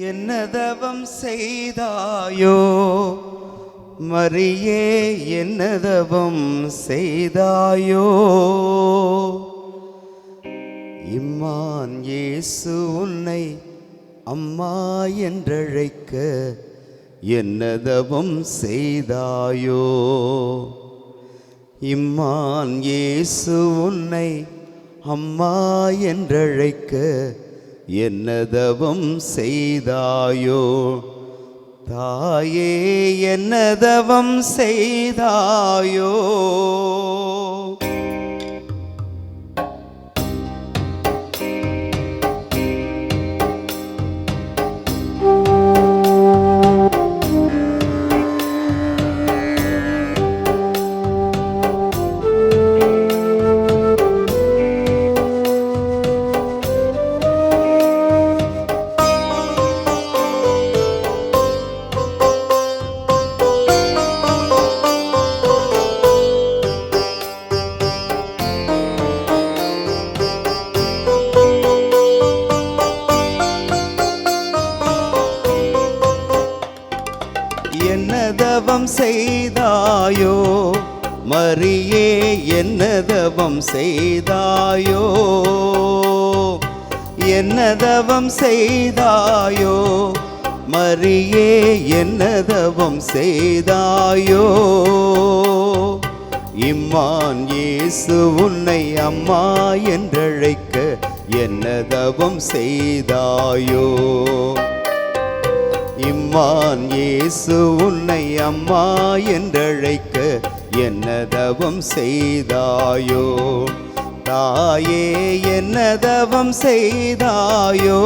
என்ன தவம் செய்தாயோ மரியே, என்ன தவம் செய்தாயோ? இம்மான் இயேசு உன்னை அம்மா என்றழைக்க என்ன தவம் செய்தாயோ? இம்மான் இயேசு உன்னை அம்மா என்றழைக்க என்ன தவம் செய்தாயோ? தாயே, என்ன தவம் செய்தாயோ? என்ன தவம் செய்தாயோ மரியே, என்ன தவம் செய்தாயோ? என்ன தவம் செய்தாயோ மரியே, என்ன தவம் செய்தாயோ? இம்மான் இயேசு உன்னை அம்மா என்றழைக்க என்ன தவம் செய்தாயோ? இம்மான் இயேசு உன்னை அம்மா என்றழைக்க என்ன தவம் செய்தாயோ? தாயே, என்ன தவம் செய்தாயோ?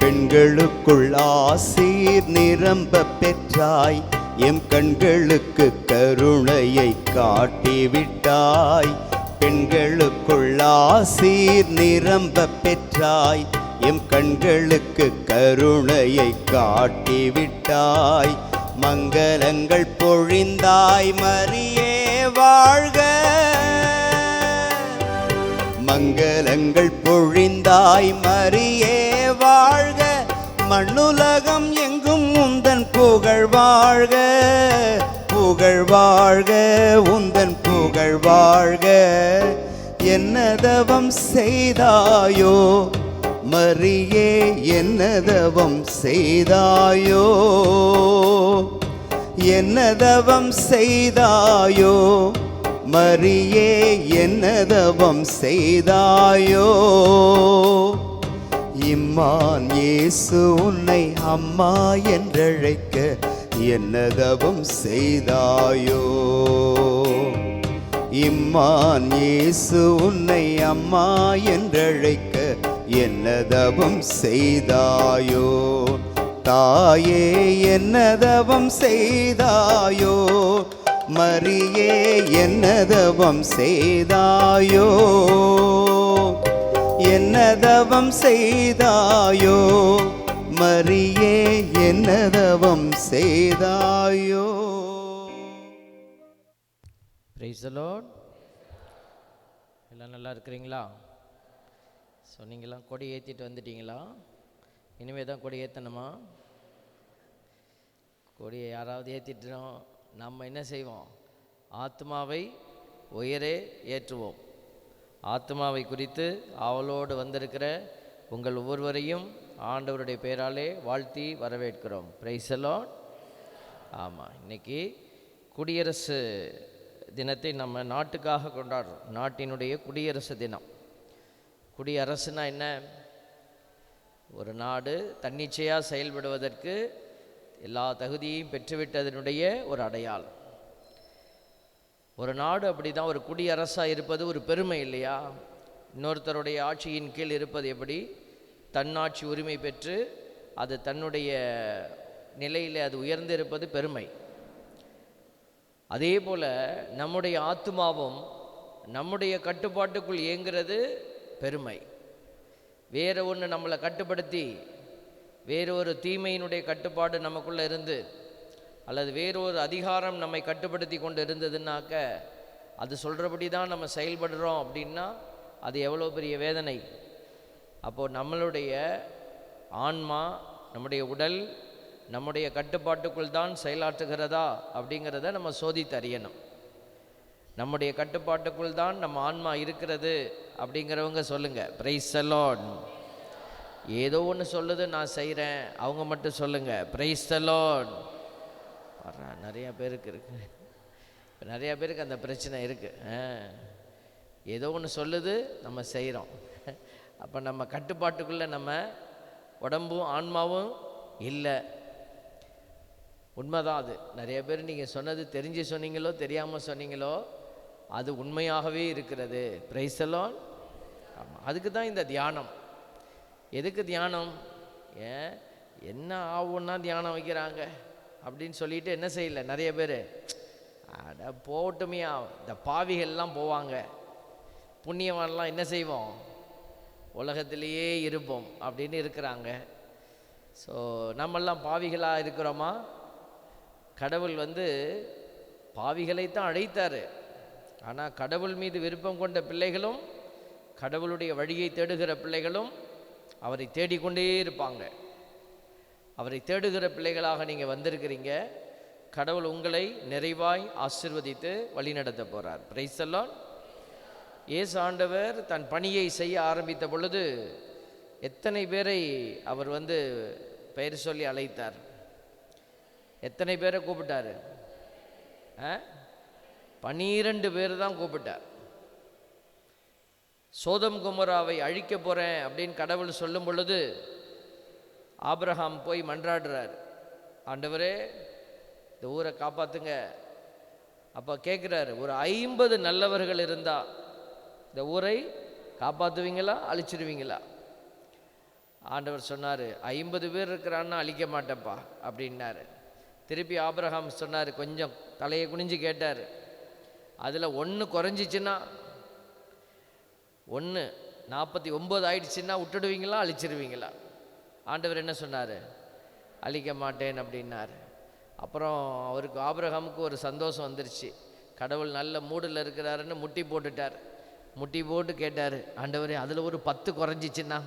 பெண்களுக்குள் ஆசீர் நிரம்ப பெற்றாய், எம் கண்களுக்கு கருணையை காட்டிவிட்டாய். பெண்களுக்குள் ஆசீர் நிரம்ப பெற்றாய், எம் கண்களுக்கு கருணையை காட்டிவிட்டாய். மங்களங்கள் பொழிந்தாய் மரியே வாழ்க, மங்களங்கள் பொழிந்தாய் மரியே வாழ்க. மண்ணுலகம் எங்கும் உந்தன் புகழ் வாழ்க, புகழ் வாழ்க, உந்தன் புகழ் வாழ்க. என்ன தவம் செய்தாயோ மரியே, என்ன தவம் செய்தாயோ? என்ன தவம் செய்தாயோ மரியே, என்ன தவம் செய்தாயோ? இம்மான் இயேசு உன்னை அம்மா என்றழைக்க என்ன தவம் செய்தாயோ? இம்மான் இயேசு உன்னை அம்மா என்றழைக்க என்ன தவம் செய்தாயோ? தாயே, என்ன தவம் செய்தாயோ மரியே, என்ன தவம் செய்தாயோ? என்ன தவம் செய்தாயோ மரியே, என்ன தவம் செய்தாயோ? Price the Lord. எல்லாம் நல்லா இருக்கிறீங்களா? சொன்னீங்களா? கொடி ஏற்றிட்டு வந்துட்டீங்களா? இனிமே தான் கொடி ஏற்றணுமா? கொடியை யாராவது ஏற்றிட்டோம், நம்ம என்ன செய்வோம்? ஆத்மாவை உயரே ஏற்றுவோம். ஆத்மாவை குறித்து ஆவலோடு வந்திருக்கிற உங்கள் ஒவ்வொருவரையும் ஆண்டவருடைய பெயராலே வாழ்த்தி வரவேற்கிறோம். Price the Lord. ஆமாம், இன்றைக்கி குடியரசு தினத்தை நம்ம நாட்டுக்காக கொண்டாடுறோம். நாட்டினுடைய குடியரசு தினம். குடியரசுனா என்ன? ஒரு நாடு தன்னிச்சையாக செயல்படுவதற்கு எல்லா தகுதியையும் பெற்றுவிட்டதனுடைய ஒரு அடையாளம். ஒரு நாடு அப்படி தான், ஒரு குடியரசாக இருப்பது ஒரு பெருமை இல்லையா? இன்னொருத்தருடைய ஆட்சியின் கீழ் இருப்பது எப்படி? தன்னாட்சி உரிமை பெற்று அது தன்னுடைய நிலையில் அது உயர்ந்திருப்பது பெருமை. அதே போல் நம்முடைய ஆத்துமாவும் நம்முடைய கட்டுப்பாட்டுக்குள் இயங்கிறது பெருமை. வேறு ஒன்று நம்மளை கட்டுப்படுத்தி வேறு ஒரு தீமையினுடைய கட்டுப்பாடு நமக்குள்ளே இருந்து அல்லது வேறு ஒரு அதிகாரம் நம்மை கட்டுப்படுத்தி கொண்டு இருந்ததுன்னாக்க அது சொல்கிறபடி தான் நம்ம செயல்படுறோம் அப்படின்னா அது எவ்வளோ பெரிய வேதனை. அப்போது நம்மளுடைய ஆன்மா நம்முடைய உடல் நம்முடைய கட்டுப்பாட்டுக்குள் தான் செயலாற்றுகிறதா அப்படிங்கிறத நம்ம சோதித்து அறியணும். நம்முடைய கட்டுப்பாட்டுக்குள் தான் நம்ம ஆன்மா இருக்கிறது அப்படிங்கிறவங்க சொல்லுங்கள் பிரைஸ் தி லார்ட். ஏதோ ஒன்று சொல்லுது நான் செய்கிறேன் அவங்க மட்டும் சொல்லுங்கள் பிரைஸ் தி லார்ட். நிறையா பேருக்கு இருக்குது, நிறையா பேருக்கு அந்த பிரச்சனை இருக்குது. ஏதோ ஒன்று சொல்லுது நம்ம செய்கிறோம். அப்போ நம்ம கட்டுப்பாட்டுக்குள்ளே நம்ம உடம்பும் ஆன்மாவும் இல்லை. உண்மைதான் அது. நிறைய பேர் நீங்கள் சொன்னது தெரிஞ்சு சொன்னீங்களோ தெரியாமல் சொன்னீங்களோ அது உண்மையாகவே இருக்கிறது. Price the Lord. ஆமாம், அதுக்கு தான் இந்த தியானம். எதுக்கு தியானம்? என்ன ஆகும்னா தியானம் வைக்கிறாங்க அப்படின்னு சொல்லிட்டு என்ன செய்யலை நிறைய பேர். அட போகட்டுமையா, இந்த பாவிகள்லாம் போவாங்க, புண்ணியவான்லாம் என்ன செய்வோம் உலகத்திலேயே இருப்போம் அப்படின்னு இருக்கிறாங்க. ஸோ நம்மெல்லாம் பாவிகளாக இருக்கிறோமா? கடவுள் பாவிகளைத்தான் அழைத்தார். ஆனால் கடவுள் மீது விருப்பம் கொண்ட பிள்ளைகளும் கடவுளுடைய வழியை தேடுகிற பிள்ளைகளும் அவரை தேடிக்கொண்டே இருப்பாங்க. அவரை தேடுகிற பிள்ளைகளாக நீங்கள் வந்திருக்கிறீங்க. கடவுள் உங்களை நிறைவாய் ஆசீர்வதித்து வழிநடத்த போகிறார். Price the Lord. இயேசு ஆண்டவர் தன் பணியை செய்ய ஆரம்பித்த பொழுது எத்தனை பேரை அவர் பெயர் சொல்லி அழைத்தார்? எத்தனை பேரை கூப்பிட்டார்? 12 பேர் தான் கூப்பிட்டார். சோதம் குமராவை அழிக்க போகிறேன் அப்படின்னு கடவுள் சொல்லும் பொழுது ஆபிரகாம் போய் மன்றாடுறார், ஆண்டவரே இந்த ஊரை காப்பாற்றுங்க. அப்போ கேட்குறாரு, ஒரு 50 நல்லவர்கள் இருந்தால் இந்த ஊரை காப்பாற்றுவீங்களா அழிச்சிடுவீங்களா? ஆண்டவர் சொன்னார், 50 பேர் இருக்கிறான்னா அழிக்க மாட்டேப்பா அப்படின்னாரு. திருப்பி ஆபிரகாம் சொன்னார், கொஞ்சம் தலையை குனிஞ்சு கேட்டார், அதில் 1 குறைஞ்சிச்சின்னா 1 49 ஆயிடுச்சுன்னா விட்டுடுவீங்களா அழிச்சிடுவீங்களா? ஆண்டவர் என்ன சொன்னார்? அழிக்க மாட்டேன் அப்படின்னார். அப்புறம் அவருக்கு ஆபிரகாமுக்கு ஒரு சந்தோஷம் வந்துருச்சு. கடவுள் நல்ல மூடில் இருக்கிறாருன்னு முட்டி போட்டுட்டார். முட்டி போட்டு கேட்டார், ஆண்டவரே அதில் ஒரு 10 குறைஞ்சிச்சின்னா?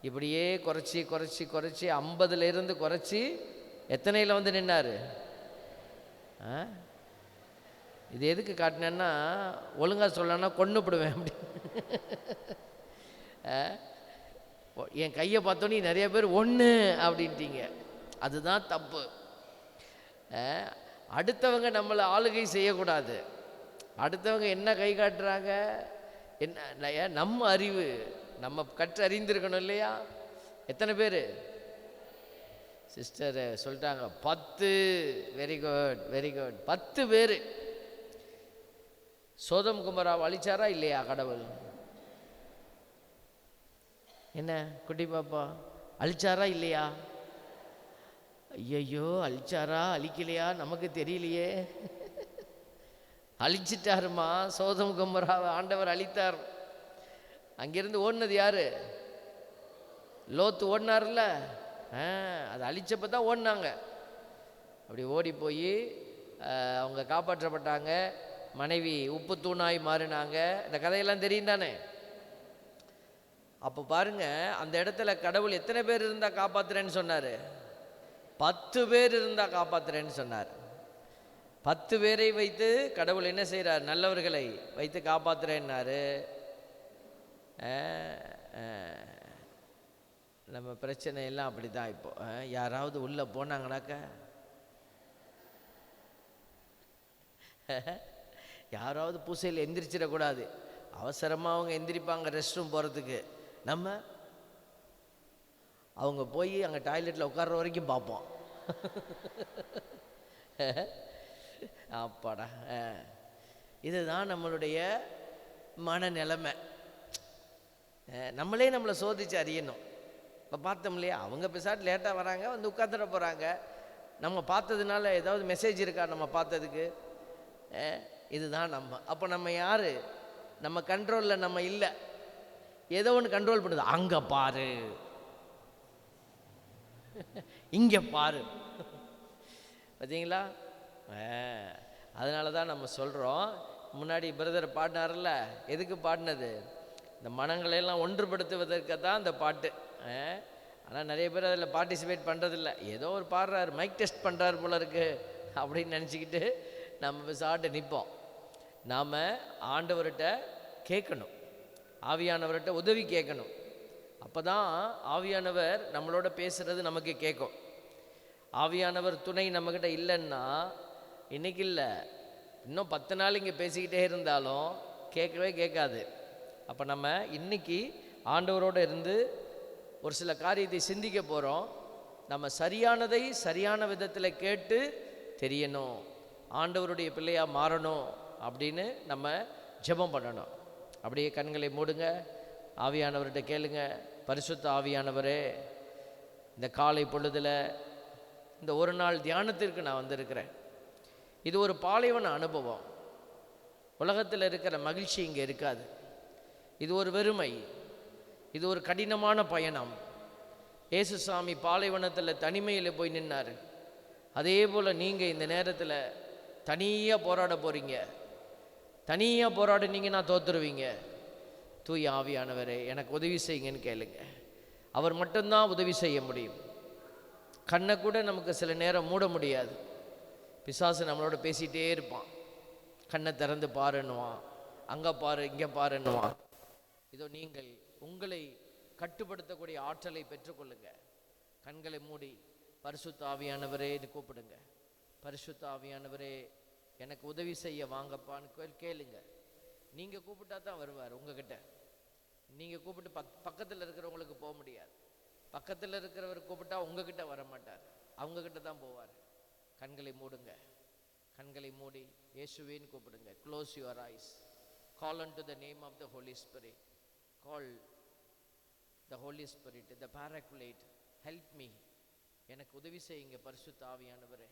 இப்படியே குறைச்சி குறைச்சி குறைச்சி 50லேருந்து குறைச்சி எத்தனையில் நின்னார்? இது எதுக்கு காட்டினேன்னா ஒழுங்காக சொல்லனா கொன்னுப்படுவேன் அப்படி. என் கையை பார்த்தோன்னே நிறைய பேர் 1 அப்படின்ட்டீங்க. அதுதான் தப்பு. அடுத்தவங்க நம்மளை ஆளுகை செய்யக்கூடாது. அடுத்தவங்க என்ன கை காட்டுறாங்க என்ன நம்ம அறிவு நம்ம கற்று அறிந்திருக்கணும் இல்லையா? எத்தனை பேர் சிஸ்டர் சொல்லிட்டாங்க? 10. Very good very good. 10 பேர். சோதம் குமராவை அழிச்சாரா இல்லையா கடவுள்? என்ன குட்டி பாப்பா அழிச்சாரா இல்லையா? ஐயோ அழிச்சாரா அழிக்கலையா நமக்கு தெரியலையே. அழிச்சிட்டாருமா. சோதம் குமராவை ஆண்டவர் அழித்தார். அங்கிருந்து ஓடினது யாரு? லோத்து ஓடினார்ல. அது அழிச்சப்போ தான் ஓடினாங்க. அப்படி ஓடி போய் அவங்க காப்பாற்றப்பட்டாங்க. மனைவி உப்பு தூணாய் மாறினாங்க. இந்த கதையெல்லாம் தெரியும் தானே? அப்போ பாருங்க, அந்த இடத்துல கடவுள் எத்தனை பேர் இருந்தால் காப்பாற்றுறேன்னு சொன்னார்? 10 பேர் இருந்தால் காப்பாற்றுறேன்னு சொன்னார். 10 பேரை வைத்து கடவுள் என்ன செய்கிறார்? நல்லவர்களை வைத்து காப்பாற்றுறேன்னாரு. நம்ம பிரச்சனை எல்லாம் அப்படி தான். இப்போ யாராவது உள்ளே போனாங்கனாக்க யாராவது பூசையில் எந்திரிச்சிடக்கூடாது. அவசரமாக அவங்க எந்திரிப்பாங்க ரெஸ்ட் ரூம் போகிறதுக்கு. நம்ம அவங்க போய் அங்கே டாய்லெட்டில் உட்கார்ற வரைக்கும் பார்ப்போம். அப்பாடா, இதுதான் நம்மளுடைய மனநிலைமை. நம்மளே நம்மளை சோதித்து அறியணும். இப்போ பார்த்தோம் இல்லையா, அவங்க பெசாட்டு லேட்டாக வராங்க, வந்து உட்காந்துட போகிறாங்க. நம்ம பார்த்ததுனால ஏதாவது மெசேஜ் இருக்கா நம்ம பார்த்ததுக்கு? இதுதான் நம்ம. அப்போ நம்ம யார்? நம்ம கண்ட்ரோலில் நம்ம இல்லை. ஏதோ ஒன்று கண்ட்ரோல் பண்ணுது. அங்கே பாரு, இங்கே பாரு, பார்த்தீங்களா? அதனால தான் நம்ம சொல்கிறோம். முன்னாடி பிரதர் பாடினார்ல, எதுக்கு பாடினது? இந்த மனங்களையெல்லாம் ஒன்றுபடுத்துவதற்கு தான் இந்த பாட்டு. ஆனால் நிறைய பேர் அதில் பார்ட்டிசிபேட் பண்ணுறதில்ல. ஏதோ ஒரு பாடுறாரு, மைக் டெஸ்ட் பண்ணுறாரு போல இருக்கு அப்படின்னு நினச்சிக்கிட்டு நம்ம சாட்டு நிற்போம். நாம் ஆண்டவர்கிட்ட கேட்கணும், ஆவியானவர்கிட்ட உதவி கேட்கணும். அப்போ தான் ஆவியானவர் நம்மளோட பேசுகிறது நமக்கு கேட்கும். ஆவியானவர் துணை நம்மக்கிட்ட இல்லைன்னா, இன்றைக்கி இல்லை, இன்னும் 10 நாள் இங்கே பேசிக்கிட்டே இருந்தாலும் கேட்கவே கேட்காது. அப்போ நம்ம இன்றைக்கி ஆண்டவரோடு இருந்து ஒரு சில காரியத்தை சிந்திக்க போகிறோம். நம்ம சரியானதை சரியான விதத்தில் கேட்டு தெரியணும், ஆண்டவருடைய பிள்ளையாக மாறணும் அப்படின்னு நம்ம ஜெபம் பண்ணணும். அப்படியே கண்களை மூடுங்க, ஆவியானவர்கிட்ட கேளுங்க. பரிசுத்த ஆவியானவரே, இந்த காலை பொழுதில் இந்த ஒரு நாள் தியானத்திற்கு நான் வந்திருக்கிறேன். இது ஒரு பாலைவன அனுபவம். உலகத்தில் இருக்கிற மகிழ்ச்சி இங்கே இருக்காது. இது ஒரு வெறுமை, இது ஒரு கடினமான பயணம். இயேசுசாமி பாலைவனத்தில் தனிமையில் போய் நின்னார். அதே போல் நீங்கள் இந்த நேரத்தில் தனியாக போராட போகிறீங்க. தனியாக போராடினீங்கன்னா தோற்றுருவீங்க. தூய ஆவியானவரே, எனக்கு உதவி செய்யுங்கன்னு கேளுங்க. அவர் மட்டும்தான் உதவி செய்ய முடியும். கண்ணை கூட நமக்கு சில நேரம் மூட முடியாது. பிசாசு நம்மளோட பேசிகிட்டே இருப்பான். கண்ணை திறந்து பாருன்னுவான், அங்கே பாரு, இங்கே பாருன்னுவான். இதோ நீங்கள் உங்களை கட்டுப்படுத்தக்கூடிய ஆற்றலை பெற்றுக்கொள்ளுங்க. கண்களை மூடி பரிசுத்த ஆவியானவரே கூப்பிடுங்க. பரிசுத்த ஆவியானவரே, எனக்கு உதவி செய்ய வாங்கப்பான்னு கேளுங்க. நீங்கள் கூப்பிட்டா தான் வருவார் உங்ககிட்ட. நீங்கள் கூப்பிட்டு பக்கத்தில் இருக்கிறவங்களுக்கு போக முடியாது. பக்கத்தில் இருக்கிறவர் கூப்பிட்டா உங்ககிட்ட வர மாட்டார், அவங்கக்கிட்ட தான் போவார். கண்களை மூடுங்க. கண்களை மூடி இயேசுவேன்னு கூப்பிடுங்க. Close your eyes. Call on to the name of the Holy Spirit. Call the Holy Spirit, the Paraclete. Help me, எனக்கு உதவி செய்யுங்க பரிசுத்த ஆவியானவரே.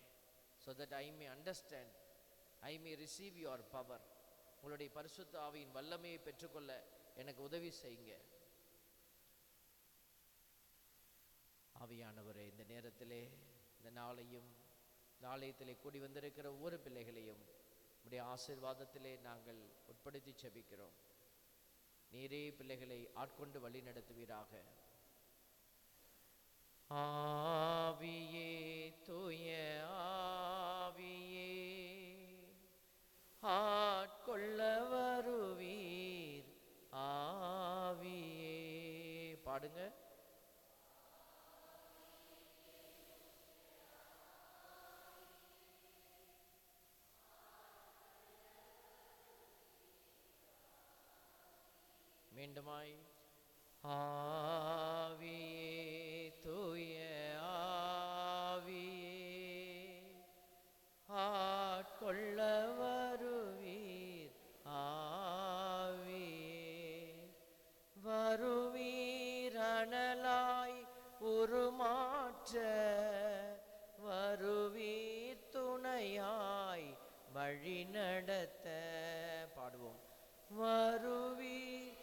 So that I may understand, I may receive your power. உங்களுடைய பரிசுத்த ஆவியின் வல்லமையை பெற்றுக்கொள்ள எனக்கு உதவி செய்யுங்க. ஆவியானவரே, இந்த நேரத்திலே, இந்த நாளையும் நாளையத்திலே கூடி வந்திருக்கிற ஒவ்வொரு பிள்ளைகளையும் உடைய ஆசீர்வாதத்திலே நாங்கள் உட்படுத்தி செபிக்கிறோம். நீரே பிள்ளைகளை ஆட்கொண்டு வழி நடத்துவீராக. ஆவியே, தூய ஆவியே, ஆட்கொள்ள வருவீர். ஆவியே, பாடுங்க. மீண்டுமாய். ஆவியே, தூய ஆவியே, ஆட்கொள்ள வருவீர். ஆவியே, வருவீர். அனலாய் உருமாற்ற வருவீர். துணையாய் வழி நடத்த. பாடுவோம். வருவீர்.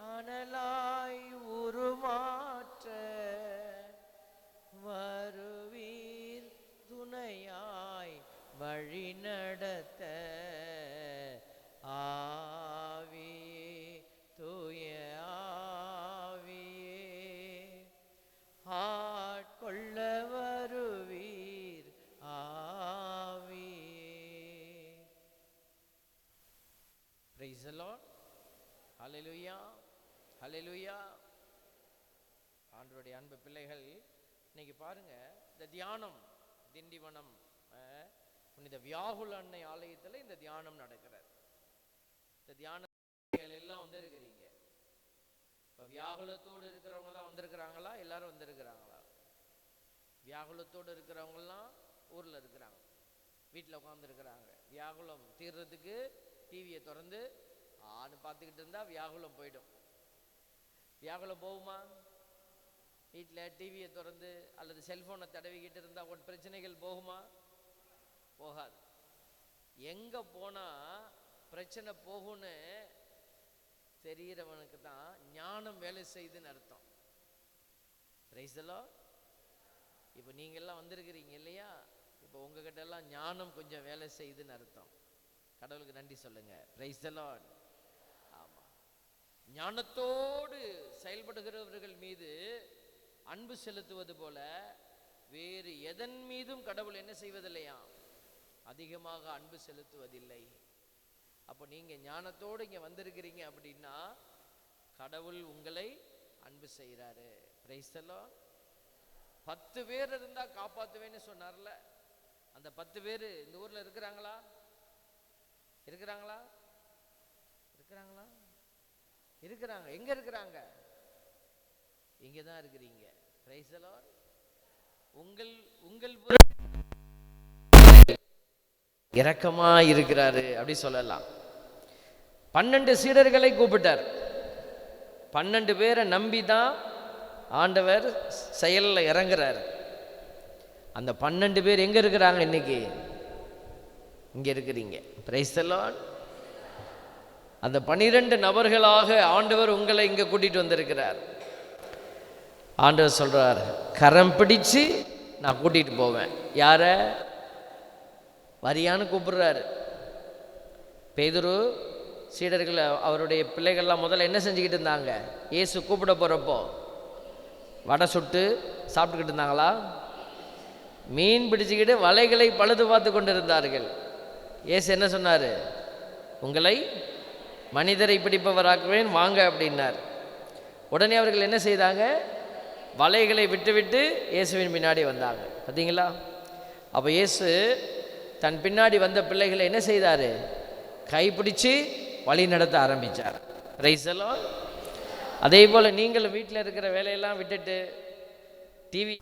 அனலாய் உருமாற்ற வருவீர். துணையாய் வழி நடத்த. ஆவியே, தூய ஆவியே, ஆட்கொள்ள வருவீர். ஆவியே. Praise the Lord. ஹல்லேலூயா, ஹல்லேலூயா. ஆண்டவருடைய அன்பு பிள்ளைகள், இன்னைக்கு பாருங்க, இந்த தியானம் திண்டிவனம் புனித வியாகுல அன்னை ஆலயத்தில் இந்த தியானம் நடக்கிறது. இந்த தியானங்கள் எல்லாம் வந்திருக்கிறீங்க. இப்போ வியாகுலத்தோடு இருக்கிறவங்க தான் வந்திருக்கிறாங்களா? எல்லாரும் வந்திருக்கிறாங்களா? வியாகுலத்தோடு இருக்கிறவங்கலாம் ஊரில் இருக்கிறாங்க, வீட்டில் உட்காந்துருக்கிறாங்க. வியாகுலம் தீர்றதுக்கு டிவியை திறந்து பார்த்துக்கிட்டு இருந்தால் வியாகுலம் போயிடும். வியாகுலம் போகுமா? வீட்டில் டிவியை திறந்து அல்லது செல்ஃபோனை தடவிக்கிட்டு இருந்தால் ஒரு பிரச்சனைகள் போகுமா? போகாது. எங்கே போனால் பிரச்சனை போகும்னு தெரிகிறவனுக்கு தான் ஞானம் வேலை செய்துன்னு அர்த்தம். Price the Lord. இப்போ நீங்கள்லாம் வந்திருக்கிறீங்க இல்லையா? இப்போ உங்ககிட்ட எல்லாம் ஞானம் கொஞ்சம் வேலை செய்துன்னு அர்த்தம். கடவுளுக்கு நன்றி சொல்லுங்க. Price the Lord. ஆமாம், ஞானத்தோடு செயல்படுகிறவர்கள் மீது அன்பு செலுத்துவது போல வேறு எதன் மீதும் கடவுள் என்ன செய்வதில்லையா? அதிகமாக அன்பு செலுத்துவதில்லை. அப்போ நீங்கள் ஞானத்தோடு இங்கே வந்திருக்கிறீங்க அப்படின்னா கடவுள் உங்களை அன்பு செய்கிறாரு. Price the Lord. 10 பேர் இருந்தால் காப்பாற்றுவேன்னு சொன்னார்ல, அந்த 10 பேர் இந்த ஊரில் இருக்கிறாங்களா? இருக்கிறாங்களா? இருக்கிறாங்களா? இருக்கிறாங்க. எங்கே இருக்கிறாங்க? இங்கே தான் இருக்கிறீங்க. Price the Lord. உங்கள் இரக்கமா இருக்கிறாரு அப்படி சொல்லலாம். 12 சீடர்களை கூப்பிட்டார். 12 பேரை நம்பி தான் ஆண்டவர் செயலில் இறங்குறாரு. அந்த 12 பேர் எங்க இருக்கிறாங்க? இன்னைக்கு இங்க இருக்கிறீங்க. Price the Lord. அந்த 12 நபர்களாக ஆண்டவர் உங்களை இங்க கூட்டிட்டு வந்திருக்கிறார். ஆண்டவர் சொல்றார், கரம் பிடிச்சு நான் கூட்டிட்டு போவேன். யார? வரியான்னு கூப்பிடுறாரு. பேதுரு சீடர்கள் அவருடைய பிள்ளைகள்லாம் முதல்ல என்ன செஞ்சுக்கிட்டு இருந்தாங்க? இயேசு கூப்பிட போகிறப்போ வடை சுட்டு சாப்பிட்டுக்கிட்டு இருந்தாங்களா? மீன் பிடிச்சிக்கிட்டு வலைகளை பழுது பார்த்து கொண்டு இருந்தார்கள். இயேசு என்ன சொன்னார்? உங்களை மனிதரை பிடிப்பவராக்குவேன் வாங்க அப்படின்னார். உடனே அவர்கள் என்ன செய்தாங்க? வலைகளை விட்டு இயேசுவின் பின்னாடி வந்தாங்க. பார்த்தீங்களா? அப்போ இயேசு தன் பின்னாடி வந்த பிள்ளைகளை என்ன செய்தார்? கைப்பிடிச்சு வழி நடத்த ஆரம்பித்தார். Price the Lord. அதே போல் நீங்கள் வீட்டில் இருக்கிற வேலையெல்லாம் விட்டுட்டு டிவி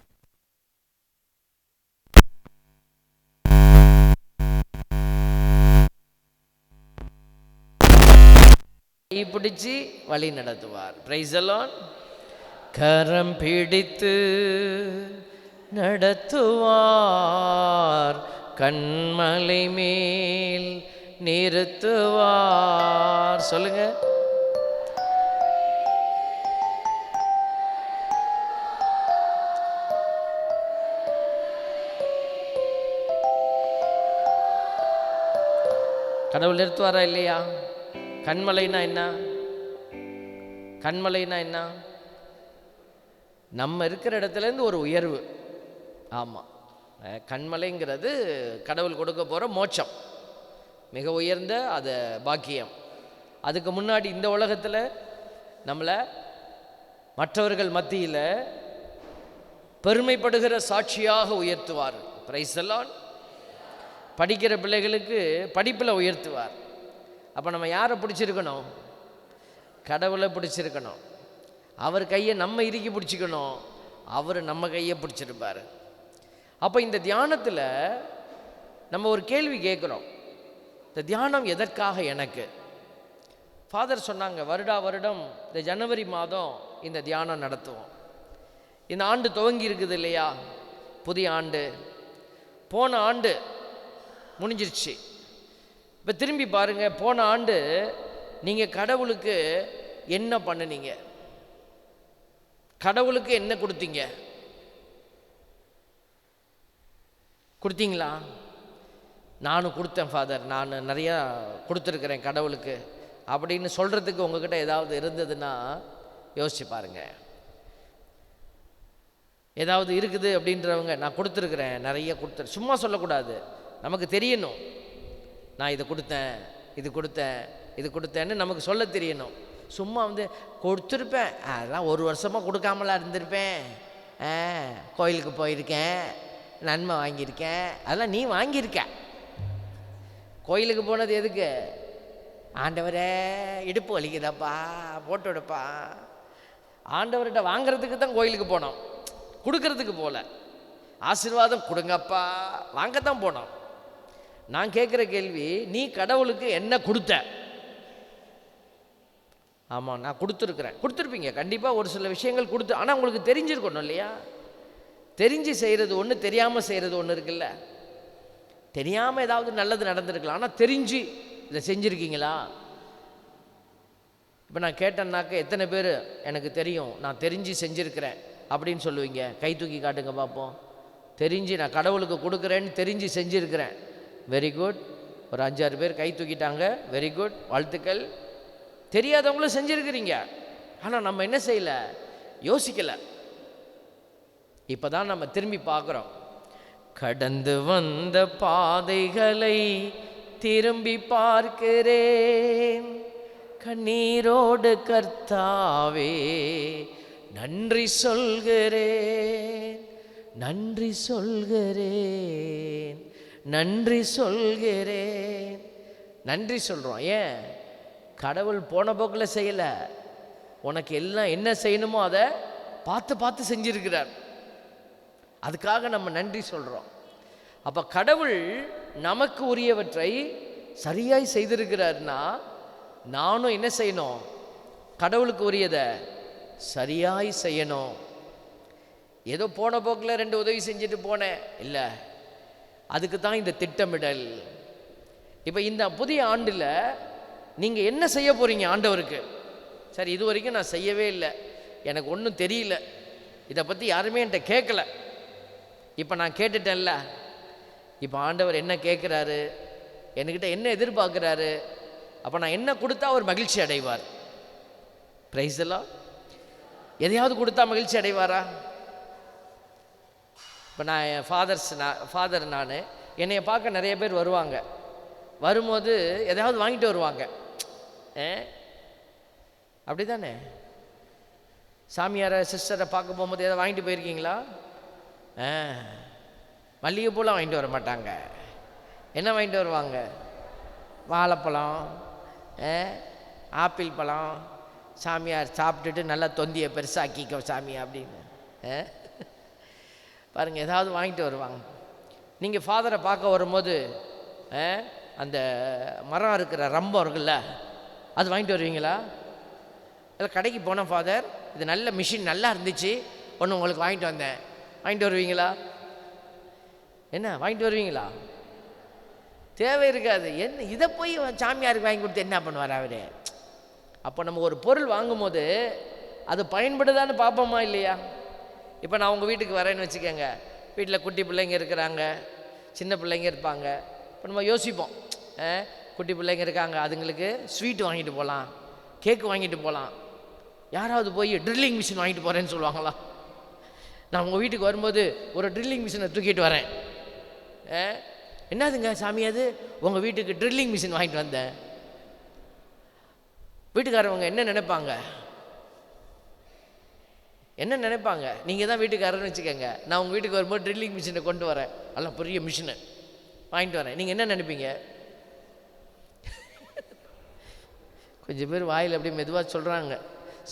கைப்பிடிச்சு வழி நடத்துவார். Price the Lord. கரம் பிடித்து நடத்துவார், கண்மலை மேல் நிறுத்துவார். சொல்லுங்க. கடவுள் நிறுத்துவாரா இல்லையா? கண்மலைனா என்ன? கண்மலைனா என்ன? நம்ம இருக்கிற இடத்துலேருந்து ஒரு உயர்வு. ஆமாம், கண்மலைங்கிறது கடவுள் கொடுக்க போகிற மோட்சம், மிக உயர்ந்த அது பாக்கியம். அதுக்கு முன்னாடி இந்த உலகத்தில் நம்மளை மற்றவர்கள் மத்தியில் பெருமைப்படுகிற சாட்சியாக உயர்த்துவார். Price the Lord. படிக்கிற பிள்ளைகளுக்கு படிப்பில் உயர்த்துவார். அப்போ நம்ம யாரை பிடிச்சிருக்கணும்? கடவுளை பிடிச்சிருக்கணும். அவர் கையை நம்ம இறுக்கி பிடிச்சிக்கணும், அவர் நம்ம கையை பிடிச்சிருப்பார். அப்போ இந்த தியானத்தில் நம்ம ஒரு கேள்வி கேட்குறோம், இந்த தியானம் எதற்காக எனக்கு? ஃபாதர் சொன்னாங்க, வருடம் இந்த ஜனவரி மாதம் இந்த தியானம் நடத்துவோம். இந்த ஆண்டு துவங்கி இருக்குது இல்லையா? புதிய ஆண்டு. போன ஆண்டு முடிஞ்சிருச்சு. இப்போ திரும்பி பாருங்கள், போன ஆண்டு நீங்கள் கடவுளுக்கு என்ன பண்ணினீங்க? கடவுளுக்கு என்ன கொடுத்தீங்க? கொடுத்தீங்களா? நானும் கொடுத்தேன் ஃபாதர், நான் நிறையா கொடுத்துருக்குறேன் கடவுளுக்கு அப்படின்னு சொல்கிறதுக்கு உங்ககிட்ட ஏதாவது இருந்ததுன்னா யோசிச்சு பாருங்க. ஏதாவது இருக்குது அப்படின்றவங்க, நான் கொடுத்துருக்குறேன், நிறைய கொடுத்துரு, சும்மா சொல்லக்கூடாது, நமக்கு தெரியணும். நான் இதை கொடுத்தேன், இது கொடுத்தேன், இது கொடுத்தேன்னு நமக்கு சொல்ல தெரியணும். சும்மா கொடுத்துருப்பேன், அதெல்லாம் ஒரு வருஷமாக கொடுக்காமலாம் இருந்திருப்பேன், கோயிலுக்கு போயிருக்கேன், நன்மை வாங்கியிருக்கேன், அதெல்லாம் நீ வாங்கியிருக்க. கோயிலுக்கு போனது எதுக்கு? ஆண்டவரே இடுப்பு வலிக்குதாப்பா, போட்டு விடப்பா. ஆண்டவர்கிட்ட வாங்கிறதுக்கு தான் கோயிலுக்கு போனோம், கொடுக்கறதுக்கு போல. ஆசீர்வாதம் கொடுங்கப்பா வாங்கத்தான் போனோம். நான் கேட்குற கேள்வி, நீ கடவுளுக்கு என்ன கொடுத்த? ஆமாம், நான் கொடுத்துருப்பீங்க கண்டிப்பாக ஒரு சில விஷயங்கள் கொடுத்து. ஆனால் உங்களுக்கு தெரிஞ்சிருக்கணும் இல்லையா? தெரிஞ்சு செய்கிறது ஒன்று, தெரியாமல் செய்கிறது ஒன்று இருக்குல்ல. தெரியாமல் ஏதாவது நல்லது நடந்திருக்கலாம், ஆனால் தெரிஞ்சு இதை செஞ்சுருக்கீங்களா? இப்போ நான் கேட்டேன்னாக்க எத்தனை பேர் எனக்கு தெரியும், நான் தெரிஞ்சு செஞ்சுருக்கிறேன் அப்படின்னு சொல்லுவீங்க? கை தூக்கி காட்டுங்க பார்ப்போம். தெரிஞ்சு நான் கடவுளுக்கு கொடுக்குறேன்னு தெரிஞ்சு செஞ்சுருக்கிறேன். Very good. ஒரு 5-6 பேர் கை தூக்கிட்டாங்க. வெரி குட், வாழ்த்துக்கள். தெரியாதவங்களும் செஞ்சுருக்கிறீங்க. ஆனால் நம்ம என்ன செய்யலை, யோசிக்கலை. இப்போ தான் நம்ம திரும்பி பார்க்குறோம். கடந்து வந்த பாதைகளை திரும்பி பார்க்கிறேன், கண்ணீரோடு கர்த்தாவே நன்றி சொல்கிறேன், நன்றி சொல்கிறேன், நன்றி சொல்கிறேன். நன்றி சொல்கிறோம். ஏன்? கடவுள் போன போக்கில் செய்யலை, உனக்கு எல்லாம் என்ன செய்யணுமோ அதை பார்த்து பார்த்து செஞ்சிருக்கிறார். அதுக்காக நம்ம நன்றி சொல்கிறோம். அப்போ கடவுள் நமக்கு உரியவற்றை சரியாய் செய்திருக்கிறார்னா நானும் என்ன செய்யணும்? கடவுளுக்கு உரியதை சரியாய் செய்யணும். ஏதோ போன போக்கில் 2 உதவி செஞ்சுட்டு போனேன் இல்லை, அதுக்கு தான் இந்த திட்டமிடல். இப்போ இந்த புதிய ஆண்டில் நீங்கள் என்ன செய்ய போகிறீங்க ஆண்டவருக்கு? சரி, இது வரைக்கும் நான் செய்யவே இல்லை, எனக்கு ஒன்றும் தெரியல, இதை பற்றி யாருமே என்கிட்ட கேட்கல. இப்போ நான் கேட்டுட்டேன்ல, இப்போ ஆண்டவர் என்ன கேட்குறாரு, என்கிட்ட என்ன எதிர்பார்க்குறாரு, அப்போ நான் என்ன கொடுத்தா அவர் மகிழ்ச்சி அடைவார்? பிரைஸ் எல்லாம் எதையாவது கொடுத்தா மகிழ்ச்சி அடைவாரா? இப்போ நான் என் ஃபாதர் நான் என்னைய பார்க்க நிறைய பேர் வருவாங்க. வரும்போது எதையாவது வாங்கிட்டு வருவாங்க. அப்படி தானே? சாமியாரை சிஸ்டரை பார்க்க போகும்போது எதாவது வாங்கிட்டு போயிருக்கீங்களா? மல்லிகைப்பூலாம் வாங்கிட்டு வர மாட்டாங்க. என்ன வாங்கிட்டு வருவாங்க? வாழைப்பழம், ஆப்பிள் பழம். சாமியார் சாப்பிட்டுட்டு நல்லா தொந்தியை பெருசாக்கிக்கோ சாமி அப்படின்னு பாருங்கள், ஏதாவது வாங்கிட்டு வருவாங்க. நீங்கள் ஃபாதரை பார்க்க வரும்போது அந்த மரம் இருக்கிற ரம்பம் இருக்குல்ல, அது வாங்கிட்டு வருவீங்களா? இல்லை கடைக்கு போனேன் ஃபாதர், இது நல்ல மிஷின் நல்லா இருந்துச்சு, ஒன்று உங்களுக்கு வாங்கிட்டு வந்தேன், வாங்கிட்டு வருவீங்களா? என்ன வாங்கிட்டு வருவீங்களா? தேவை இருக்காது. என்ன இதை போய் சாமியாருக்கு வாங்கி கொடுத்து என்ன பண்ணுவார் அவர்? அப்போ நம்ம ஒரு பொருள் வாங்கும்போது அது பயன்படுதான்னு பார்ப்போமா இல்லையா? இப்போ நான் உங்கள் வீட்டுக்கு வரேன்னு வச்சுக்கோங்க, வீட்டில் குட்டி பிள்ளைங்க இருக்கிறாங்க, சின்ன பிள்ளைங்க இருப்பாங்க. இப்போ நம்ம யோசிப்போம், குட்டி பிள்ளைங்க இருக்காங்க, அதுங்களுக்கு ஸ்வீட் வாங்கிட்டு போகலாம், கேக்கு வாங்கிட்டு போகலாம். யாராவது போய் ட்ரில்லிங் மிஷின் வாங்கிட்டு போகிறேன்னு சொல்லுவாங்களா? நான் உங்கள் வீட்டுக்கு வரும்போது ஒரு ட்ரில்லிங் மிஷினை தூக்கிட்டு வரேன். என்னதுங்க சாமி அது? உங்கள் வீட்டுக்கு ட்ரில்லிங் மிஷின் வாங்கிட்டு வந்தேன். வீட்டுக்காரவங்க என்ன நினைப்பாங்க? என்ன நினைப்பாங்க? நீங்கள் தான் வீட்டுக்காரர்னு வச்சுக்கோங்க, நான் உங்கள் வீட்டுக்கு வரும்போது ட்ரில்லிங் மிஷினை கொண்டு வரேன், எல்லாம் பெரிய மிஷினை வாங்கிட்டு வரேன், நீங்கள் என்ன நினைப்பீங்க? கொஞ்சம் பேர் வாயில் அப்படியே மெதுவாக சொல்கிறாங்க,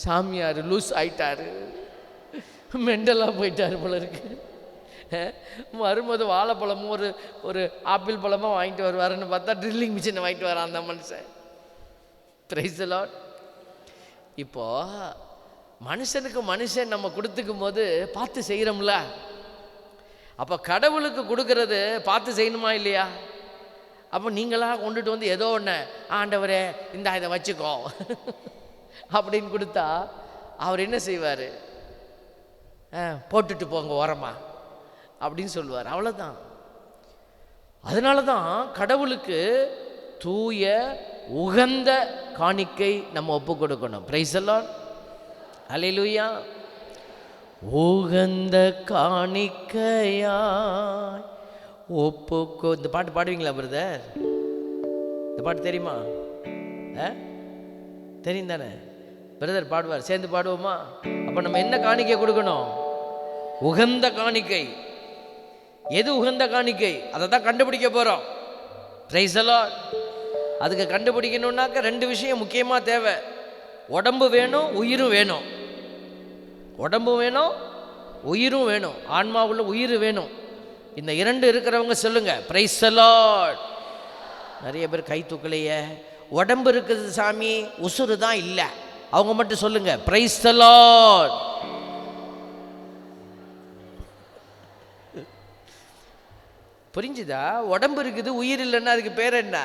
சாமியார் லூஸ் ஆயிட்டாரு, மெண்டலாக போயிட்டார் போல இருக்கு. வரும்போது வாழைப்பழமும் ஒரு ஆப்பிள் பழமாக வாங்கிட்டு வருவாருன்னு பார்த்தா ட்ரில்லிங் மிஷினை வாங்கிட்டு வரான் அந்த மனுஷன். Price the Lord. இப்போது மனுஷனுக்கு மனுஷன் நம்ம கொடுத்துக்கும் போது பார்த்து செய்கிறோம்ல. அப்போ கடவுளுக்கு கொடுக்கறது பார்த்து செய்யணுமா இல்லையா? அப்போ நீங்களாக கொண்டுட்டு வந்து ஏதோ ஒன்று, ஆண்டவரே இந்த இதை வச்சுக்கோ அப்படின்னு கொடுத்தா அவர் என்ன செய்வார்? போட்டுட்டு போங்க ஓரமா அப்படின்னு சொல்லுவார். அவ்வளோதான். அதனால தான் கடவுளுக்கு தூய உகந்த காணிக்கை நம்ம ஒப்பு கொடுக்கணும். Praise the Lord. அல்லேலூயா. உகந்த காணிக்கையாய் ஒப்புக்கோ. இந்த பாட்டு பாடுவீங்களா பிரதர்? இந்த பாட்டு தெரியுமா? தெரியும் தானே? பிரதர் பாடுவார், சேர்ந்து பாடுவோமா? அப்போ நம்ம என்ன காணிக்கை கொடுக்கணும்? உகந்த காணிக்கை. எது உகந்த காணிக்கை? அதை தான் கண்டுபிடிக்க போகிறோம். Price the Lord. அதுக்கு கண்டுபிடிக்கணும்னாக்க 2 விஷயம் முக்கியமாக தேவை. உடம்பு வேணும், உயிரும் வேணும். உடம்பும் வேணும், உயிரும் வேணும். ஆன்மாவுள்ள உயிர் வேணும். இந்த 2 இருக்கிறவங்க சொல்லுங்க பிரைஸ் தி லார்ட். நிறைய பேர் கை தூக்கலையே. உடம்பு இருக்குது சாமி, உசுறு தான் இல்லை. அவங்க மட்டும் சொல்லுங்க, பிரைஸ் தி லார்ட். புரிஞ்சுதா? உடம்பு இருக்குது, உயிர் இல்லைன்னா அதுக்கு பேர் என்ன?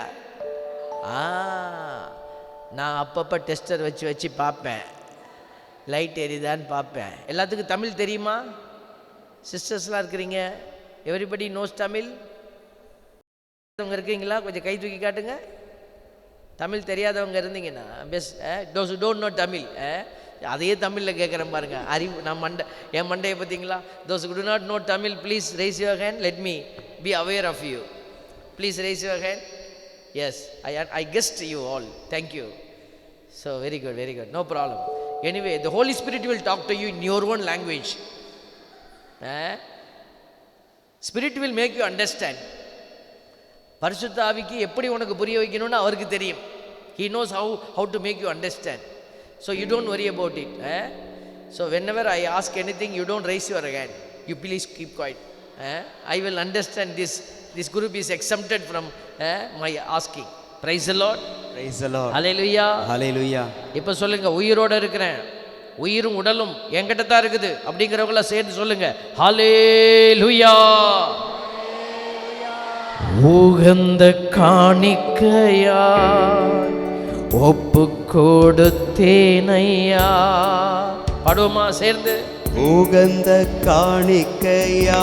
நான் அப்பப்போ டெஸ்டர் வச்சு வச்சு பார்ப்பேன், லைட் எரியுதான்னு பார்ப்பேன். எல்லாத்துக்கும் தமிழ் தெரியுமா? சிஸ்டர்ஸ்லாம் இருக்கிறீங்க, எவ்ரிபடி நோஸ் தமிழ்? இருக்கீங்களா? கொஞ்சம் கை தூக்கி காட்டுங்க. தமிழ் தெரியாதவங்க இருந்தீங்கன்னா best. Those don't know Tamil, அதையே தமிழில் கேட்குறேன் பாருங்க. அறிவு நான் என் மண்டையை பார்த்தீங்களா? Those do not know Tamil please raise your hand, let me be aware of you. Please raise your hand. Yes, I guessed you all. Thank you. So very good, no problem. Anyway, the Holy Spirit will talk to you in your own language. Spirit will make you understand. பரிசுத்த ஆவிக்கு எப்படி உனக்கு புரிய வைக்கணும்னு அவருக்கு தெரியும். He knows how to make you understand. So you don't worry about it. So whenever I ask anything, you don't raise your hand. You please keep quiet. I will understand this group is exempted from my asking. Praise the Lord. Praise the Lord. Hallelujah. Hallelujah. இப்போ சொல்லுங்க, உயிரோட இருக்கிறேன், உயிரும் உடலும் என்கிட்ட தான் இருக்குது அப்படிங்கிறவங்கள சேர்ந்து சொல்லுங்க, ஹல்லேலூயா. உகந்த காணிக்கையா ஒப்பு கொடுத்தேனையா. பாடுவோமா சேர்ந்து? உகந்த காணிக்கையா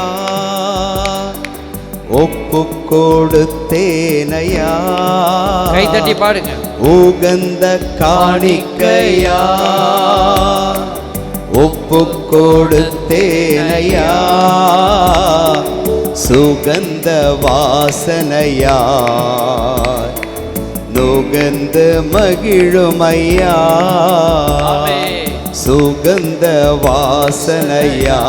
ஒப்பு கொடுத்தேனையா. கை தட்டி பாடுங்க. உகந்த காணிக்கையா ஒப்பு கொடுத்தேனையா. சுகந்த வாசனையா நுகந்து மகிழுமையா. சுகந்த வாசனையா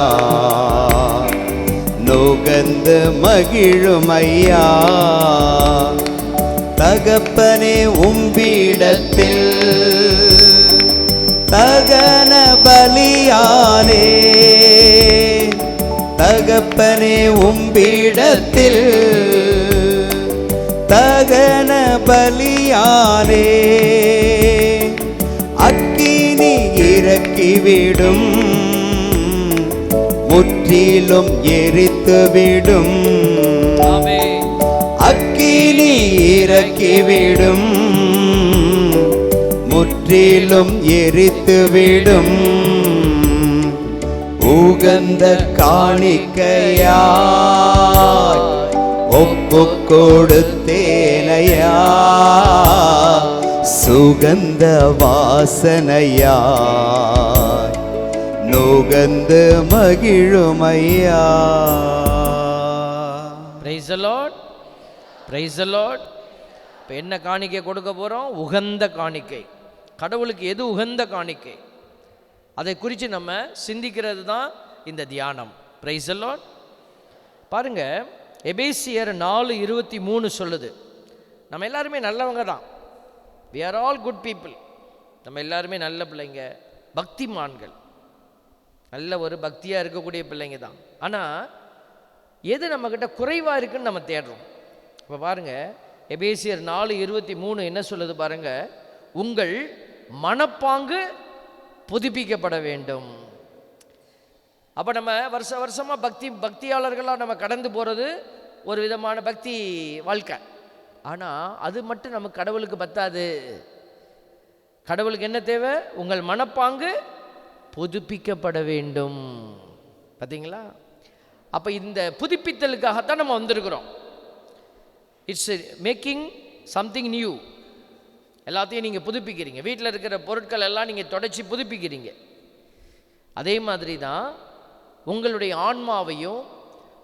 நுகந்து மகிழுமையா. தகப்பனே உம்பிடத்தில் தகன பலியானே. தகப்பனே உம்பிடத்தில் தகன பலியானே. அக்கினி இறக்கிவிடும் முற்றிலும் எரித்துவிடும். அக்கினி இறக்கிவிடும் முற்றிலும் எரித்துவிடும். உகந்த காணிக்கையா ஒப்பு கொடுத்தேனையா. சுகந்த வாசனையா நுகந்து மகிழுமையா. Praise the Lord. Praise the Lord. இப்போ என்ன காணிக்கை கொடுக்க போகிறோம்? உகந்த காணிக்கை. கடவுளுக்கு எது உகந்த காணிக்கை, அதை குறித்து நம்ம சிந்திக்கிறது தான் இந்த தியானம். Praise the Lord. பாருங்க, எபேசியர் 4:23 சொல்லுது, நம்ம எல்லாருமே நல்லவங்க தான். we are all good people. நம்ம எல்லாருமே நல்ல பிள்ளைங்க, பக்திமான்கள், நல்ல ஒரு பக்தியாக இருக்கக்கூடிய பிள்ளைங்க தான். ஆனால் எது நம்மக்கிட்ட குறைவாக இருக்குன்னு நம்ம தேடுறோம். இப்போ பாருங்கள், எபேசியர் 4:23 என்ன சொல்லுது பாருங்க, உங்கள் மனப்பாங்கு புதுப்பிக்கப்பட வேண்டும். அப்போ நம்ம வருஷமாக பக்தியாளர்களாக நம்ம கடந்து போகிறது ஒரு விதமான பக்தி வாழ்க்கை. ஆனால் அது மட்டும் நமக்கு கடவுளுக்கு பத்தாது. கடவுளுக்கு என்ன தேவை? உங்கள் மனப்பாங்கு புதுப்பிக்கப்பட வேண்டும். பார்த்தீங்களா? அப்போ இந்த புதுப்பித்தலுக்காகத்தான் நம்ம வந்திருக்கிறோம். It's making something new. எல்லாத்தையும் நீங்கள் புதுப்பிக்கிறீங்க. வீட்டில் இருக்கிற பொருட்கள் எல்லாம் நீங்கள் தொடச்சி புதுப்பிக்கிறீங்க. அதே மாதிரி தான் உங்களுடைய ஆன்மாவையும்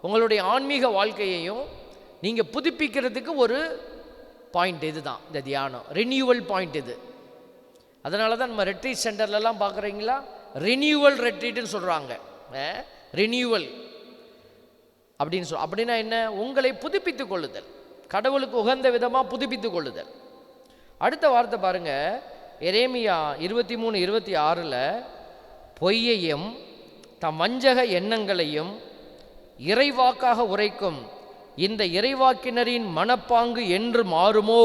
உங்களுடைய ஆன்மீக வாழ்க்கையையும் நீங்கள் புதுப்பிக்கிறதுக்கு ஒரு பாயிண்ட் இது தான் இந்த தியானம், ரினியூவல் பாயிண்ட் இது. அதனால தான் நம்ம ரெட்ரீட் சென்டர்லலாம் பார்க்குறீங்களா, ரினியூவல் ரெட்ரீட்டுன்னு சொல்கிறாங்க. ரினியூவல் அப்படின்னு அப்படின்னா என்ன? உங்களை புதுப்பித்து கொள்ளுதல், கடவுளுக்கு உகந்த விதமாக புதுப்பித்து கொள்ளுதல். அடுத்த வார்த்தை பாருங்க, எரேமியா 23:26 பொய்யையும் தம் வஞ்சக எண்ணங்களையும் இறைவாக்காக உரைக்கும் இந்த இறைவாக்கினரின் மனப்பாங்கு என்று மாறுமோ?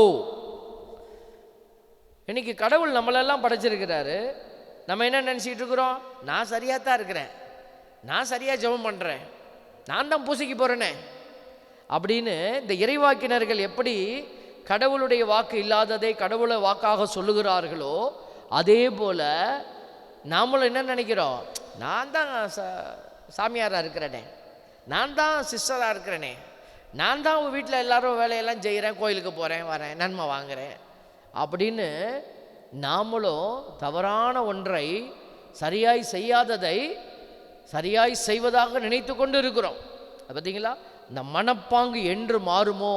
இன்னைக்கு கடவுள் நம்மளெல்லாம் படைச்சிருக்கிறாரு. நம்ம என்ன நினச்சிக்கிட்டு இருக்கிறோம்? நான் சரியாக தான் இருக்கிறேன், நான் சரியாக ஜெபம் பண்ணுறேன், நான் தான் பூசைக்கு போகிறேனே அப்படின்னு இந்த இறைவாக்கினர்கள் எப்படி கடவுளுடைய வாக்கு இல்லாததை கடவுளை வாக்காக சொல்லுகிறார்களோ, அதே போல் நாமளும் என்ன நினைக்கிறோம்? நான் தான் சாமியாராக இருக்கிறேனே, நான் தான் சிஸ்டராக இருக்கிறேனே, நான் தான் உங்கள் வீட்டில் எல்லாரும் வேலையெல்லாம் செய்கிறேன், கோயிலுக்கு போகிறேன், வரேன், நன்மை வாங்குகிறேன் அப்படின்னு நாமளும் தவறான ஒன்றை, சரியாய் செய்யாததை சரியாய் செய்வதாக நினைத்து கொண்டு இருக்கிறோம். பார்த்தீங்களா? இந்த மனப்பாங்கு என்று மாறுமோ?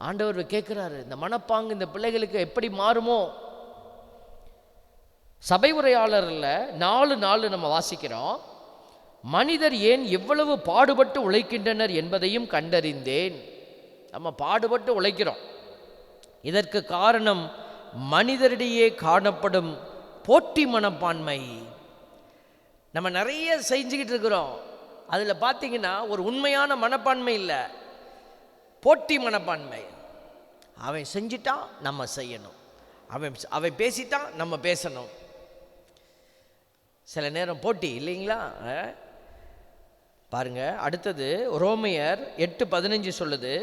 ஆண்டவர் கேட்குறாரு, இந்த மனப்பாங்கு இந்த பிள்ளைகளுக்கு எப்படி மாறுமோ? சபை உரையாளரில் 4 நம்ம வாசிக்கிறோம். மனிதர் ஏன் எவ்வளவு பாடுபட்டு உழைக்கின்றனர் என்பதையும் கண்டறிந்தேன். நம்ம பாடுபட்டு உழைக்கிறோம். இதற்கு காரணம் மனிதரிடையே காணப்படும் போட்டி மனப்பான்மை. நம்ம நிறைய செஞ்சுக்கிட்டு இருக்கிறோம், அதில் பார்த்தீங்கன்னா ஒரு உண்மையான மனப்பான்மை இல்லை, போட்டி மனப்பான்மை. அவன் செஞ்சிட்டான் நம்ம செய்யணும், அவன் பேசிட்டான் நம்ம பேசணும். சில நேரம் போட்டி இல்லைங்களா? பாருங்க, அடுத்தது ரோமையர் 8:15 சொல்லுது,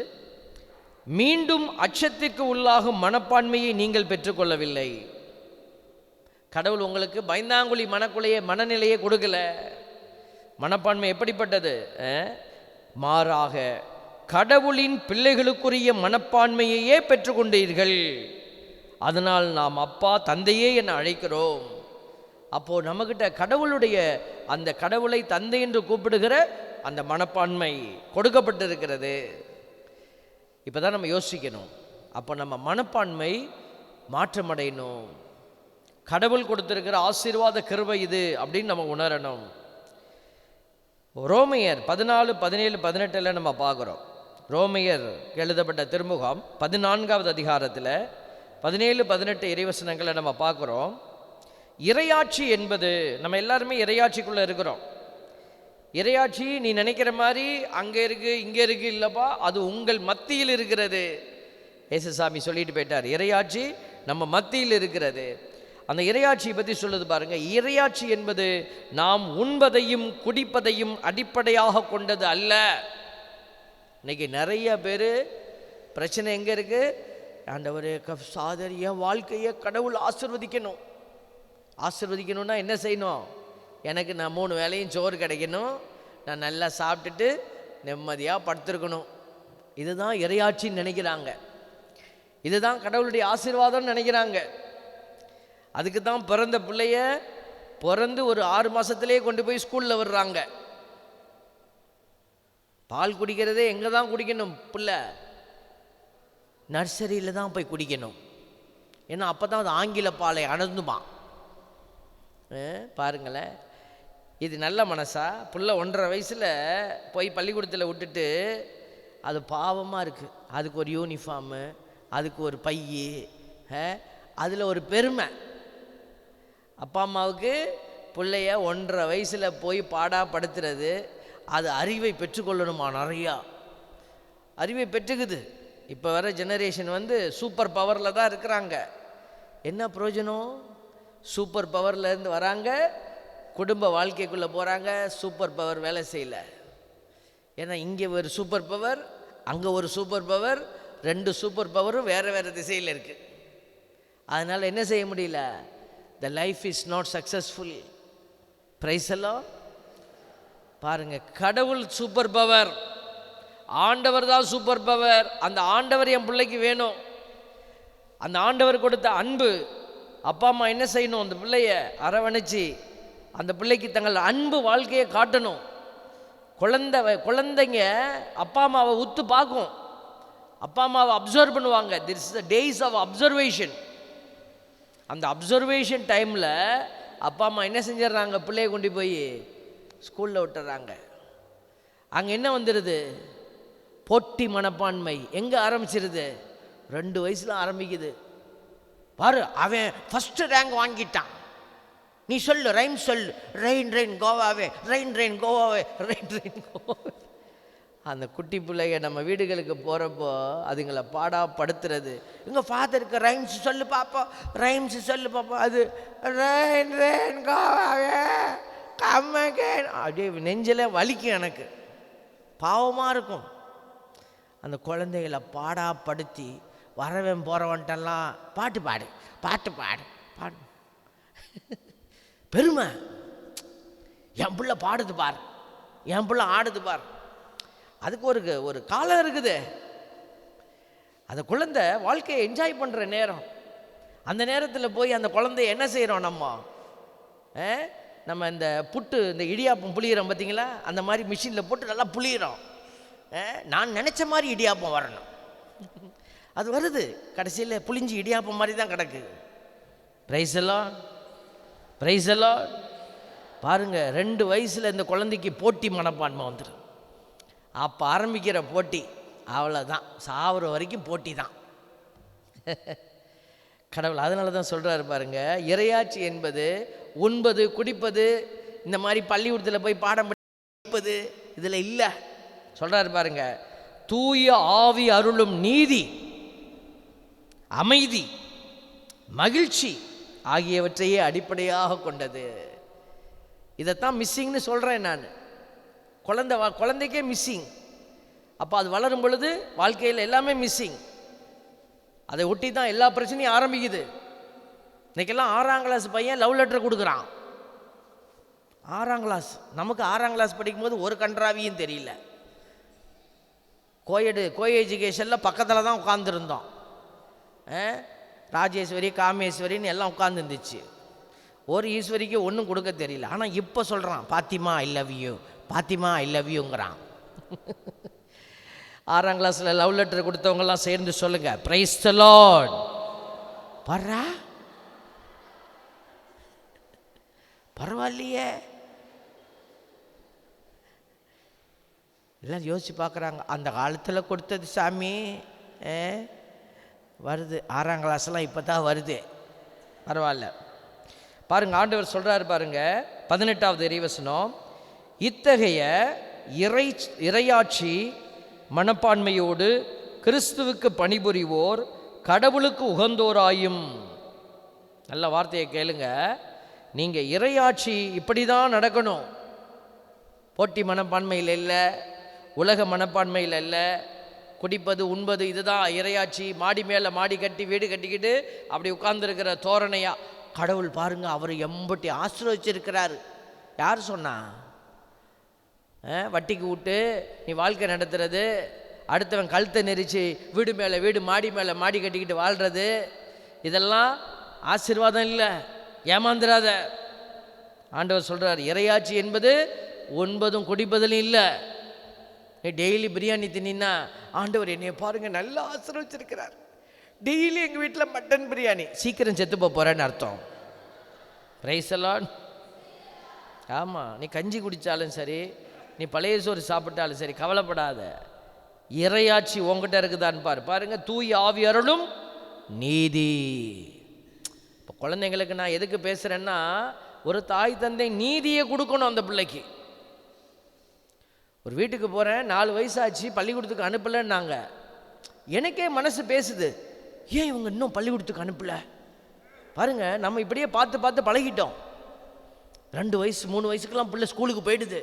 மீண்டும் அச்சத்திற்கு உள்ளாகும் மனப்பான்மையை நீங்கள் பெற்றுக்கொள்ளவில்லை. கடவுள் உங்களுக்கு பயந்தாங்குழி மனநிலையை கொடுக்கல. மனப்பான்மை எப்படிப்பட்டது? மாறாக கடவுளின் பிள்ளைகளுக்குரிய மனப்பான்மையையே பெற்றுக்கொண்டீர்கள். அதனால் நாம் அப்பா தந்தையே என அழைக்கிறோம். அப்போது நம்மக்கிட்ட கடவுளுடைய அந்த கடவுளை தந்தை என்று கூப்பிடுகிற அந்த மனப்பான்மை கொடுக்கப்பட்டிருக்கிறது. இப்போ தான் நம்ம யோசிக்கணும், அப்போ நம்ம மனப்பான்மை மாற்றமடையணும். கடவுள் கொடுத்திருக்கிற ஆசீர்வாத கிருபை இது அப்படின்னு நம்ம உணரணும். ரோமையர் 14, 17, 18 நம்ம பார்க்குறோம். ரோமையர் எழுதப்பட்ட திருமுகம் 14வது அதிகாரத்தில் 17, 18 இறைவசனங்களை நம்ம பார்க்குறோம். இறையாட்சி என்பது, நம்ம எல்லாருமே இறையாட்சிக்குள்ளே இருக்கிறோம். இறையாட்சி நீ நினைக்கிற மாதிரி அங்கே இருக்குது இங்கே இருக்குது இல்லைப்பா, அது உங்கள் மத்தியில் இருக்கிறது. ஏசுசாமி சொல்லிட்டு போயிட்டார், இறையாட்சி நம்ம மத்தியில் இருக்கிறது. அந்த இறையாட்சியை பற்றி சொல்லுது பாருங்க. இறையாட்சி என்பது நாம் உண்பதையும் குடிப்பதையும் அடிப்படையாக கொண்டது அல்ல. இன்னைக்கு நிறைய பேர் பிரச்சனை எங்கே இருக்குது? ஆண்டவரே சாதர், என் வாழ்க்கையை கடவுள் ஆசீர்வதிக்கணும்னா என்ன செய்யணும்? எனக்கு நான் 3 வேளையும் சோறு கிடைக்கணும், நான் நல்லா சாப்பிட்டுட்டு நிம்மதியாக படுத்திருக்கணும். இதுதான் இறையாட்சின்னு நினைக்கிறாங்க, இதுதான் கடவுளுடைய ஆசீர்வாதம்னு நினைக்கிறாங்க. அதுக்கு தான் பிறந்த பிள்ளைய பிறந்து ஒரு 6 மாதத்துலேயே கொண்டு போய் ஸ்கூலில் விடுறாங்க. பால் குடிக்கிறதே எங்கே தான் குடிக்கணும்? பிள்ளை நர்சரியில் தான் போய் குடிக்கணும். ஏன்னா அப்போ தான் அது ஆங்கில பாலை அணந்துமா. பாருங்களேன், இது நல்ல மனசா? புள்ள 1.5 வயசில் போய் பள்ளிக்கூடத்தில் விட்டுட்டு, அது பாவமாக இருக்குது. அதுக்கு ஒரு யூனிஃபார்மு, அதுக்கு ஒரு பையி, அதில் ஒரு பெருமை. அப்பா அம்மாவுக்கு பிள்ளைய 1.5 வயசில் போய் பாடாப்படுத்துறது, அது அறிவை பெற்றுக்கொள்ளணுமா? நிறையா அறிவை பெற்றுக்குது. இப்போ வர ஜெனரேஷன் சூப்பர் பவரில் தான் இருக்கிறாங்க. என்ன பிரயோஜனம்? சூப்பர் பவர்லேருந்து வராங்க, குடும்ப வாழ்க்கைக்குள்ளே போகிறாங்க, சூப்பர் பவர் வேலை செய்யலை. ஏன்னா இங்கே ஒரு சூப்பர் பவர், அங்கே ஒரு சூப்பர் பவர், 2 சூப்பர் பவரும் வேறு வேறு திசையில் இருக்குது. அதனால் என்ன செய்ய முடியல? The life is not successful. Price எல்லாம் பாருங்க, கடவுள் சூப்பர் பவர், ஆண்டவர் தான் சூப்பர் பவர். அந்த ஆண்டவர் என் பிள்ளைக்கு வேணும். அந்த ஆண்டவர் கொடுத்த அன்பு, அப்பா அம்மா என்ன செய்யணும்? அந்த பிள்ளைய அரவணைச்சி அந்த பிள்ளைக்கு தங்கள் அன்பு வாழ்க்கையை காட்டணும். குழந்தைங்க அப்பா அம்மாவை உத்து பார்க்கும், அப்பா அம்மாவை அப்சர்வ் பண்ணுவாங்க. This is the days of observation. அந்த அப்சர்வேஷன் டைமில் அப்பா அம்மா என்ன செஞ்சிடறாங்க? பிள்ளையை கொண்டு போய் ஸ்கூலில் விட்டுறாங்க. அங்கே என்ன வந்துடுது? போட்டி மனப்பான்மை. எங்கே ஆரம்பிச்சிருது? 2 வயசில் ஆரம்பிக்குது. பாரு, அவன் ஃபஸ்ட்டு ரேங்க் வாங்கிட்டான், நீ சொல்லு, ரைம் சொல்லு, rain rain go away, rain rain go away, rain rain go away. அந்த குட்டி பிள்ளைங்க நம்ம வீடுகளுக்கு போகிறப்போ அதுங்களை பாடாப்படுத்துறது. எங்கள் ஃபாதருக்கு ரைம்ஸ் சொல்லு பார்ப்போம், ரைம்ஸ் சொல்லு பார்ப்போம். அது ரெயின் ரெயின் கம்மகேன் அப்படியே நெஞ்சில் வலிக்கும். எனக்கு பாவமாக இருக்கும். அந்த குழந்தைகளை பாடாப்படுத்தி வரவன் போகிறவன்ட்டெல்லாம் பாட்டு பாடு பாட்டு பாடு பாடு. பெருமை, என் பிள்ளை பாடுது பார், என் பிள்ளை ஆடுது பார். அதுக்கு ஒரு காலம் இருக்குது. அந்த குழந்தை வாழ்க்கையை என்ஜாய் பண்ணுற நேரம். அந்த நேரத்தில் போய் அந்த குழந்தைய என்ன செய்கிறோம் நம்ம இந்த புட்டு, இந்த இடியாப்பம் புளியிறோம் பார்த்தீங்களா, அந்த மாதிரி மிஷினில் போட்டு நல்லா புளியிறோம். நான் நினச்ச மாதிரி இடியாப்பம் வரணும். அது வருது, கடைசியில் புளிஞ்சு இடியாப்பம் மாதிரி தான் கிடக்கு. பிரைஸ் எல்லாம் பிரைஸ் எல்லாம் பாருங்கள். 2 வயசில் இந்த குழந்தைக்கு போட்டி மனப்பான்மை வந்துடும். அப்போ ஆரம்பிக்கிற போட்டி அவ்வளோதான், சாவுற வரைக்கும் போட்டி தான். கடவுள் அதனால தான் சொல்கிறாரு பாருங்க, இறையாட்சி என்பது உண்பது குடிப்பது, இந்த மாதிரி பள்ளிக்கூடத்தில் போய் பாடம் படிப்பது இதில் இல்லை. சொல்கிறாரு பாருங்க, தூய ஆவி அருளும் நீதி, அமைதி, மகிழ்ச்சி ஆகியவற்றையே அடிப்படையாக கொண்டது. இதைத்தான் மிஸ்ஸிங்னு சொல்கிறேன் நான். குழந்தைக்கே மிஸ்ஸிங். அப்போ அது வளரும் பொழுது வாழ்க்கையில் எல்லாமே மிஸ்ஸிங். அதை ஒட்டி தான் எல்லா பிரச்சனையும் ஆரம்பிக்குது. இன்றைக்கெல்லாம் 6ஆம் கிளாஸ் பையன் லவ் லெட்டர் கொடுக்குறான். 6ஆம் கிளாஸ். நமக்கு 6ஆம் கிளாஸ் படிக்கும்போது ஒரு கன்றாவியும் தெரியல. கோ எஜுகேஷனில் பக்கத்தில் தான் உட்காந்துருந்தோம். ராஜேஸ்வரி காமேஸ்வரின்னு எல்லாம் உட்காந்துருந்துச்சு. ஒரு ஈஸ்வரிக்கு ஒன்றும் கொடுக்க தெரியல. ஆனால் இப்போ சொல்கிறான், Fatima I love you, Fatima I love யூங்கிறான். 6ஆம் கிளாஸில் லவ் லெட்டர் கொடுத்தவங்கெல்லாம் சேர்ந்து சொல்லுங்க, பிரைஸ் தி லார்ட். பர்றா, பரவாயில்லையே. எல்லாம் யோசிச்சு பார்க்குறாங்க, அந்த காலத்தில் கொடுத்தது சாமி வருது. 6ஆம் கிளாஸ்லாம் இப்போ தான் வருது. பரவாயில்ல. பாருங்க, ஆண்டவர் சொல்கிறாரு பாருங்க, 18வது இறைவசனம், இத்தகைய இறையாட்சி மனப்பான்மையோடு கிறிஸ்துவுக்கு பணிபுரிவோர் கடவுளுக்கு உகந்தோராயும். நல்ல வார்த்தையை கேளுங்க. நீங்கள் இறையாட்சி இப்படி தான் நடக்கணும். போட்டி மனப்பான்மையில் இல்லை, உலக மனப்பான்மையில் இல்லை. குடிப்பது உண்பது இதுதான் இறையாட்சி. மாடி மேலே மாடி கட்டி வீடு கட்டிக்கிட்டு அப்படி உட்கார்ந்துருக்கிற தோரணையா. கடவுள் பாருங்க, அவர் எம்பட்டி ஆசீர்வதிச்சிருக்கிறாரு. யார் சொன்னா? வட்டிக்கு விட்டு நீ வாழ்க்கை நடத்துறது, அடுத்தவன் கழுத்தை நெரிச்சு வீடு மேலே வீடு மாடி மேலே மாடி கட்டிக்கிட்டு வாழ்கிறது, இதெல்லாம் ஆசீர்வாதம் இல்லை. ஏமாந்துடாத. ஆண்டவர் சொல்கிறார், இறையாட்சி என்பது உண்பதும் குடிப்பதிலும் இல்லை. நீ டெய்லி பிரியாணி தின்னா, ஆண்டவர் என்னைய பாருங்க நல்லா ஆசீர்வதிச்சிருக்கிறார், டெய்லி எங்கள் வீட்டில் மட்டன் பிரியாணி, சீக்கிரம் செத்து போகிறேன்னு அர்த்தம். Price the Lord. ஆமாம், நீ கஞ்சி குடித்தாலும் சரி, நீ பழைய சோறு சாப்பிட்டாலும் சரி, கவலைப்படாத. இறையாட்சி உங்ககிட்ட இருக்குதான்னு பாருங்க. தூய ஆவி அருளும் நீதி. இப்போ குழந்தைங்களுக்கு நான் எதுக்கு பேசுகிறேன்னா, ஒரு தாய் தந்தை நீதியை கொடுக்கணும் அந்த பிள்ளைக்கு. ஒரு வீட்டுக்கு போகிறேன், 4 வயசாச்சு, பள்ளிக்கூடத்துக்கு அனுப்பலைன்னாங்க. எனக்கே மனசு பேசுது, ஏன் இவங்க இன்னும் பள்ளிக்கூடத்துக்கு அனுப்பலை? பாருங்க, நம்ம இப்படியே பார்த்து பார்த்து பழகிட்டோம். 2 வயசு 3 வயசுக்கெல்லாம் பிள்ளை ஸ்கூலுக்கு போயிடுது.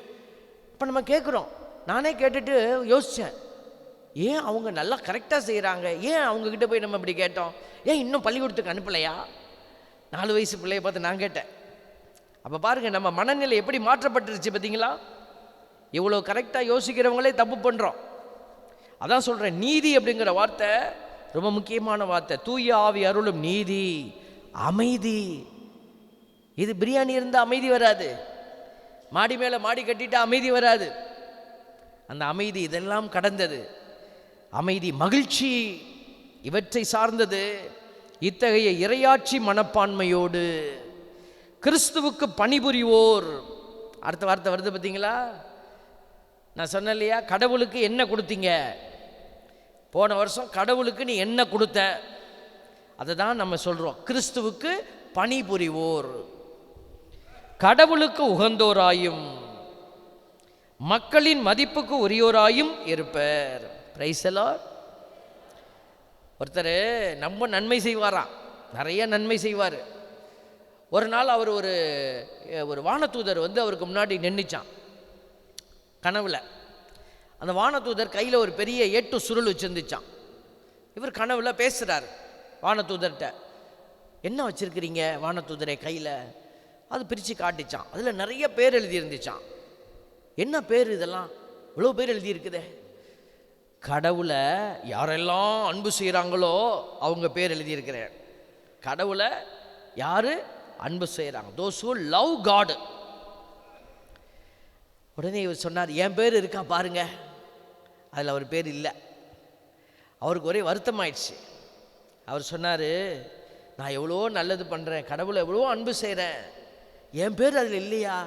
இப்போ நம்ம கேட்குறோம். நானே கேட்டுட்டு யோசித்தேன், ஏன் அவங்க நல்லா கரெக்டாக செய்கிறாங்க, ஏன் அவங்கக்கிட்ட போய் நம்ம இப்படி கேட்டோம், ஏன் இன்னும் பள்ளிக்கூடத்துக்கு அனுப்பலையா? 4 வயசு பிள்ளையை பார்த்து நான் கேட்டேன். அப்போ பாருங்கள், நம்ம மனநிலை எப்படி மாற்றப்பட்டுருச்சு பார்த்தீங்களா? இவ்வளோ கரெக்டாக யோசிக்கிறவங்களே தப்பு பண்ணுறோம். அதான் சொல்கிறேன், நீதி அப்படிங்கிற வார்த்தை ரொம்ப முக்கியமான வார்த்தை. தூய ஆவி அருளும் நீதி, அமைதி. இது பிரியாணி இருந்தால் அமைதி வராது, மாடி மேலே மாடி கட்டிட்டா அமைதி வராது. அந்த அமைதி இதெல்லாம் கடந்தது. அமைதி, மகிழ்ச்சி, இவற்றை சார்ந்தது. இத்தகைய இறையாட்சி மனப்பான்மையோடு கிறிஸ்துவுக்கு பணிபுரிவோர். அடுத்த வார்த்தை வருது பார்த்தீங்களா? நான் சொன்னேன் இல்லையா, கடவுளுக்கு என்ன கொடுத்தீங்க? போன வருஷம் கடவுளுக்கு நீ என்ன கொடுத்த? அதை தான் நம்ம சொல்கிறோம், கிறிஸ்துவுக்கு பணிபுரிவோர், கடவுளுக்கு உகந்தோராயும். மக்களின் மதிப்புக்கு உரியோராயும் இருப்பார். Price the Lord. ஒருத்தர் ரொம்ப நன்மை செய்வாராம், நிறைய நன்மை செய்வார். ஒரு நாள் அவர் ஒரு வானதூதர் வந்து அவருக்கு முன்னாடி நின்றுச்சான் கனவுல. அந்த வானதூதர் கையில் ஒரு பெரிய 8 சுருள் வச்சுருந்துச்சான். இவர் கனவுல பேசுகிறார் வானதூதர்கிட்ட. என்ன வச்சுருக்கிறீங்க வானதூதரை கையில்? அது பிரித்து காட்டிச்சான். அதில் நிறைய பேர் எழுதியிருந்துச்சான். என்ன பேர் இதெல்லாம்? இவ்வளோ பேர் எழுதியிருக்குதே. கடவுளை யாரெல்லாம் அன்பு செய்கிறாங்களோ அவங்க பேர் எழுதியிருக்கிறேன். கடவுளை யார் அன்பு செய்கிறாங்க, those who love God. உடனே இவர் சொன்னார், என் பேர் இருக்கா பாருங்க. அதில் அவர் பேர் இல்லை. அவருக்கு ஒரே வருத்தமாயிடுச்சு. அவர் சொன்னார், நான் எவ்வளோ நல்லது பண்ணுறேன், கடவுளை எவ்வளோ அன்பு செய்கிறேன், என் பேர் அதில் இல்லையா?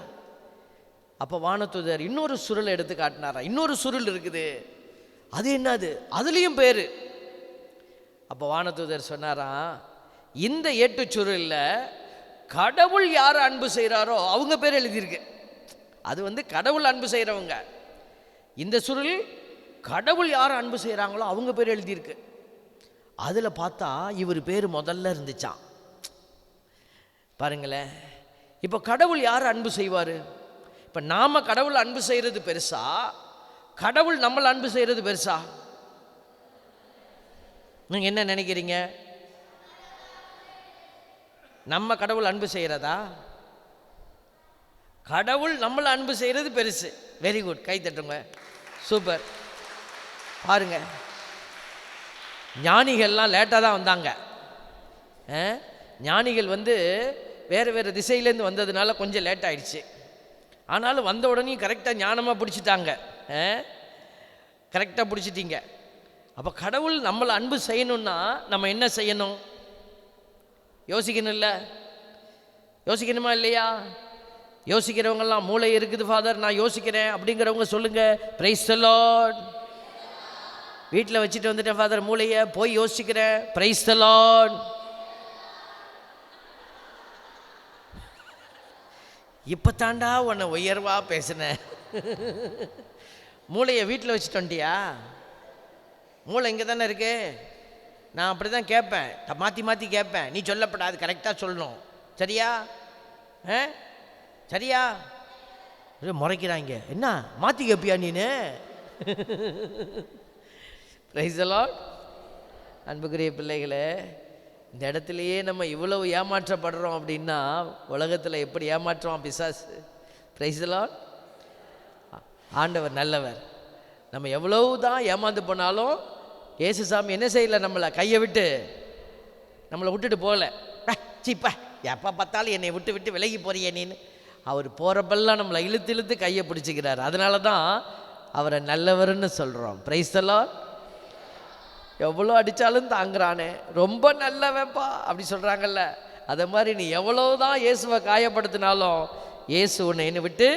அப்போ வானதூதர் இன்னொரு சுருள் எடுத்து காட்டினாரா. இன்னொரு சுருள் இருக்குது, அது என்னது? அதுலேயும் பேர். அப்போ வானதூதர் சொன்னாரா, இந்த 8 சுருளில் கடவுள் யார் அன்பு செய்கிறாரோ அவங்க பேர் எழுதியிருக்கு. அது வந்து கடவுள் அன்பு செய்கிறவங்க. இந்த சுருள் கடவுள் யார் அன்பு செய்கிறாங்களோ அவங்க பேர் எழுதியிருக்கு. அதில் பார்த்தா இவர் பேர் முதல்ல இருந்துச்சான். பாருங்களேன், இப்போ கடவுள் யார் அன்பு செய்வார்? இப்போ நாம் கடவுள் அன்பு செய்கிறது பெருசா, கடவுள் நம்மளை அன்பு செய்கிறது பெருசா? நீங்கள் என்ன நினைக்கிறீங்க? நம்ம கடவுள் அன்பு செய்கிறதா? கடவுள் நம்மளை அன்பு செய்கிறது பெருசு. வெரி குட், கை தட்டுங்க, சூப்பர். பாருங்க, ஞானிகள்லாம் லேட்டாக தான் வந்தாங்க. ஞானிகள் வந்து வேறு வேறு திசையிலேருந்து வந்ததுனால கொஞ்சம் லேட் ஆயிடுச்சு. ஆனாலும் வந்த உடனே கரெக்டாக ஞானமாக பிடிச்சிட்டாங்க. கரெக்டாக பிடிச்சிட்டிங்க. அப்போ கடவுள் நம்மளை அன்பு செய்யணுன்னா நம்ம என்ன செய்யணும்? யோசிக்கணும் இல்லை? யோசிக்கணுமா இல்லையா? யோசிக்கிறவங்கெல்லாம் மூளை இருக்குது ஃபாதர், நான் யோசிக்கிறேன் அப்படிங்கிறவங்க சொல்லுங்கள், பிரைஸ் தி லார்ட். வீட்டில் வச்சுட்டு வந்துட்டேன் ஃபாதர் மூளையை, போய் யோசிக்கிறேன், பிரைஸ் தி லார்ட். இப்போ தாண்டா உன்னை உயர்வா பேசினேன். மூளையை வீட்டில் வச்சுட்டு வந்துட்டியா? மூளை இங்கே தானே இருக்கு. நான் அப்படி தான் கேட்பேன், மாற்றி மாற்றி கேட்பேன். நீ சொல்லப்படாது, கரெக்டாக சொல்லணும். சரியா? சரியா? முறைக்கிறாங்க. என்ன மாற்றி கேட்பியா நீனு? Price the Lord. அன்புக்குரிய பிள்ளைகளே, இந்த இடத்துலையே நம்ம இவ்வளவு ஏமாற்றப்படுறோம் அப்படின்னா உலகத்தில் எப்படி ஏமாற்றுவான் பிசாசு? Price the Lord. ஆண்டவர் நல்லவர். நம்ம எவ்வளவு தான் ஏமாந்து போனாலும் இயேசு சாமி என்ன செய்யலை, நம்மளை கையை விட்டு நம்மளை விட்டுட்டு போகல. சீப்பா, எப்போ பார்த்தாலும் என்னை விட்டு விட்டு விலகி போறிய நீன்னு. அவர் போகிறப்பெல்லாம் நம்மளை இழுத்து இழுத்து கையை பிடிச்சிக்கிறார். அதனால தான் அவரை நல்லவர்னு சொல்கிறோம். Price the Lord. எவ்வளோ அடித்தாலும் தாங்குறானே, ரொம்ப நல்லவப்பா அப்படி சொல்கிறாங்கல்ல. அதை மாதிரி நீ எவ்வளோதான் இயேசுவை காயப்படுத்தினாலும் இயேசு உன்னை என்னை விட்டு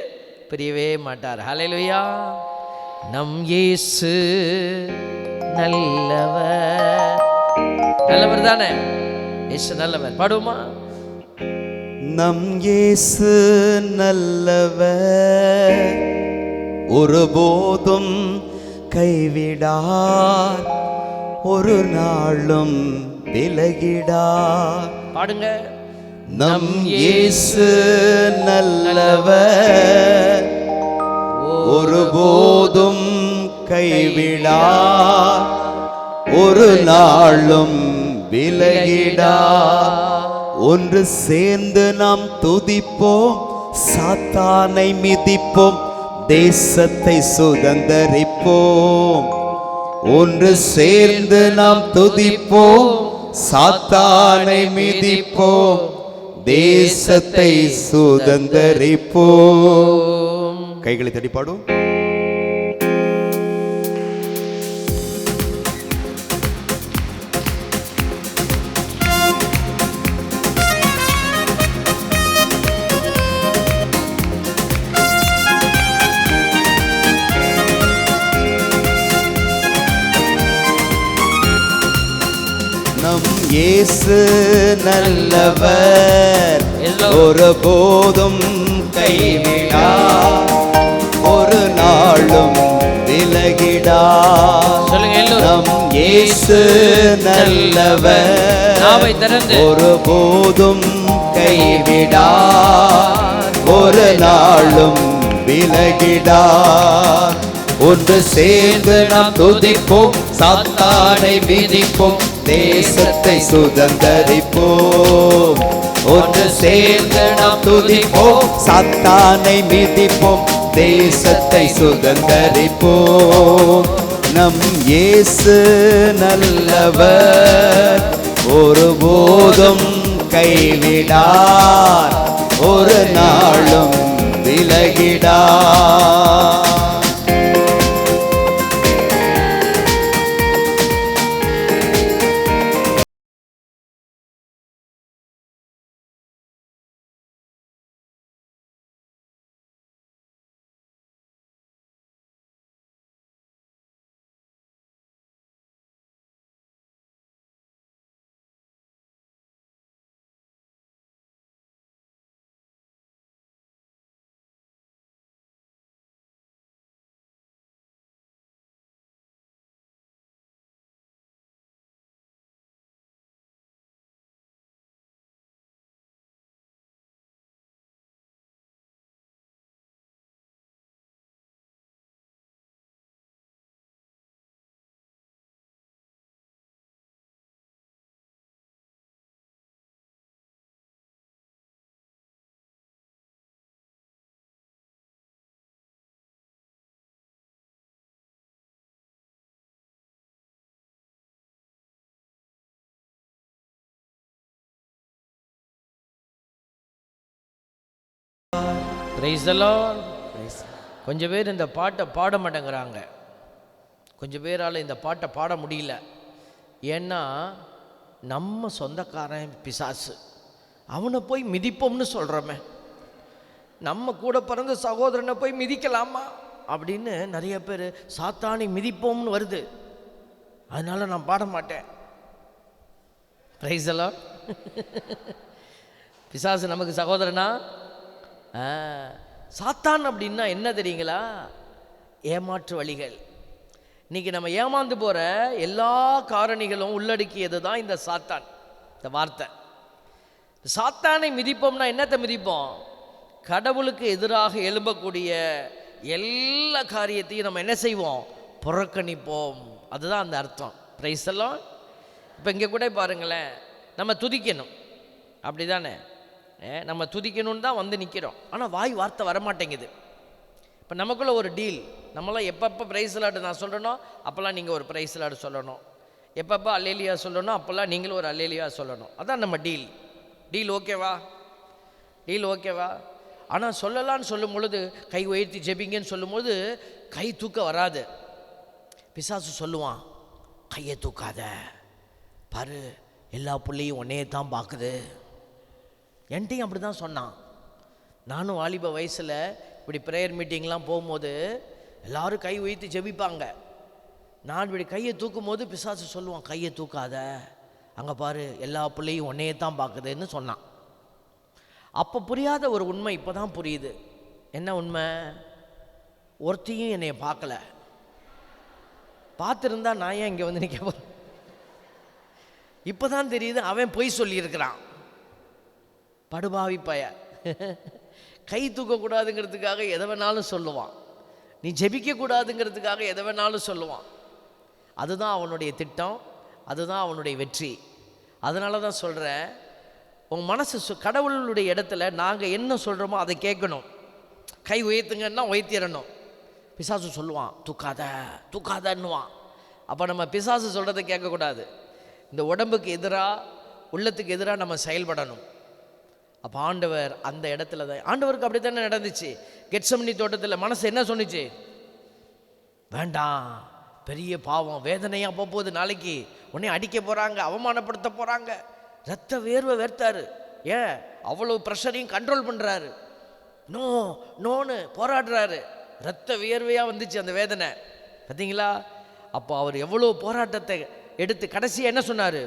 பிரியவே மாட்டார். ஹல்லேலூயா. நம் இயேசு நல்லவர். நல்லவர் தானே? இயேசு நல்லவர். பாடுவோமா? நம் இயேசு நல்லவர், ஒருபோதும் கைவிடார், ஒரு நாளும் விலகிடார். பாடுங்க. நம் இயேசு நல்லவர், ஒருபோதும் கைவிடார், ஒரு நாளும் விலகிடார். ஒன்று சேர்ந்து நாம் துதிப்போம், சாத்தானை மிதிப்போம், தேசத்தை சுதந்தரிப்போம். ஒன்று சேர்ந்து நாம் துதிப்போம், சாத்தானை மிதிப்போம், தேசத்தை சுதந்தரிப்போம். கைகளை தட்டி பாடும். நம் இயேசு நல்லவர், ஒருபோதும் கைவிடார், ஒரு நாள் நாளும் விலகிடா. சொல்லுங்க எல்லோரும். நம் இயேசு நல்லவர், நாவை திறந்து. ஒருபோதும் கைவிடா, ஒரு நாளும் விலகிடா. ஒன்று சேர்ந்து நாம் துதிப்போம், சாத்தானை மிதிப்போம், தேசத்தை சுதந்தரிப்போம். ஒன்று சேர்ந்து நாம் துதிப்போம், சாத்தானை மிதிப்போம், தேசத்தை சுதந்தரிப்போம். நம் இயேசு நல்லவர், ஒருபோதும் கைவிடார், ஒரு நாளும் விலகிடார். Praise the Lord. கொஞ்சம் பேர் இந்த பாட்டை பாட மாட்டேங்கிறாங்க. கொஞ்சம் பேரால் இந்த பாட்டை பாட முடியல. ஏன்னா நம்ம சொந்தக்காரன் பிசாசு, அவனை போய் மிதிப்போம்னு சொல்கிறோமே, நம்ம கூட பிறந்த சகோதரனை போய் மிதிக்கலாமா அப்படின்னு நிறைய பேர் சாத்தானை மிதிப்போம்னு வருது. அதனால் நான் பாட மாட்டேன். Price the Lord. பிசாசு நமக்கு சகோதரனா? சாத்தான் அப்படின்னா என்ன தெரியுங்களா? ஏமாற்று வழிகள். இன்றைக்கி நம்ம ஏமாந்து போகிற எல்லா காரணிகளும் உள்ளடக்கியது தான் இந்த சாத்தான், இந்த வார்த்தை. சாத்தானை மிதிப்போம்னா என்னத்தை மிதிப்போம்? கடவுளுக்கு எதிராக எழும்பக்கூடிய எல்லா காரியத்தையும் நம்ம என்ன செய்வோம்? புறக்கணிப்போம். அதுதான் அந்த அர்த்தம். Price the Lord. இப்போ இங்கே கூட பாருங்களேன், நம்ம துதிக்கணும், அப்படி தானே? நம்ம துதிக்கணும்னு தான் வந்து நிற்கிறோம். ஆனால் வாய் வார்த்தை வரமாட்டேங்குது. இப்போ நமக்குள்ளே ஒரு டீல். நம்மளாம் எப்பப்போ பிரைஸ் லார்டு நான் சொல்கிறனோ அப்போல்லாம் நீங்கள் ஒரு பிரைஸ் லார்டு சொல்லணும், எப்பப்போ அல்லேலியா சொல்லணும் அப்போல்லாம் நீங்களும் ஒரு அல்லேலியா சொல்லணும். அதான் நம்ம டீல். டீல் ஓகேவா? டீல் ஓகேவா? ஆனால் சொல்லலான்னு சொல்லும் பொழுது, கை உயர்த்தி ஜெபிங்கன்னு சொல்லும்போது கை தூக்க வராது. பிசாசு சொல்லுவான், கையை தூக்காத பாரு, எல்லா பிள்ளையும் உன்னையே தான் பார்க்குது. என்கிட்டையும் அப்படி தான் சொன்னான். நானும் வாலிப வயசில் இப்படி ப்ரேயர் மீட்டிங்லாம் போகும்போது எல்லோரும் கை உயர்த்தி ஜெபிப்பாங்க. நான் இப்படி கையை தூக்கும் போது பிசாசு சொல்லுவான், கையை தூக்காத, அங்கே பாரு எல்லா பிள்ளையும் உன்னையே தான் பார்க்குதுன்னு சொன்னான். அப்போ புரியாத ஒரு உண்மை இப்போ தான் புரியுது. என்ன உண்மை? ஒருத்தையும் என்னை பார்க்கல. பார்த்துருந்தா நான் ஏன் இங்கே வந்து நிற்க போகிறேன்? இப்போ தான் தெரியுது அவன் பொய் சொல்லியிருக்கிறான். படுபாவி பய. கை தூக்கக்கூடாதுங்கிறதுக்காக எதை வேணாலும் சொல்லுவான். நீ ஜெபிக்கக்கூடாதுங்கிறதுக்காக எதை வேணாலும் சொல்லுவான். அதுதான் அவனுடைய திட்டம், அதுதான் அவனுடைய வெற்றி. அதனால தான் சொல்கிறேன், உங்கள் மனசு கடவுளுடைய இடத்துல நாங்கள் என்ன சொல்கிறோமோ அதை கேட்கணும். கை உயர்த்துங்கன்னா உயர்த்திடணும். பிசாசு சொல்லுவான், தூக்காத தூக்காதன்னுவான். அப்போ நம்ம பிசாசு சொல்கிறத கேட்கக்கூடாது. இந்த உடம்புக்கு எதிராக, உள்ளத்துக்கு எதிராக நம்ம செயல்படணும். அப்போ ஆண்டவர் அந்த இடத்துல தான், ஆண்டவருக்கு அப்படி தானே நடந்துச்சு. கெத்செமனி தோட்டத்தில் மனசு என்ன சொன்னிச்சு? வேண்டாம், பெரிய பாவம், வேதனையாக போகுது, நாளைக்கு உடனே அடிக்க போகிறாங்க, அவமானப்படுத்த போகிறாங்க. ரத்த வேர்வை வேர்த்தாரு. ஏன் அவ்வளோ ப்ரெஷரையும் கண்ட்ரோல் பண்ணுறாரு. நோன்னு போராடுறாரு. ரத்த வியர்வையாக வந்துச்சு அந்த வேதனை, பார்த்தீங்களா? அப்போ அவர் எவ்வளோ போராட்டத்தை எடுத்து கடைசியாக என்ன சொன்னார்?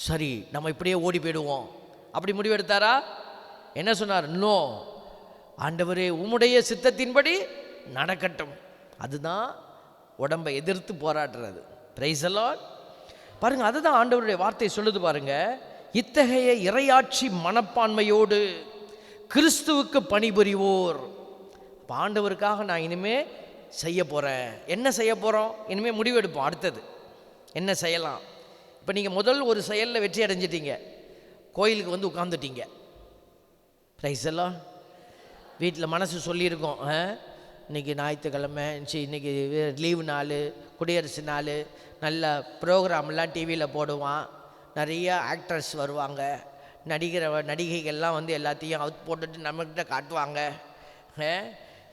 சரி நம்ம இப்படியே ஓடி போயிடுவோம் அப்படி முடிவெடுத்தாரா? என்ன சொன்னார்? நோ ஆண்டவரே, உம்முடைய சித்தத்தின்படி நடக்கட்டும். அதுதான் உடம்பை எதிர்த்து போராடுறது. Price the Lord. பாருங்க, அதுதான் ஆண்டவருடைய வார்த்தை சொல்லுது பாருங்க. இத்தகைய இறையாட்சி மனப்பான்மையோடு கிறிஸ்துவுக்கு பணிபுரிவோர். இப்போ ஆண்டவருக்காக நான் இனிமே செய்ய போகிறேன். என்ன செய்ய போகிறோம்? இனிமேல் முடிவெடுப்போம். அடுத்தது என்ன செய்யலாம்? இப்போ நீங்கள் முதல் ஒரு செயலில் வெற்றி அடைஞ்சிட்டீங்க. கோயிலுக்கு வந்து உட்காந்துட்டீங்க. பிரைஸ் எல்லாம் வீட்டில் மனசு சொல்லியிருக்கோம், இன்றைக்கி ஞாயிற்றுக்கிழமை, இன்றைக்கி லீவு நாள், குடியரசு நாள், நல்ல ப்ரோக்ராம்லாம் டிவியில் போடுவான், நிறைய ஆக்டர்ஸ் வருவாங்க, நடிகைகள்லாம் வந்து எல்லாத்தையும் அவுட் போட்டுட்டு நம்மக்கிட்ட காட்டுவாங்க,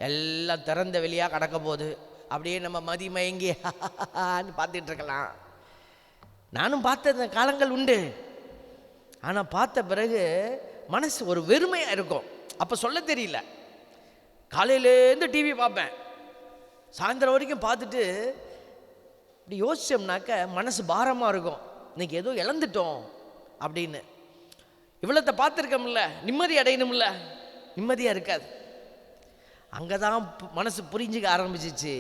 எல்லாம் திறந்த வெளியாக கிடக்க போகுது. அப்படியே நம்ம மயங்கி பார்த்துட்டு இருக்கலாம். நானும் பார்த்த காலங்கள் உண்டு. ஆனால் பார்த்த பிறகு மனசு ஒரு வெறுமையாக இருக்கும். அப்போ சொல்ல தெரியல. காலையிலேருந்து டிவி பார்ப்பேன், சாயந்தரம் வரைக்கும் பார்த்துட்டு இப்படி யோசிச்சோம்னாக்க மனசு பாரமாக இருக்கும். இன்றைக்கி ஏதோ இழந்துட்டோம் அப்படின்னு. இவ்வளோத்தை பார்த்துருக்கோம்ல, நிம்மதி அடையணும்ல, நிம்மதியாக இருக்காது. அங்கே தான் மனசு புரிஞ்சுக்க ஆரம்பிச்சிச்சு,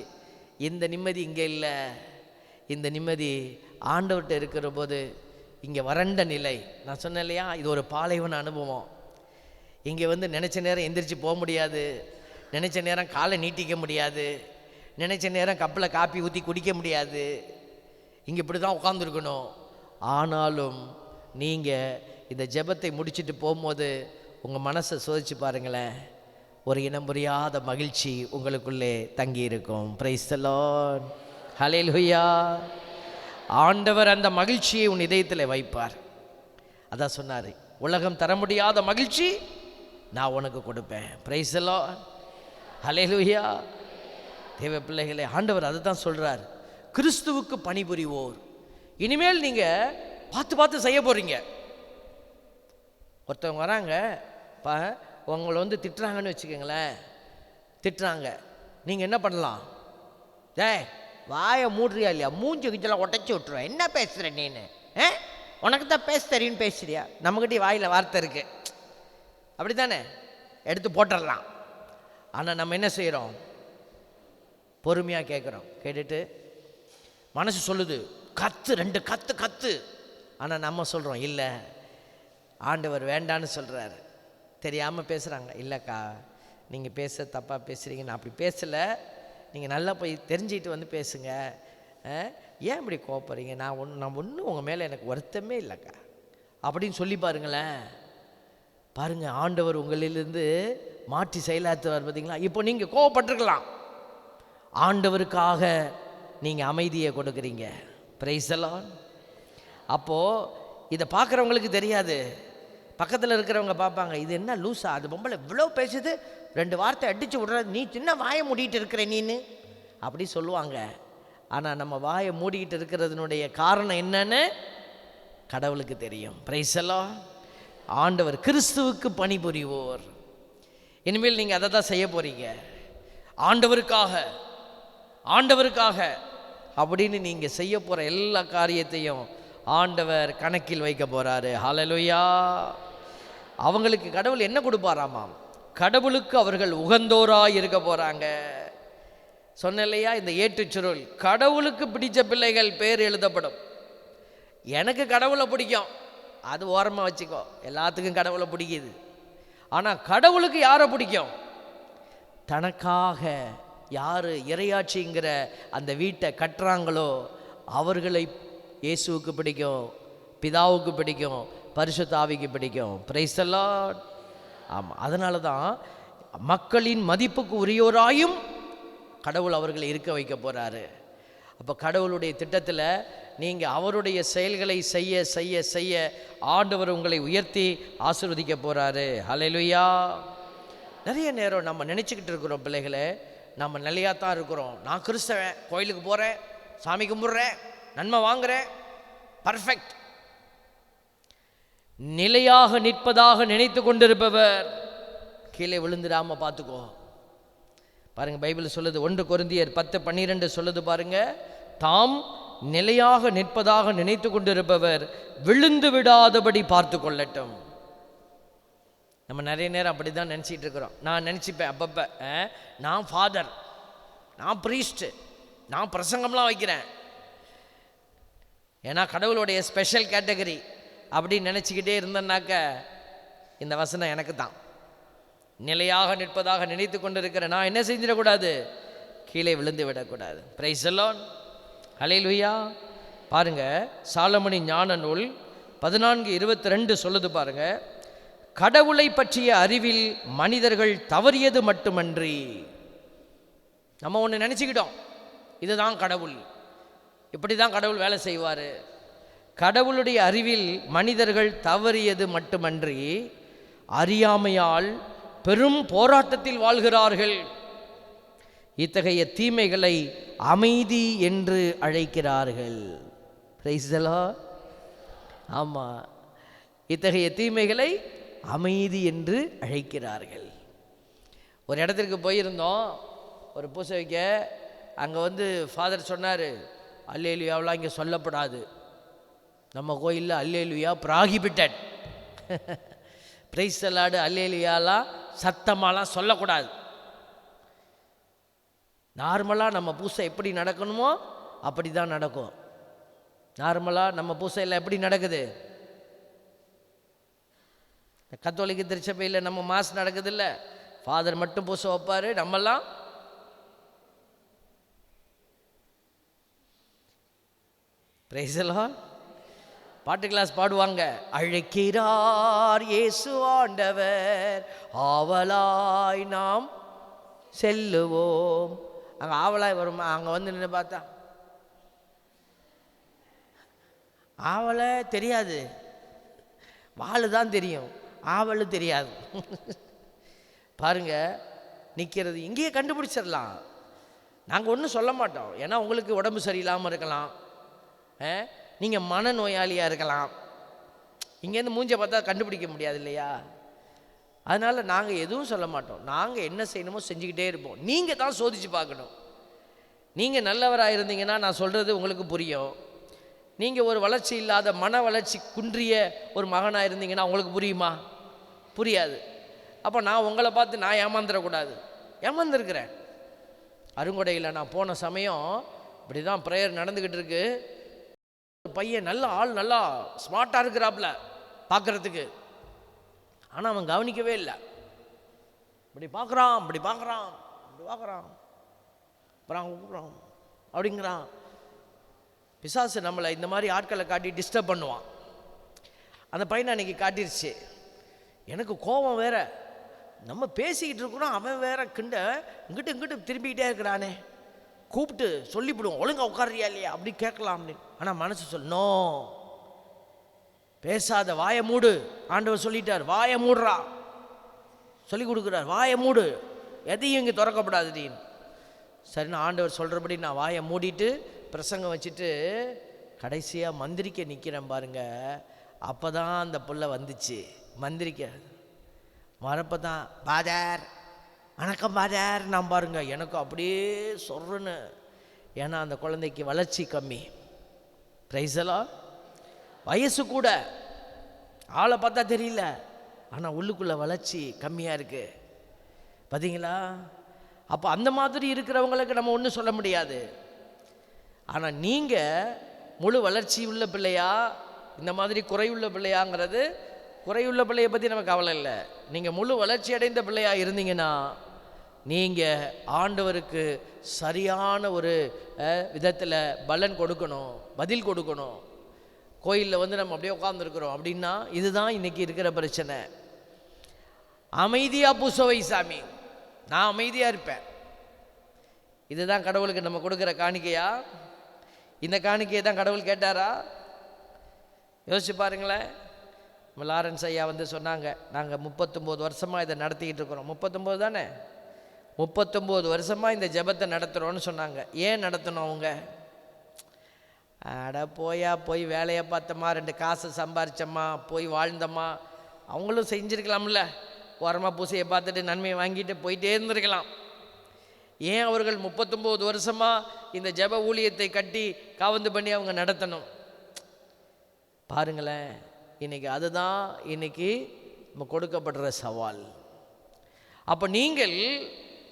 இந்த நிம்மதி இங்கே இல்லை, இந்த நிம்மதி ஆண்டவர்கிட்ட இருக்கிற போது. இங்கே வறண்ட நிலை, நான் சொன்னேன் இல்லையா, இது ஒரு பாலைவன அனுபவம். இங்கே வந்து நினச்ச நேரம் எந்திரிச்சு போக முடியாது, நினச்ச நேரம் காலை நீட்டிக்க முடியாது, நினச்ச நேரம் கப்பில் காப்பி ஊற்றி குடிக்க முடியாது. இங்கே இப்படி தான் உட்காந்துருக்கணும். ஆனாலும் நீங்கள் இந்த ஜெபத்தை முடிச்சுட்டு போகும்போது உங்கள் மனசை சோதிச்சு பாருங்களேன், ஒரு இனம் புரியாத மகிழ்ச்சி உங்களுக்குள்ளே தங்கி இருக்கும். Praise the Lord. ஹல்லேலூயா. ஆண்டவர் அந்த மகிழ்ச்சியை உன் இதயத்தில் வைப்பார். அதான் சொன்னார், உலகம் தர முடியாத மகிழ்ச்சி நான் உனக்கு கொடுப்பேன். Praise the Lord. ஹல்லேலூயா. தேவ பிள்ளைகளே, ஆண்டவர் அதை தான் சொல்கிறார், கிறிஸ்துவுக்கு பணிபுரிவோர். இனிமேல் நீங்கள் பார்த்து பார்த்து செய்ய போகிறீங்க. ஒருத்தவங்க வராங்க, உங்களை வந்து திட்டுறாங்கன்னு வச்சுக்கோங்களேன். திட்டுறாங்க, நீங்கள் என்ன பண்ணலாம்? வாயை மூடுறியா இல்லையா? மூஞ்சி கிச்சலாம் உடச்சி விட்டுருவேன். என்ன பேசுகிற நீனு? உனக்கு தான் பேச தெரியுன்னு பேசுறியா? நம்மக்கிட்டே வாயில் வார்த்தை இருக்குது, அப்படி தானே எடுத்து போட்டுடலாம். ஆனால் நம்ம என்ன செய்கிறோம்? பொறுமையாக கேட்குறோம். கேட்டுட்டு மனசு சொல்லுது கத்து, 2 கத்து கத்து. ஆனால் நம்ம சொல்கிறோம், இல்லை ஆண்டவர் வேண்டான்னு சொல்கிறாரு. தெரியாமல் பேசுகிறாங்க. இல்லைக்கா, நீங்கள் பேச தப்பாக பேசுகிறீங்க, நான் அப்படி பேசலை, நீங்கள் நல்லா போய் தெரிஞ்சுக்கிட்டு வந்து பேசுங்க. ஏன் இப்படி கோவப்படுறீங்க? நான் ஒன்றும் உங்கள் மேலே எனக்கு வருத்தமே இல்லைக்கா அப்படின்னு சொல்லி பாருங்களேன். பாருங்கள், ஆண்டவர் உங்களிலிருந்து மாற்றி செயலாற்றுவார். பார்த்தீங்களா? இப்போ நீங்கள் கோவப்பட்டிருக்கலாம், ஆண்டவருக்காக நீங்கள் அமைதியை கொடுக்குறீங்க. Price the Lord. அப்போது இதை பார்க்குறவங்களுக்கு தெரியாது, பக்கத்தில் இருக்கிறவங்க பார்ப்பாங்க, இது என்ன லூஸா, அது பொம்பளை இவ்வளோ பேசுது, 2 வார்த்தை அடித்து விட்றது, நீ சின்ன வாயை மூடிட்டு இருக்கிற நீன்னு அப்படி சொல்லுவாங்க. ஆனால் நம்ம வாயை மூடிக்கிட்டு இருக்கிறதுனுடைய காரணம் என்னன்னு கடவுளுக்கு தெரியும். Price the Lord. ஆண்டவர் கிறிஸ்துவுக்கு பணிபுரிவோர். இனிமேல் நீங்கள் அதை தான் செய்ய போகிறீங்க. ஆண்டவருக்காக ஆண்டவருக்காக அப்படின்னு நீங்கள் செய்ய போகிற எல்லா காரியத்தையும் ஆண்டவர் கணக்கில் வைக்க போகிறாரு. ஹல்லேலூயா. அவங்களுக்கு கடவுள் என்ன கொடுப்பாராமாம்? கடவுளுக்கு அவர்கள் உகந்தோராக இருக்க போகிறாங்க. சொன்ன இல்லையா, இந்த ஏற்றுச்சுருள், கடவுளுக்கு பிடிச்ச பிள்ளைகள் பேர் எழுதப்படும். எனக்கு கடவுளை பிடிக்கும், அது ஓரமாக வச்சுக்கோ, எல்லாத்துக்கும் கடவுளை பிடிக்குது. ஆனால் கடவுளுக்கு யாரை பிடிக்கும்? தனக்காக யார் இறையாட்சிங்கிற அந்த வீட்டை கட்டுறாங்களோ அவர்களை இயேசுவுக்கு பிடிக்கும், பிதாவுக்கு பிடிக்கும், பரிசுத்த ஆவிக்கு பிடிக்கும். Price the Lord. ஆமாம், அதனால தான் மக்களின் மதிப்புக்கு உரியோராயும் கடவுள் அவர்களை இருக்க வைக்க போகிறாரு. அப்போ கடவுளுடைய திட்டத்தில் நீங்கள் அவருடைய செயல்களை செய்ய செய்ய செய்ய ஆண்டவர் உங்களை உயர்த்தி ஆசீர்வதிக்க போகிறாரு. ஹல்லேலூயா. நிறைய நேரம் நம்ம நினச்சிக்கிட்டு இருக்கிறோம், பிள்ளைகளே, நம்ம நிலையாக தான் இருக்கிறோம். நான் கிறிஸ்தவன், கோயிலுக்கு போகிறேன், சாமி கும்பிட்றேன், நன்மை வாங்குறேன், பர்ஃபெக்ட். நிலையாக நிற்பதாக நினைத்து கொண்டிருப்பவர் கீழே விழுந்துடாமல் பார்த்துக்கோ. பாருங்க, பைபிள் சொல்லுது, 1 கொரிந்தியர் 10:12 சொல்லுது பாருங்க, தாம் நிலையாக நிற்பதாக நினைத்து கொண்டிருப்பவர் விழுந்து விடாதபடி பார்த்து கொள்ளட்டும். நம்ம நிறைய நேரம் அப்படி தான் நினச்சிட்டு இருக்கிறோம். நான் நினச்சிப்பேன் அப்பப்போ, நான் ஃபாதர், நான் ப்ரீஸ்ட்டு, நான் பிரசங்கம்லாம் வைக்கிறேன், ஏன்னா கடவுளுடைய ஸ்பெஷல் கேட்டகரி அப்படின்னு நினச்சிக்கிட்டே இருந்தேன்னாக்க இந்த வசனம் எனக்கு தான். நிலையாக நிற்பதாக நினைத்து கொண்டு இருக்கிற நான் என்ன செஞ்சிடக்கூடாது? கீழே விழுந்து விடக்கூடாது. பிரைஸ் தி லார்ட், ஹல்லேலூயா. பாருங்க, சாலமோனின் ஞான நூல் 14:22 சொல்லுது பாருங்க, கடவுளை பற்றிய அறிவில் மனிதர்கள் தவறியது மட்டுமன்றி. நம்ம ஒன்று நினச்சிக்கிட்டோம், இதுதான் கடவுள், இப்படி தான் கடவுள் வேலை செய்வார். கடவுளுடைய அறிவில் மனிதர்கள் தவறியது மட்டுமன்றி அறியாமையால் பெரும் போராட்டத்தில் வாழ்கிறார்கள். இத்தகைய தீமைகளை அமைதி என்று அழைக்கிறார்கள். Price the Lord. ஆமாம், இத்தகைய தீமைகளை அமைதி என்று அழைக்கிறார்கள். ஒரு இடத்திற்கு போயிருந்தோம், ஒரு பூசை வைக்க. அங்கே ஃபாதர் சொன்னார், அல்லேலுயாவெலாம் இங்கே சொல்லப்படாது, நம்ம கோயிலில் அல்லேலுயா ப்ராகிபிட்டட். பிரைஸ் தி லார்ட், அல்லேலுயாலாம் சத்தமாலாம் சொல்லக்கூடாது. நார்மலாக நம்ம பூசை எப்படி நடக்கணுமோ அப்படி தான் நடக்கும். நார்மலாக நம்ம பூசையில் எப்படி நடக்குது? கத்தோலிக்க திருச்சபையில் நம்ம மாஸ் நடக்குது இல்லை, ஃபாதர் மட்டும் பூசை வைப்பார், நம்மெல்லாம் பிரைஸ் தி லார்ட் பாட்டு கிளாஸ் பாடுவாங்க. அழைக்கிறார் இயேசு ஆண்டவர், ஆவலாய் நாம் செல்லுவோம். அங்கே ஆவலாய் வருமா? அங்கே நின்று பார்த்தா ஆவலை தெரியாது, வாழு தான் தெரியும், ஆவல் தெரியாது. பாருங்க, நிற்கிறது இங்கேயே கண்டுபிடிச்சிடலாம். நாங்கள் ஒன்றும் சொல்ல மாட்டோம், ஏன்னா உங்களுக்கு உடம்பு சரியில்லாமல் இருக்கலாம், நீங்கள் மனநோயாளியாக இருக்கலாம், இங்கேருந்து மூஞ்சை பார்த்தா கண்டுபிடிக்க முடியாது இல்லையா? அதனால் நாங்கள் எதுவும் சொல்ல மாட்டோம். நாங்கள் என்ன செய்யணுமோ செஞ்சுக்கிட்டே இருப்போம். நீங்கள் தான் சோதித்து பார்க்கணும். நீங்கள் நல்லவராக இருந்தீங்கன்னா நான் சொல்கிறது உங்களுக்கு புரியும். நீங்கள் ஒரு வளர்ச்சி இல்லாத, மன வளர்ச்சி குன்றிய ஒரு மகனாக இருந்தீங்கன்னா உங்களுக்கு புரியுமா? புரியாது. அப்போ நான் உங்களை பார்த்து நான் ஏமாந்துடக்கூடாது. ஏமாந்துருக்கிறேன். அருங்கொடையில் நான் போன சமயம் இப்படி தான் ப்ரேயர் நடந்துக்கிட்டு இருக்கு. பையன் நல்ல ஆள், நல்லா ஸ்மார்ட்டாக இருக்கிறாப்புல பார்க்குறதுக்கு, ஆனால் அவன் கவனிக்கவே இல்லை. இப்படி பார்க்குறான், இப்படி பார்க்குறான், இப்படி பார்க்குறான், அப்புறம் கூப்பிட்றான் அப்படிங்கிறான். பிசாசு நம்மளை இந்த மாதிரி ஆட்களை காட்டி டிஸ்டர்ப் பண்ணுவான். அந்த பையனை அன்றைக்கி காட்டிருச்சு. எனக்கு கோபம் வேற, நம்ம பேசிக்கிட்டு இருக்கிறோம், அவன் வேற இங்கிட்டு திரும்பிக்கிட்டே இருக்கிறானே, கூப்பிட்டு சொல்லிவிடுவோம், ஒழுங்கா உட்காரியா இல்லையா அப்படி கேட்கலாம் அப்படின்னு. ஆனால் மனசு சொல்லணும், பேசாத, வாயை மூடு. ஆண்டவர் சொல்லிட்டார், வாயை மூடுறா, சொல்லி கொடுக்குறார், வாயை மூடு, எதையும் இங்கே திறக்கப்படாதுன்னு. சரின்னு ஆண்டவர் சொல்கிறபடி நான் வாயை மூடிட்டு பிரசங்கம் வச்சுட்டு கடைசியாக மந்திரிக்க நிற்கிறேன் பாருங்க. அப்போ தான் அந்த புள்ள வந்துச்சு மந்திரிக்க. வரப்போ தான் பாதார், வணக்கம் பாதார். நான் பாருங்க, எனக்கு அப்படியே சொல்றேன்னு. ஏன்னா அந்த குழந்தைக்கு வளர்ச்சி கம்மி. Price the Lord. வயசு கூட, ஆளை பார்த்தா தெரியல, ஆனால் உள்ளுக்குள்ள வளர்ச்சி கம்மியாக இருக்கு. பார்த்தீங்களா? அப்போ அந்த மாதிரி இருக்கிறவங்களுக்கு நம்ம ஒன்றும் சொல்ல முடியாது. ஆனால் நீங்கள் முழு வளர்ச்சி உள்ள பிள்ளையா, இந்த மாதிரி குறையுள்ள பிள்ளையாங்கிறது, குறையுள்ள பிள்ளையை பற்றி நமக்கு கவலை இல்லை. நீங்கள் முழு வளர்ச்சி அடைந்த பிள்ளையாக இருந்தீங்கன்னா நீங்கள் ஆண்டவருக்கு சரியான ஒரு விதத்தில் பலன் கொடுக்கணும், பதில் கொடுக்கணும். கோயிலில் நம்ம அப்படியே உட்காந்துருக்குறோம் அப்படின்னா இதுதான் இன்றைக்கி இருக்கிற பிரச்சனை. அமைதியாக பூசவை சாமி, நான் அமைதியாக இருப்பேன், இதுதான் கடவுளுக்கு நம்ம கொடுக்குற காணிக்கையா? இந்த காணிக்கையை தான் கடவுள் கேட்டாரா? யோசிச்சு பாருங்களேன். நம்ம லாரன்ஸ் ஐயா சொன்னாங்க, நாங்கள் 39 வருஷமாக இதை நடத்திக்கிட்டு இருக்கிறோம். 39 தானே, 39 வருஷமாக இந்த ஜெபத்தை நடத்துகிறோன்னு சொன்னாங்க. ஏன் நடத்தணும் அவங்க? அட போய் வேலையை பார்த்தோமா, 2 காசு சம்பாரிச்சோமா, போய் வாழ்ந்தோமா. அவங்களும் செஞ்சுருக்கலாம்ல, ஓரமாக பூசையை பார்த்துட்டு நன்மையை வாங்கிட்டு போயிட்டே இருந்திருக்கலாம். ஏன் அவர்கள் 39 வருஷமாக இந்த ஜெப ஊழியத்தை கட்டி காவந்து பண்ணி அவங்க நடத்தணும்? பாருங்களேன், இன்னைக்கு அதுதான் இன்னைக்கு நம்ம கொடுக்கப்படுற சவால். அப்போ நீங்கள்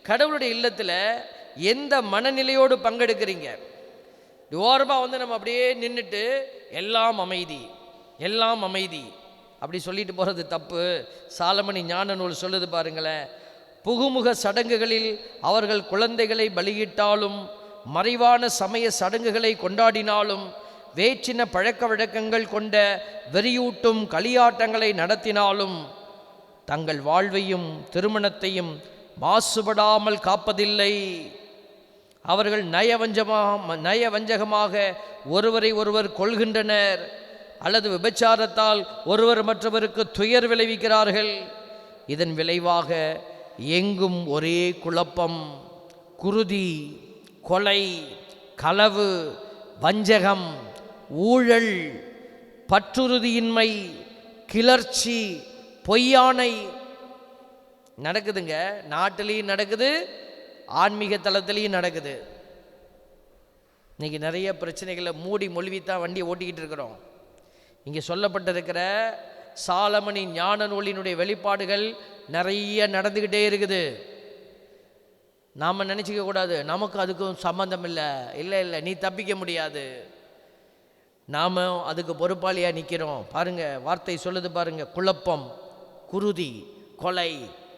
கடவுளுடைய இல்லத்தில் எந்த மனநிலையோடு பங்கெடுக்கிறீங்க? ஓரமாக வந்து நம்ம அப்படியே நின்றுட்டு எல்லாம் அமைதி எல்லாம் அமைதி அப்படி சொல்லிட்டு போகிறது தப்பு. சாலமணி ஞான நூல் சொல்லுது பாருங்களேன், புகுமுக சடங்குகளில் அவர்கள் குழந்தைகளை பலியிட்டாலும், மறைவான சமய சடங்குகளை கொண்டாடினாலும், வேற்றின பழக்க வழக்கங்கள் கொண்ட வெறியூட்டும் களியாட்டங்களை நடத்தினாலும் தங்கள் வாழ்வையும் திருமணத்தையும் மாசுபடாமல் காப்பதில்லை. அவர்கள் நயவஞ்சகமாக ஒருவரை ஒருவர் கொள்கின்றனர் அல்லது விபச்சாரத்தால் ஒருவர் மற்றவருக்கு துயர் விளைவிக்கிறார்கள். இதன் விளைவாக எங்கும் ஒரே குழப்பம், குருதி, கொலை, களவு, வஞ்சகம், ஊழல், பற்றுறுதியின்மை, கிளர்ச்சி, பொய்யானை நடக்குதுங்க. நாட்டிலையும் நடக்குது, ஆன்மீக தளத்திலையும் நடக்குது. இன்னைக்கு நிறைய பிரச்சனைகளை மூடி மொழிவித்தான் வண்டியை ஓட்டிக்கிட்டு இருக்கிறோம். இங்கே சொல்லப்பட்டிருக்கிற சாலமணி ஞான நூலினுடைய வெளிப்பாடுகள் நிறைய நடந்துக்கிட்டே இருக்குது. நாம் நினச்சிக்க கூடாது நமக்கு அதுக்கும் சம்மந்தம் இல்லை. இல்லை இல்லை, நீ தப்பிக்க முடியாது. நாம் அதுக்கு பொறுப்பாளியாக நிற்கிறோம். பாருங்கள், வார்த்தை சொல்லுது பாருங்க, குழப்பம், குருதி, கொலை,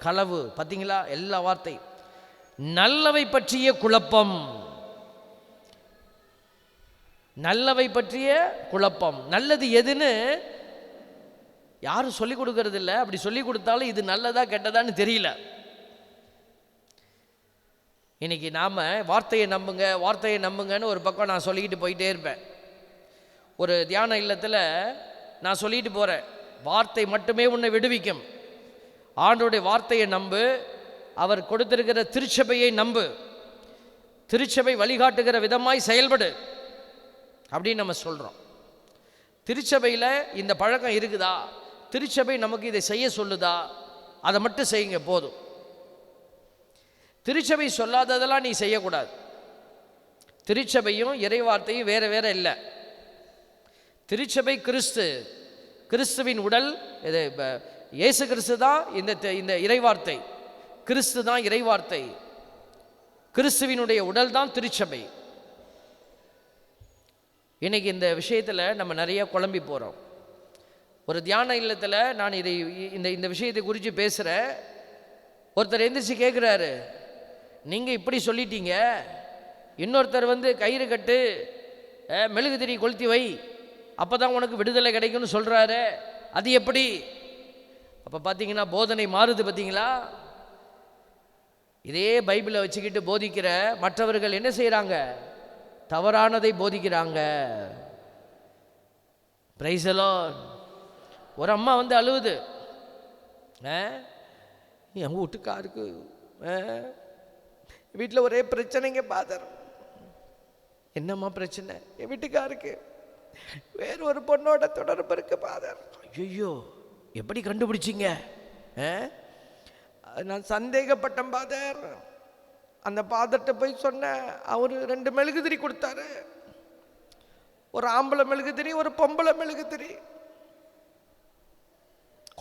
களவு, பார்த்தீங்களா? எல்லா வார்த்தை நல்லவை பற்றிய குழப்பம், நல்லவை பற்றிய குழப்பம். நல்லது எதுன்னு யாரும் சொல்லிக் கொடுக்கறது இல்லை. அப்படி சொல்லிக் கொடுத்தாலும் இது நல்லதா கெட்டதான்னு தெரியல. இன்னைக்கு நாம் வார்த்தையை நம்புங்க வார்த்தையை நம்புங்கன்னு ஒரு பக்கம் நான் சொல்லிக்கிட்டு போயிட்டே இருப்பேன். ஒரு தியான இல்லத்தில் நான் சொல்லிட்டு போகிறேன், வார்த்தை மட்டுமே உன்னை விடுவிக்கும். ஆண்டவருடைய வார்த்தையை நம்பு, அவர் கொடுத்திருக்கிற திருச்சபையை நம்பு, திருச்சபை வழிகாட்டுகிற விதமாய் செயல்படு அப்படின்னு நம்ம சொல்கிறோம். திருச்சபையில் இந்த பழக்கம் இருக்குதா, திருச்சபை நமக்கு இதை செய்ய சொல்லுதா, அதை மட்டும் செய்யுங்க போதும். திருச்சபை சொல்லாததெல்லாம் நீ செய்யக்கூடாது. திருச்சபையும் இறைவார்த்தையும் வேற வேற இல்லை. திருச்சபை கிறிஸ்துவின் உடல், இது இயேசு கிறிஸ்து தான் இந்த இறைவார்த்தை, கிறிஸ்து தான் இறைவார்த்தை, கிறிஸ்துவினுடைய உடல் தான் திருச்சபை. இன்னைக்கு இந்த விஷயத்தில் நம்ம நிறைய குழம்பி போகிறோம். ஒரு தியான இல்லத்தில் நான் இந்த விஷயத்தை குறித்து பேசுகிறேன். ஒருத்தர் எந்திரிச்சு கேட்குறாரு, நீங்கள் இப்படி சொல்லிட்டீங்க, இன்னொருத்தர் வந்து கயிறு கட்டு மெழுகு திரி கொளுத்தி வை, அப்போ தான் உனக்கு விடுதலை கிடைக்கும்னு சொல்கிறாரு, அது எப்படி? அப்போ பார்த்தீங்கன்னா போதனை மாறுது. பார்த்தீங்களா? இதே பைபிளை வச்சுக்கிட்டு போதிக்கிற மற்றவர்கள் என்ன செய்கிறாங்க? தவறானதை போதிக்கிறாங்க. Praise the Lord. ஒரு அம்மா வந்து அழுவுது, என் வீட்டுக்காருக்கு வீட்டில் ஒரே பிரச்சனைங்க பாதர். என்னம்மா பிரச்சனை? என் வீட்டுக்காருக்கு வேறு ஒரு பொண்ணோட தொடர்பு இருக்கு பாதர். ஐயோ, எப்படி கண்டுபிடிச்சிங்க? நான் சந்தேகப்பட்டேன் பாதர். அந்த பாதர்கிட்ட போய் சொன்னேன், அவர் 2 மெழுகுதிரி கொடுத்தாரு, ஒரு ஆம்பளை மெழுகுதிரி ஒரு பொம்பளை மெழுகுதிரி.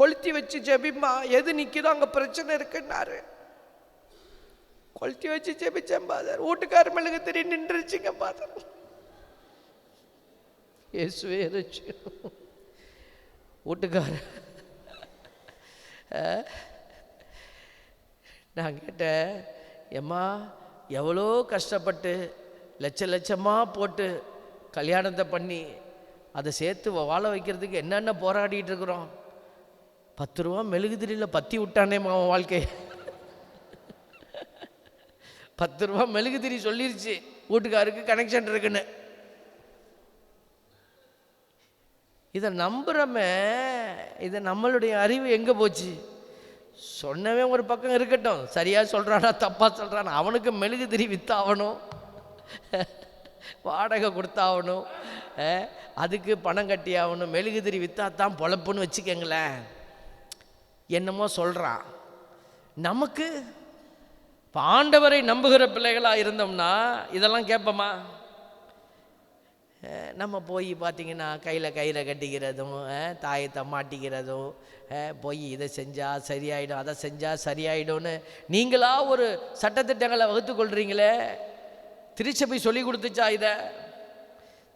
கொளுத்தி வச்சு ஜெபிம்மா, எது நிற்கிதோ அங்கே பிரச்சனை இருக்குன்னாரு. கொளுத்தி வச்சு ஜெபிச்சேன் பாதர், வீட்டுக்கார மெழுகுதிரி நின்றுச்சுங்க பாதர். இயேசுவே வீட்டுக்கார. நான் கேட்டேன், எம்மா எவ்வளோ கஷ்டப்பட்டு லட்சமாக போட்டு கல்யாணத்தை பண்ணி அதை சேர்த்து வாழ வைக்கிறதுக்கு என்னென்ன போராடிட்டு இருக்கிறோம். 10 ரூபா மெழுகுதிரியில் பற்றி விட்டானேம்மா அவன் வாழ்க்கை. 10 ரூபா மெழுகுதிரி சொல்லிருச்சு வீட்டுக்காருக்கு கனெக்ஷன் இருக்குன்னு. இதை நம்புகிறோமே, இதை நம்மளுடைய அறிவு எங்கே போச்சு? சொன்னவே ஒரு பக்கம் இருக்கட்டும், சரியாக சொல்கிறானா தப்பாக சொல்கிறானா, அவனுக்கு மெழுகுதிரி விற்றாகணும், வாடகை கொடுத்தாகணும், அதுக்கு பணம் கட்டி ஆகணும். மெழுகுதிரி விற்றா தான் பொழப்புன்னு வச்சுக்கங்களேன். என்னமோ சொல்கிறான். நமக்கு இப்போ ஆண்டவரை நம்புகிற பிள்ளைகளாக இருந்தோம்னா இதெல்லாம் கேட்போமா? நம்ம போய் பார்த்திங்கன்னா கையில் கயிறை கட்டிக்கிறதும் தாயத்தை மாட்டிக்கிறதும் போய் இதை செஞ்சால் சரியாயிடும், அதை செஞ்சால் சரியாயிடும்னு நீங்களாக ஒரு சட்டத்திட்டங்களை வகுத்து கொள்கிறீங்களே. திருச்சபை சொல்லி கொடுத்துச்சா இதை?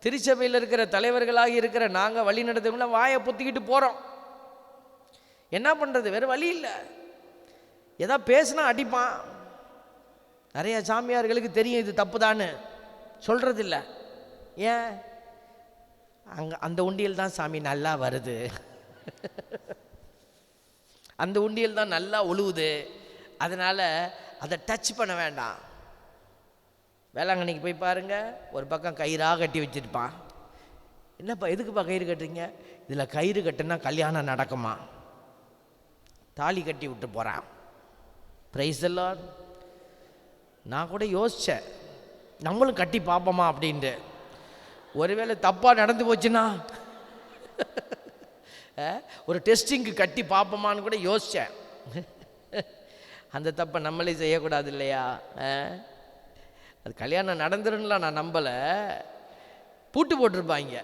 திருச்சபையில் இருக்கிற தலைவர்களாக இருக்கிற நாங்கள் வழி நடத்தவங்கள வாயை பொத்திக்கிட்டு போகிறோம். என்ன பண்ணுறது? வேறு வழி இல்லை. எதா பேசுனா அடிப்பான். நிறைய சாமியார்களுக்கு தெரியும் இது தப்பு தான்னு, சொல்கிறதில்ல. ஏன்? அங்கே அந்த உண்டியல் தான் சாமி நல்லா வருது, அந்த உண்டியல் தான் நல்லா உழுவுது, அதனால் அதை டச் பண்ண வேண்டாம். வேளாங்கண்ணிக்கு போய் பாருங்கள், ஒரு பக்கம் கயிறாக கட்டி வச்சுருப்பான். என்னப்பா எதுக்குப்பா கயிறு கட்டுறீங்க? இதில் கயிறு கட்டுனா கல்யாணம் நடக்குமா, தாலி கட்டி விட்டு போகிறான். Price the Lord. நான் கூட யோசித்தேன், நம்மளும் கட்டி பார்ப்போமா அப்படின்ட்டு. ஒருவேளை தப்பாக நடந்து போச்சுன்னா ஒரு டெஸ்டிங்க்கு கட்டி பார்ப்போமான்னு கூட யோசித்தேன். அந்த தப்பை நம்மளே செய்யக்கூடாது இல்லையா? அது கல்யாணம் நடந்துருன்னுலாம் நான் நம்பலை. பூட்டு போட்டிருப்பாங்க.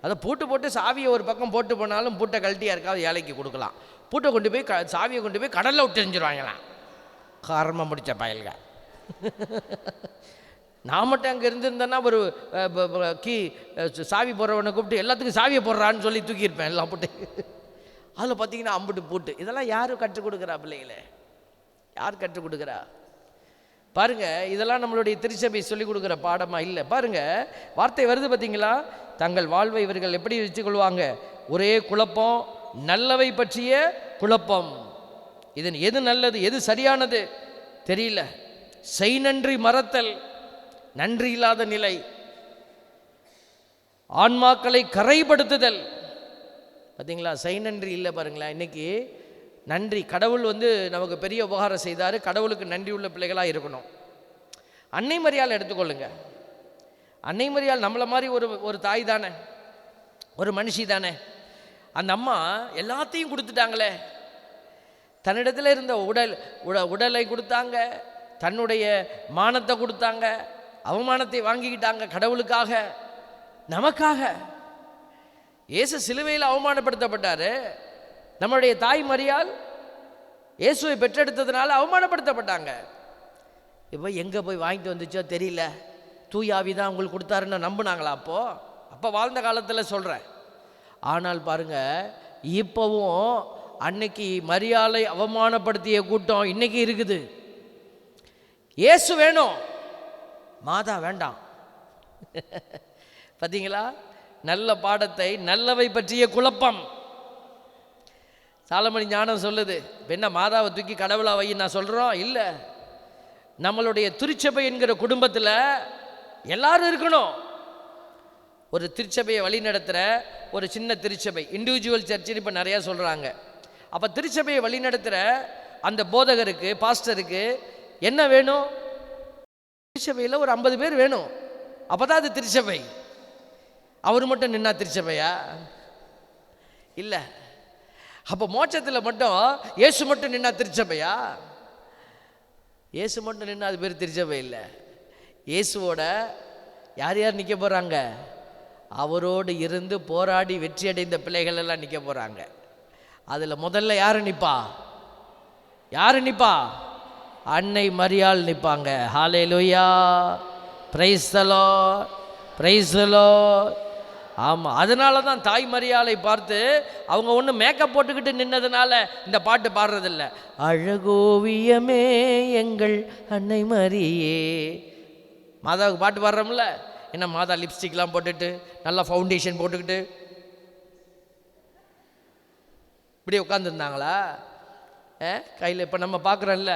அதை பூட்டு போட்டு சாவியை ஒரு பக்கம் போட்டு போனாலும் பூட்டை கழட்டி யாருக்காவது ஏழைக்கு கொடுக்கலாம். பூட்டை கொண்டு போய் சாவியை கொண்டு போய் கடலில் விட்டு எறிஞ்சிருவாங்களாம். காரணமாக முடித்த பயல்க. நான் மட்டும் அங்கே இருந்திருந்தேன்னா ஒரு சாவி போடுறவனை கூப்பிட்டு எல்லாத்துக்கும் சாவியை போடுறான்னு சொல்லி தூக்கியிருப்பேன் எல்லாம் போட்டு. அதில் பார்த்தீங்கன்னா அம்புட்டு பூட்டு. இதெல்லாம் யார் கற்றுக் கொடுக்குறா பிள்ளைகளே? யார் கற்றுக் கொடுக்குறா? பாருங்கள், இதெல்லாம் நம்மளுடைய திருச்சபை சொல்லிக் கொடுக்குற பாடமாக இல்லை. பாருங்கள், வார்த்தை வருது பார்த்தீங்களா? தங்கள் வாழ்வை இவர்கள் எப்படி வச்சுக்கொள்வாங்க? ஒரே குழப்பம், நல்லவை பற்றிய குழப்பம். இது எது நல்லது எது சரியானது தெரியல. செய் நன்றி மறத்தல், நன்றி இல்லாத நிலை, ஆன்மாக்களை கரைப்படுத்துதல். பார்த்தீங்களா? செய் நன்றி இல்லை. பாருங்களேன், இன்னைக்கு நன்றி, கடவுள் நமக்கு பெரிய உபகாரம் செய்தார், கடவுளுக்கு நன்றி உள்ள பிள்ளைகளாக இருக்கணும். அன்னை மரியாள் எடுத்துக்கொள்ளுங்க. அன்னை மரியாள் நம்மளை மாதிரி ஒரு தாய் தானே, ஒரு மனுஷி தானே. அந்த அம்மா எல்லாத்தையும் கொடுத்துட்டாங்களே. தன்னிடத்தில் இருந்த உடலை கொடுத்தாங்க, தன்னுடைய மானத்தை கொடுத்தாங்க, அவமானத்தை வாங்கிக்கிட்டாங்க கடவுளுக்காக, நமக்காக. இயேசு சிலுவையில் அவமானப்படுத்தப்பட்டார். நம்முடைய தாய் மரியாள் இயேசுவை பெற்றெடுத்ததுனால அவமானப்படுத்தப்பட்டாங்க. இப்போ எங்கே போய் வாங்கிட்டு வந்துச்சோ தெரியல, தூயாவி தான் உங்களுக்கு கொடுத்தாருன்னு நம்பினாங்களா? அப்போ வாழ்ந்த காலத்தில் சொல்கிறேன். ஆனால் பாருங்கள், இப்போவும் அன்னைக்கு மரியாளை அவமானப்படுத்திய கூட்டம் இன்னைக்கு இருக்குது. இயேசு வேணும், மாதா வேண்டாம். பார்த்தீங்களா? நல்ல பாடத்தை, நல்லவை பற்றிய குழப்பம். சாலமணி ஞானம் சொல்லுது. என்ன மாதாவை தூக்கி கடவுளா வைன்னு நான் சொல்கிறோம்? இல்லை. நம்மளுடைய திருச்சபை என்கிற குடும்பத்தில் எல்லாரும் இருக்கணும். ஒரு திருச்சபையை வழி நடத்துகிற ஒரு சின்ன திருச்சபை, இண்டிவிஜுவல் சர்ச்சுன்னு இப்போ நிறையா சொல்கிறாங்க. அப்போ திருச்சபையை வழி நடத்துகிற அந்த போதகருக்கு, பாஸ்டருக்கு என்ன வேணும்? திருச்சபையில் ஒரு 50 பேர் வேணும். அப்போ தான் அது திருச்சபை. அவர் மட்டும் நின்னா திருச்சபையா? இல்லை. அப்போ மோட்சத்தில் மட்டும் இயேசு மட்டும் நின்னா திருச்சபையா? இயேசு மட்டும் நின்னா அது பேர் திருச்சபை இல்லை. இயேசுவோட யார் யார் நிற்க போகிறாங்க? அவரோடு இருந்து போராடி வெற்றி அடைந்த பிள்ளைகள் எல்லாம் நிற்க போகிறாங்க. அதில் முதல்ல யார் நிற்பா? யார் நிற்பா? அன்னை மரியாள் நிற்பாங்க. Hallelujah, praise the Lord, praise the Lord. ஆமாம், அதனால தான் தாய் மரியாளை பார்த்து அவங்க ஒன்று மேக்கப் போட்டுக்கிட்டு நின்னதுனால இந்த பாட்டு பாடுறதில்ல. அழகோவியமே எங்கள் அன்னை மரியே. மாதாவுக்கு பாட்டு பாடுறோம்ல, என்ன மாதா லிப்ஸ்டிக்லாம் போட்டுட்டு நல்லா ஃபவுண்டேஷன் போட்டுக்கிட்டு இப்படி உட்காந்துருந்தாங்களா? கையில் இப்போ நம்ம பார்க்குறோம்ல,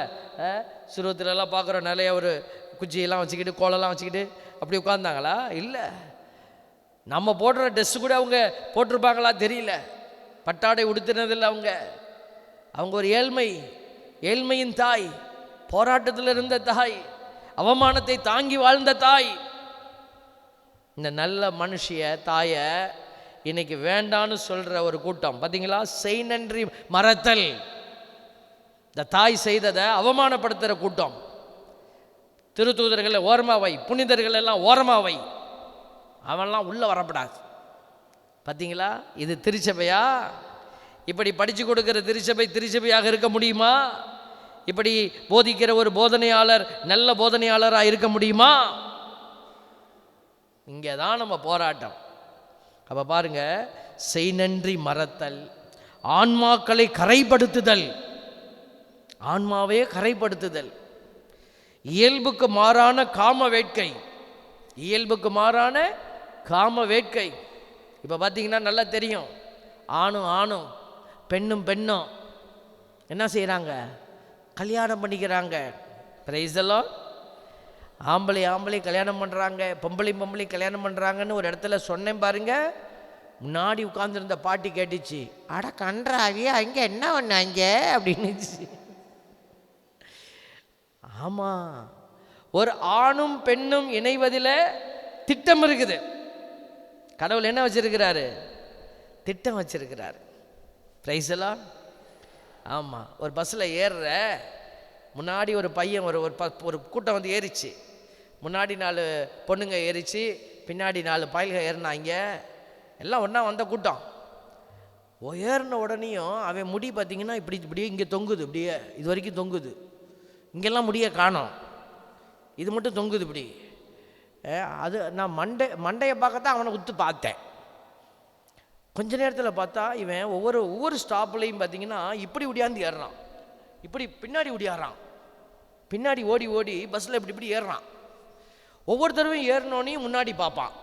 சுருவத்திலலாம் பார்க்குறோம், நிறைய ஒரு குச்சியெல்லாம் வச்சுக்கிட்டு கோலெல்லாம் வச்சுக்கிட்டு அப்படி உட்காந்தாங்களா? இல்லை. நம்ம போடுற ட்ரெஸ்ஸு கூட அவங்க போட்டிருப்பாங்களா தெரியல. பட்டாடை உடுத்தினதில்லை அவங்க ஒரு ஏழ்மையின் தாய், போராட்டத்தில் இருந்த தாய், அவமானத்தை தாங்கி வாழ்ந்த தாய். இந்த நல்ல மனுஷிய தாயை இன்னைக்கு வேண்டான்னு சொல்கிற ஒரு கூட்டம் பார்த்தீங்களா? செய் நன்றி மறத்தல். இந்த தாய் செய்ததை அவமானப்படுத்துகிற கூட்டம். திருத்தூதர்களை ஓரமாக வை, புனிதர்கள் எல்லாம் ஓரமாக வை. அவன்லாம் உள்ளே வரப்படாது. பார்த்தீங்களா, இது திருச்சபையா? இப்படி படித்து கொடுக்குற திருச்சபையாக இருக்க முடியுமா? இப்படி போதிக்கிற ஒரு போதனையாளர் நல்ல போதனையாளராக இருக்க முடியுமா? இங்கே தான் நம்ம போராட்டம். அப்போ பாருங்க, செய் நன்றி மறத்தல், ஆன்மாக்களை கரைப்படுத்துதல், ஆன்மாவே கரைப்படுத்துதல், இயல்புக்கு மாறான காம வேட்கை, இயல்புக்கு மாறான காம வேட்கை. இப்போ பார்த்தீங்கன்னா நல்லா தெரியும், ஆணும் பெண்ணும் என்ன செய்கிறாங்க? கல்யாணம் பண்ணிக்கிறாங்க. Price the Lord. ஆம்பளை கல்யாணம் பண்ணுறாங்க, பொம்பளை கல்யாணம் பண்ணுறாங்கன்னு ஒரு இடத்துல சொன்னேன் பாருங்க. முன்னாடி உட்கார்ந்துருந்த பாட்டி கேட்டுச்சு, அட கன்றாவியா அங்கே என்ன பண்ணாங்க அப்படின்னுச்சு. ஆமாம், ஒரு ஆணும் பெண்ணும் இணைவதில் திட்டம் இருக்குது. கடவுள் என்ன வச்சிருக்கிறாரு? திட்டம் வச்சிருக்கிறாரு. Praise the Lord. ஆமாம், ஒரு பஸ்ஸில் ஏறுற முன்னாடி ஒரு பையன் ஒரு கூட்டம் வந்து ஏறிச்சு. முன்னாடி 4 பொண்ணுங்க ஏறிச்சு, பின்னாடி 4 பயல்க ஏறினாங்க. எல்லாம் ஒன்றா வந்த கூட்டம். ஏறின உடனேயும் அவன் முடி பார்த்திங்கன்னா இப்படியே இங்கே தொங்குது, இப்படியே இது வரைக்கும் தொங்குது. இங்கெல்லாம் முடிய காணோம், இது மட்டும் தொங்குது இப்படி. அது நான் மண்டையை பார்க்கத்தான் அவனை உத்து பார்த்தேன். கொஞ்ச நேரத்தில் பார்த்தா இவன் ஒவ்வொரு ஸ்டாப்லையும் பார்த்தீங்கன்னா இப்படி ஒடியாந்து ஏறுறான், இப்படி பின்னாடி ஒடியாடுறான், பின்னாடி ஓடி பஸ்ஸில் இப்படி ஏறுறான். ஒவ்வொரு தடவையும் ஏறினோனையும் முன்னாடி பார்ப்பான்,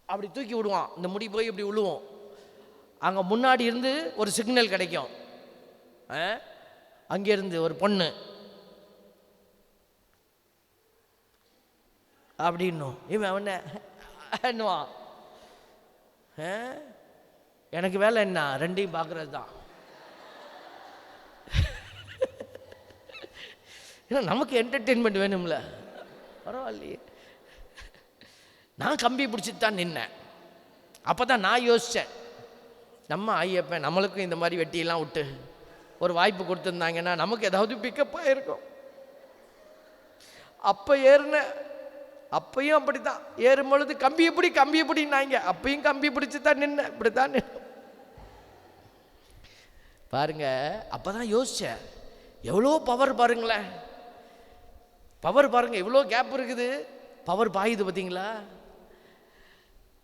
அப்படி தூக்கி விடுவான், இந்த முடி போய் இப்படி விழுவோம். அங்கே முன்னாடி இருந்து ஒரு சிக்னல் கிடைக்கும், அங்கேருந்து ஒரு பொண்ணு அப்படின்னும். இவன் அவனுவான், எனக்கு வேலை என்ன, ரெண்டையும் பார்க்கறது தான். ஏன்னா நமக்கு என்டர்டெயின்மெண்ட் வேணும்ல, பரவாயில்லையே. நான் கம்பி பிடிச்சிட்டு தான் நின்னேன். அப்போ தான் நான் யோசித்தேன், நம்ம ஐயப்பன் நம்மளுக்கும் இந்த மாதிரி வெட்டியெல்லாம் விட்டு ஒரு வாய்ப்பு கொடுத்துருந்தாங்கன்னா நமக்கு ஏதாவது பிக்கப் ஆகிருக்கும். அப்போ அப்பையும் அப்படி தான் ஏறும் பொழுது கம்பி எப்படின்னாங்க, அப்பையும் கம்பி பிடிச்சி தான் நின்னேன், இப்படி தான் பாருங்க. அப்போ தான் யோசித்தேன், எவ்வளோ பவர் பாருங்களேன், பவர் பாருங்கள், எவ்வளோ கேப் இருக்குது, பவர் பாயுது பார்த்தீங்களா.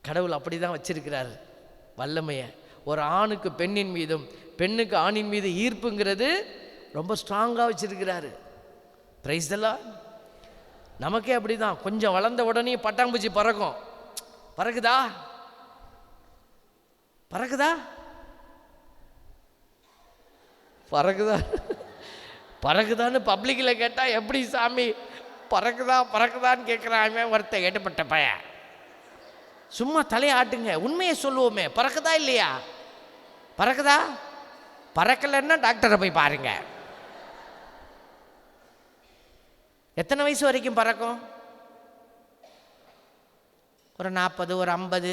கடவுள் அப்படி தான் வச்சிருக்கிறார் வல்லமையை. ஒரு ஆணுக்கு பெண்ணின் மீதும் பெண்ணுக்கு ஆணின் மீது ஈர்ப்புங்கிறது ரொம்ப ஸ்ட்ராங்காக வச்சிருக்கிறாரு. Praise the Lord. நமக்கே அப்படி தான், கொஞ்சம் வளர்ந்த உடனே பட்டாம்பூச்சி பறக்கும். பறக்குதா பறக்குதான்னு பப்ளிக்கில் கேட்டால் எப்படி சாமி பறக்குதான்னு கேட்குறான் ஒருத்தன் ஏட்டுப்பட்ட பையன். சும்மா தலையாட்டுங்க, உண்மையை சொல்லுவோமே, பறக்குதா இல்லையா? பறக்கலைன்னா டாக்டரை போய் பாருங்க. எத்தனை வயசு வரைக்கும் பறக்கும்? ஒரு 40, ஒரு 50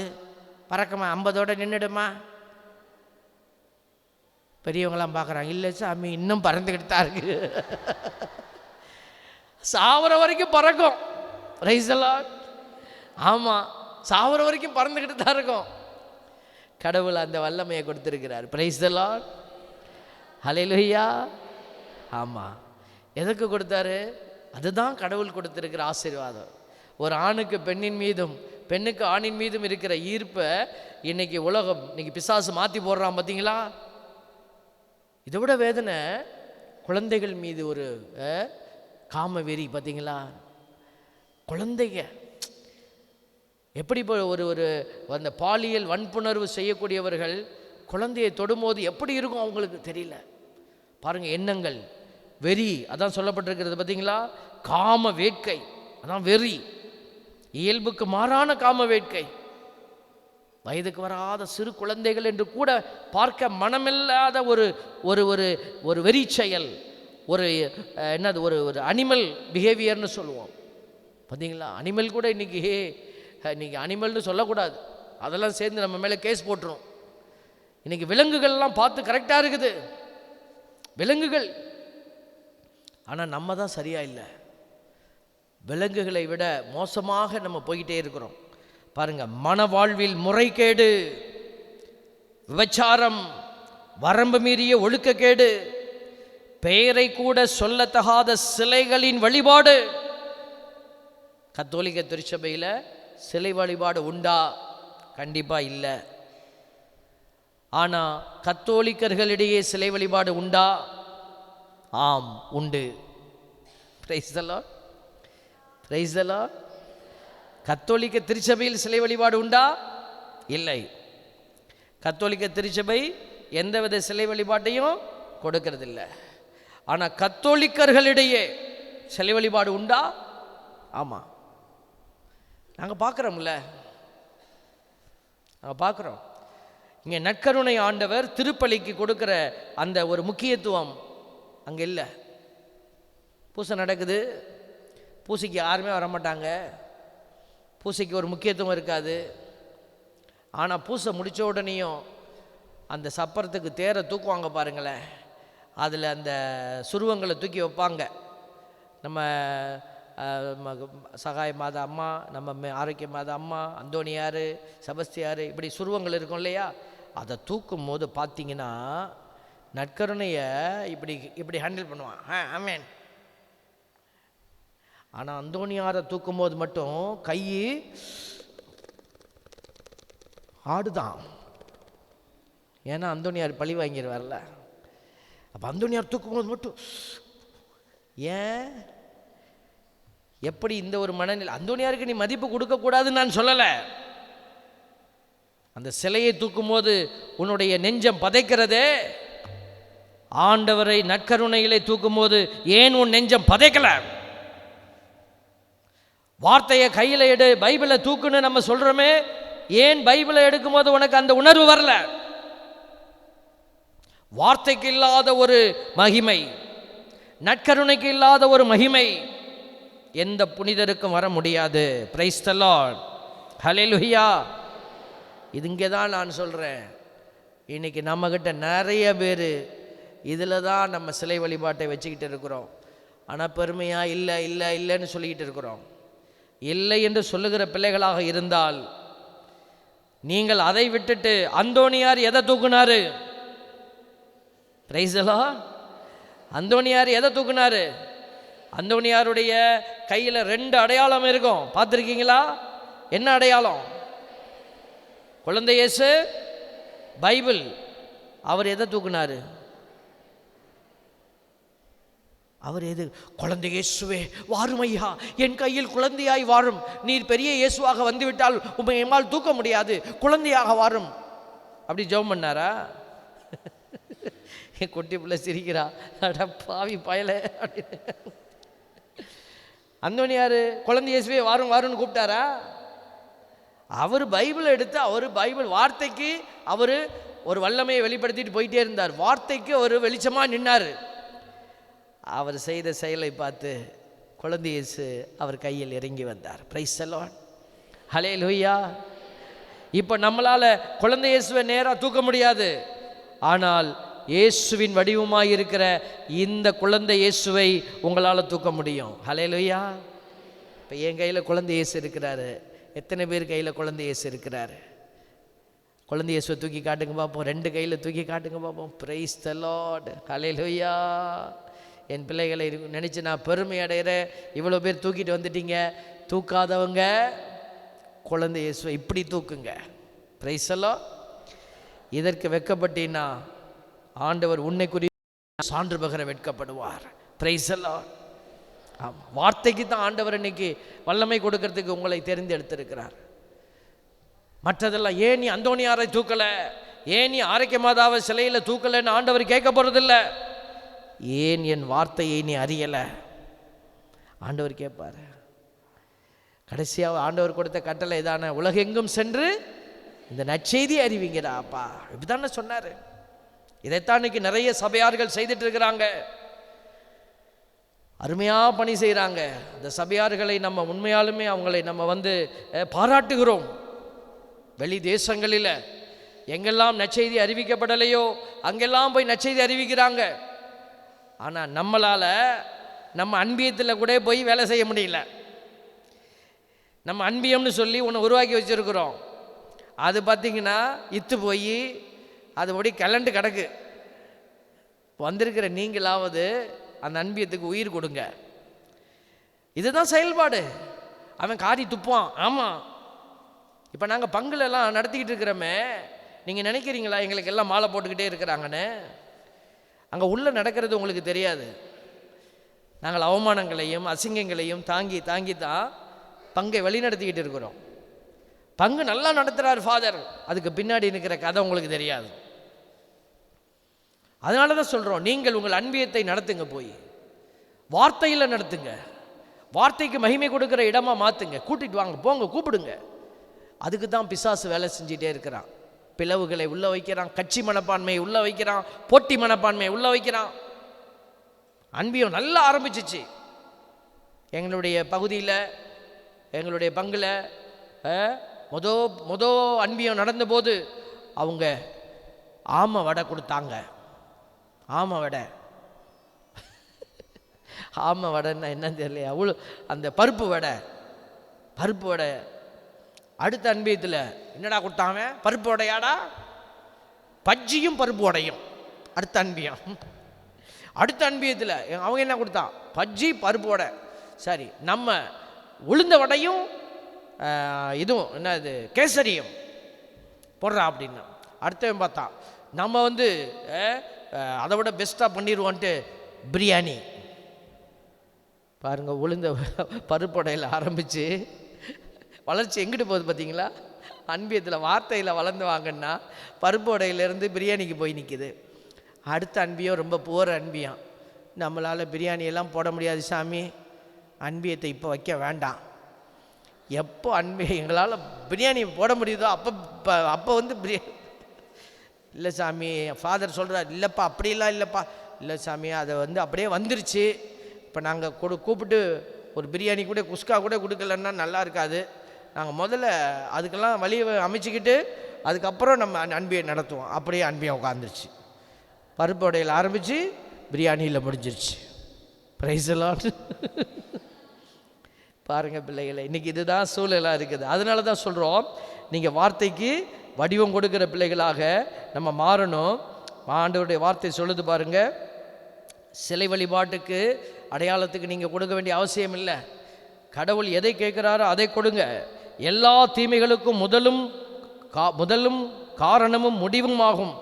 பறக்குமா? 50ஓட நின்றுடுமா? பெரியவங்களாம் பார்க்குறாங்க, இல்லை சாமி இன்னும் பறந்துக்கிட்டு தான் இருக்கு. சாவர வரைக்கும் பறக்கும். Price the Lord. ஆமாம், சாவர வரைக்கும் பறந்துக்கிட்டு தான் இருக்கும். கடவுள் அந்த வல்லமையை கொடுத்துருக்கிறார். Praise the Lord. ஹல்லேலூயா. ஆமாம், எதுக்கு கொடுத்தாரு? அதுதான் கடவுள் கொடுத்துருக்கிற ஆசீர்வாதம். ஒரு ஆணுக்கு பெண்ணின் மீதும் பெண்ணுக்கு ஆணின் மீதும் இருக்கிற ஈர்ப்பை இன்னைக்கு உலகம், இன்னைக்கு பிசாசு மாற்றி போடுறான் பார்த்தீங்களா. இதை விட வேதனை குழந்தைகள் மீது ஒரு காம வெறி பார்த்தீங்களா. குழந்தைங்க எப்படி ஒரு அந்த பாலியல் வன்புணர்வு செய்யக்கூடியவர்கள் குழந்தையை தொடும்போது எப்படி இருக்கும் அவங்களுக்கு தெரியல. பாருங்கள், எண்ணங்கள், வெறி, அதான் சொல்லப்பட்டிருக்கிறது பார்த்தீங்களா. காம வேட்கை, அதான் வெறி, இயல்புக்கு மாறான காம வேட்கை. வயதுக்கு வராத சிறு குழந்தைகள் என்று கூட பார்க்க மனமில்லாத ஒரு ஒரு ஒரு ஒரு வெறி செயல், ஒரு என்னது ஒரு ஒரு அனிமல் பிஹேவியர்னு சொல்லுவோம் பார்த்தீங்களா. அனிமல் கூட இன்றைக்கி அனிமல்னு சொல்லக்கூடாது, அதெல்லாம் சேர்ந்து நம்ம மேலே கேஸ் போட்டுரும். இன்றைக்கி விலங்குகள்லாம் பார்த்து கரெக்டாக இருக்குது, விலங்குகள். ஆனால் நம்ம தான் சரியாக இல்லை, விலங்குகளை விட மோசமாக நம்ம போய்கிட்டே இருக்கிறோம். பாருங்க, மனவாழ்வில் முறைகேடு, விபச்சாரம், வரம்பு மீறிய ஒழுக்கக்கேடு, பெயரை கூட சொல்லத்தகாத சிலைகளின் வழிபாடு. கத்தோலிக்க திருச்சபையில் சிலை வழிபாடு உண்டா? கண்டிப்பாக இல்லை. ஆனால் கத்தோலிக்கர்களிடையே சிலை வழிபாடு உண்டா? ஆம், உண்டு. Price the Lord, praise the Lord. கத்தோலிக்க திருச்சபையில் சிலை வழிபாடு உண்டா? இல்லை. கத்தோலிக்க திருச்சபை எந்தவித சிலை வழிபாட்டையும் கொடுக்கறதில்லை. ஆனால் கத்தோலிக்கர்களிடையே சிலை வழிபாடு உண்டா? ஆமாம், நாங்கள் பார்க்குறோம்ல, நாங்கள் பார்க்குறோம். இங்கே நற்கருணை ஆண்டவர் திருப்பலிக்கு கொடுக்குற அந்த ஒரு முக்கியத்துவம் அங்கே இல்லை. பூசை நடக்குது, பூசைக்கு யாருமே வரமாட்டாங்க, பூசைக்கு ஒரு முக்கியத்துவம் இருக்காது. ஆனால் பூசை முடித்த உடனேயும் அந்த சப்பரத்துக்கு தேரை தூக்குவாங்க பாருங்களேன், அதில் அந்த சுருவங்களை தூக்கி வைப்பாங்க. நம்ம சகாய மாத அம்மா, நம்ம ஆரோக்கிய மாத அம்மா, அந்தோனியார், செபஸ்தியார், இப்படி சுருவங்கள் இருக்கும் இல்லையா? அதை தூக்கும் போது பார்த்தீங்கன்னா நற்கருணையை இப்படி இப்படி ஹேண்டில் பண்ணுவான். ஆமேன். ஆனால் அந்தோனியாரை தூக்கும் போது மட்டும் கை ஆடுதான். ஏன்னா அந்தோனியார் பழி வாங்கிடுவார்ல. அப்போ அந்தோனியார் தூக்கும் போது மட்டும் ஏன், எப்படி இந்த ஒரு மனநிலை? அந்தோனியாருக்கு நீ மதிப்பு கொடுக்கக்கூடாதுன்னு நான் சொல்லலை. அந்த சிலையை தூக்கும் போது உன்னுடைய நெஞ்சம் பதைக்கிறதே. ஆண்டவரை நற்கருணையிலே தூக்கும் போது ஏன் உன் நெஞ்சம் பதைக்கல? வார்த்தையை கையில் எடு, பைபிளை தூக்குன்னு நம்ம சொல்றோமே, ஏன் பைபிளை எடுக்கும் போது உனக்கு அந்த உணர்வு வரல? வார்த்தைக்கு இல்லாத ஒரு மகிமை, நற்கருணைக்கு இல்லாத ஒரு மகிமை எந்த புனிதருக்கும் வர முடியாது. பிரைஸ் தி லார்ட், ஹல்லேலூயா. இது இங்கே தான் நான் சொல்கிறேன், இன்னைக்கு நம்மக்கிட்ட நிறைய பேர் இதில் தான் நம்ம சிலை வழிபாட்டை வச்சுக்கிட்டு இருக்கிறோம். ஆனால் பெருமையாக இல்லை இல்லை இல்லைன்னு சொல்லிக்கிட்டு இருக்கிறோம். இல்லை என்று சொல்லுகிற பிள்ளைகளாக இருந்தால் நீங்கள் அதை விட்டுட்டு, அந்தோனியார் எதை தூக்குனாரு? Price the Lord. அந்தோனியார் எதை தூக்குனாரு? அந்தோனியாருடைய கையில் 2 அடையாளம் இருக்கும், பார்த்துருக்கீங்களா? என்ன அடையாளம்? குழந்தை இயேசு, பைபிள். அவர் எதை தூக்குனாரு? அவர் எது? குழந்தை இயேசுவே வாரும் ஐயா, என் கையில் குழந்தையாய் வாரும். நீர் பெரிய இயேசுவாக வந்துவிட்டால் உண்மை எம்மால் தூக்க முடியாது, குழந்தையாக வாரும். அப்படி ஜெபம் பண்ணாரா? என் குட்டி பிள்ளை சிரிக்கிறா, அட பாவி பயல அப்படின்னு. அந்தோனியார் குழந்தை இயேசுவே வாரும் வாருன்னு கூப்பிட்டாரா? அவர் பைபிளை எடுத்து, அவர் பைபிள் வார்த்தைக்கு அவர் ஒரு வல்லமையை வெளிப்படுத்திட்டு போயிட்டே இருந்தார். வார்த்தைக்கு ஒரு வெளிச்சமாக நின்னார். அவர் செய்த செயலை பார்த்து குழந்தை இயேசு அவர் கையில் இறங்கி வந்தார். பிரைஸ் தி லார்ட், ஹல்லேலூயா. இப்போ நம்மளால் குழந்தை இயேசுவை நேராக தூக்க முடியாது, ஆனால் இயேசுவின் வடிவமாக இருக்கிற இந்த குழந்தை இயேசுவை உங்களால் தூக்க முடியும். ஹல்லேலூயா. இப்போ என் கையில் குழந்தை இயேசு இருக்கிறாரு. எத்தனை பேர் கையில் குழந்தை இயேசு இருக்கிறாரு? குழந்தை இயேசுவை தூக்கி காட்டுங்க பார்ப்போம். 2 கையில் தூக்கி காட்டுங்க பார்ப்போம். பிரைஸ் தி லார்ட், ஹல்லேலூயா. என் பிள்ளைகளை நினச்சி நான் பெருமை அடைகிறேன். இவ்வளோ பேர் தூக்கிட்டு வந்துட்டீங்க. தூக்காதவங்க குழந்தை இயேசுவை இப்படி தூக்குங்க. Price the Lord. இதற்கு வெட்கப்பட்டீன்னா ஆண்டவர் உன்னை குறித்து சான்று பகர வெட்கப்படுவார். Price the Lord. ஆமாம், வார்த்தைக்கு தான் ஆண்டவர் இன்னைக்கு வல்லமை கொடுக்கறதுக்கு உங்களை தெரிந்தெடுத்திருக்கிறார். மற்றதெல்லாம் ஏன் நீ அந்தோனியாரை தூக்கலை, ஏன் நீ ஆரோக்கிய மாதாவை சிலையில் தூக்கலைன்னு ஆண்டவர் கேட்க போகிறதில்ல. ஏன் என் வார்த்தையை நீ அறியலை ஆண்டவர் கேட்பார். கடைசியாக ஆண்டவர் கொடுத்த கட்டளை இதான, உலகெங்கும் சென்று இந்த நற்செய்தி அறிவிங்கடா அப்பா, இப்படிதானே சொன்னார். இதைத்தான் இன்னைக்கு நிறைய சபையார்கள் செய்துட்டு இருக்கிறாங்க. அருமையாக பணி செய்கிறாங்க. இந்த சபையார்களை நம்ம உண்மையாலுமே அவங்களை நம்ம பாராட்டுகிறோம். வெளி தேசங்களில் எங்கெல்லாம் நற்செய்தி அறிவிக்கப்படலையோ அங்கெல்லாம் போய் நற்செய்தி அறிவிக்கிறாங்க. ஆனால் நம்மளால் நம்ம அன்பியத்தில் கூட போய் வேலை செய்ய முடியல. நம்ம அன்பியம்னு சொல்லி ஒன்று உருவாக்கி வச்சுருக்குறோம். அது பார்த்திங்கன்னா இத்து போய் அது படி கலண்டு கிடக்கு. வந்திருக்கிற நீங்களாவது அந்த அன்பியத்துக்கு உயிர் கொடுங்க. இதுதான் செயல்பாடு. அவன் காரி துப்பான். ஆமாம், இப்போ நாங்கள் பங்குலெல்லாம் நடத்திக்கிட்டு இருக்கிறோமே, நீங்கள் நினைக்கிறீங்களா எங்களுக்கு எல்லாம் மாலை போட்டுக்கிட்டே இருக்கிறாங்கன்னு? அங்கே உள்ளே நடக்கிறது உங்களுக்கு தெரியாது. நாங்கள் அவமானங்களையும் அசிங்கங்களையும் தாங்கி தாங்கி தான் பங்கை வழி நடத்திக்கிட்டு இருக்கிறோம். பங்கு நல்லா நடத்துகிறார் ஃபாதர், அதுக்கு பின்னாடி இருக்கிற கதை உங்களுக்கு தெரியாது. அதனால தான் சொல்கிறோம், நீங்கள் உங்கள் அன்பியத்தை நடத்துங்க, போய் வார்த்தையில் நடத்துங்க, வார்த்தைக்கு மகிமை கொடுக்குற இடமா மாற்றுங்க, கூட்டிகிட்டு வாங்க, போங்க, கூப்பிடுங்க. அதுக்கு தான் பிசாசு வேலை செஞ்சிட்டே இருக்கிறான். பிளவுகளை உள்ள வைக்கிறான், கட்சி மனப்பான்மையை உள்ள வைக்கிறான், போட்டி மனப்பான்மையை உள்ள வைக்கிறான். அன்பியம் நல்லா ஆரம்பிச்சிச்சு. எங்களுடைய பகுதியில் எங்களுடைய பங்கில் மொத அன்பியம் நடந்தபோது அவங்க ஆமை வடை கொடுத்தாங்க. ஆமை வடை ஆமை வடைன்னா என்னன்னு தெரியலையா? அவ்வளோ அந்த பருப்பு வடை. அடுத்த அன்பியத்தில் என்னடா கொடுத்தாங்க? பருப்பு வடையாடா? பஜ்ஜியும் பருப்பு வடையும். அடுத்த அன்பியத்தில் அவங்க என்ன கொடுத்தான்? பஜ்ஜி பருப்பு வடை. சரி, நம்ம உளுந்த வடையும் இதுவும் என்ன இது கேசரியும் போடுறா அப்படின்னா, அடுத்தவன் பார்த்தா நம்ம அதை விட பெஸ்ட்டாக பண்ணிடுவோன்ட்டு பிரியாணி. பாருங்கள், உளுந்த பருப்புடையில் ஆரம்பித்து வளர்ச்சி எங்கிட்டு போகுது பார்த்தீங்களா? அன்பியத்தில் வார்த்தையில் வளர்ந்து வாங்கன்னா பருப்பு உடையிலேருந்து பிரியாணிக்கு போய் நிற்கிது. அடுத்த அன்பியம் ரொம்ப புவர் அன்பியம். நம்மளால் பிரியாணியெல்லாம் போட முடியாது சாமி, அன்பியத்தை இப்போ வைக்க வேண்டாம். எப்போ எங்களால் பிரியாணி போட முடியுதோ அப்போ பிரியாணி இல்லை சாமி. ஃபாதர் சொல்கிறார், இல்லைப்பா அப்படிலாம் இல்லைப்பா. இல்லை சாமி, அதை அப்படியே வந்துருச்சு. இப்போ நாங்கள் கூப்பிட்டு ஒரு பிரியாணி கூட குஸ்கா கூட கொடுக்கலன்னா நல்லா இருக்காது. நாங்கள் முதல்ல அதுக்கெல்லாம் வழியை அமைச்சிக்கிட்டு அதுக்கப்புறம் நம்ம அன்பியை நடத்துவோம். அப்படியே அன்பியை உட்காந்துருச்சு. பருப்பு வடையில் ஆரம்பித்து பிரியாணியில் முடிஞ்சிருச்சு. பிரைஸ் எல்லாம் பாருங்கள் பிள்ளைகளை, இன்றைக்கி இதுதான் சூழலாக இருக்குது. அதனால தான் சொல்கிறோம், நீங்கள் வார்த்தைக்கு வடிவம் கொடுக்குற பிள்ளைகளாக நம்ம மாறணும். ஆண்டவருடைய வார்த்தை சொல்லுது பாருங்கள், சிலை வழிபாட்டுக்கு அடையாளத்துக்கு நீங்கள் கொடுக்க வேண்டிய அவசியம் இல்லை. கடவுள் எதை கேட்குறாரோ அதை கொடுங்க. எல்லா தீமைகளுக்கும் முதலும் காரணமும் முடிவும் ஆகும்.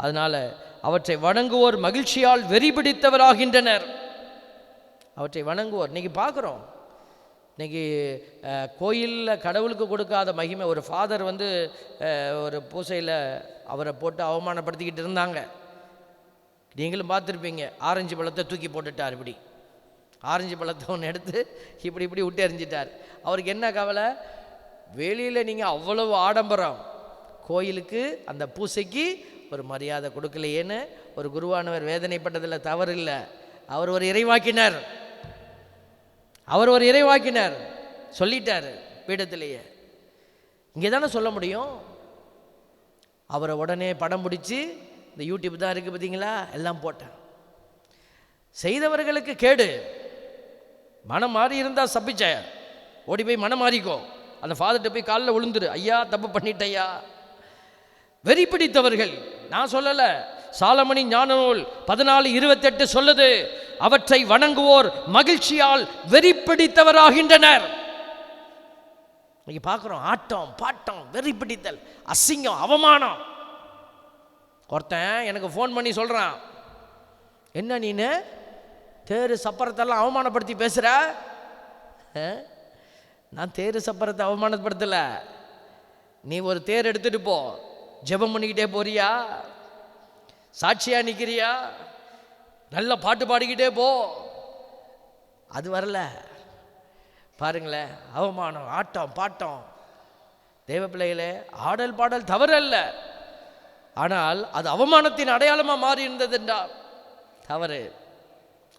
அதனால் அவற்றை வணங்குவோர் மகிழ்ச்சியால் வெறி பிடித்தவராகின்றனர். அவற்றை வணங்குவோர் இன்றைக்கி பார்க்குறோம். இன்றைக்கி கோயிலில் கடவுளுக்கு கொடுக்காத மகிமை. ஒரு ஃபாதர் ஒரு பூசையில் அவரை போட்டு அவமானப்படுத்திக்கிட்டு இருந்தாங்க. நீங்களும் பார்த்துருப்பீங்க. ஆரஞ்சு பழத்தை தூக்கி போட்டுட்டார். இப்படி ஆரஞ்சு பழத்தை ஒன்று எடுத்து இப்படி விட்டு எறிஞ்சிட்டார். அவருக்கு என்ன கவலை? வெளியில் நீங்கள் அவ்வளவு ஆடம்பரம், கோயிலுக்கு அந்த பூசைக்கு ஒரு மரியாதை கொடுக்கலையேன்னு ஒரு குருவானவர் வேதனைப்பட்டதில் தவறு இல்லை. அவர் ஒரு இறைவாக்கினர் சொல்லிட்டார் பீடத்திலேயே. இங்கே தானே சொல்ல முடியும். அவரை உடனே படம் பிடிச்சி இந்த யூடியூப் தான் இருக்குது பார்த்தீங்களா, எல்லாம் போட்டேன். செய்தவர்களுக்கு கேடு. மனம் மாறி இருந்தால் சப்பிச்ச ஓடி போய் மனம் மாறிக்கோ. அந்த ஃபாதர்கிட்ட போய் காலில் விழுந்துரு, ஐயா தப்பு பண்ணிட்டையா. வெறி பிடித்தவர்கள், நான் சொல்லலை, சாலமணி ஞான நூல் 14:28 சொல்லுது, அவற்றை வணங்குவோர் மகிழ்ச்சியால் வெறி பிடித்தவராகின்றனர். இன்னைக்கு பார்க்குறோம், ஆட்டம் பாட்டம், வெறி பிடித்தல், அசிங்கம், அவமானம். ஒருத்தன் எனக்கு ஃபோன் பண்ணி சொல்கிறான், என்ன நீனு தேரு சப்பரத்தெல்லாம் அவமானப்படுத்தி பேசுகிற? நான் தேரு சப்பரத்தை அவமானப்படுத்தலை. நீ ஒரு தேர் எடுத்துகிட்டு போ, ஜெபம் பண்ணிக்கிட்டே போறியா, சாட்சியாக நிற்கிறியா, நல்ல பாட்டு பாடிக்கிட்டே போ, அது வரல. பாருங்களேன், அவமானம், ஆட்டம் பாட்டம். தேவ பிள்ளைகளே, ஆடல் பாடல் தவறு அல்ல, ஆனால் அது அவமானத்தின் அடையாளமாக மாறி இருந்ததுன்றா தவறு.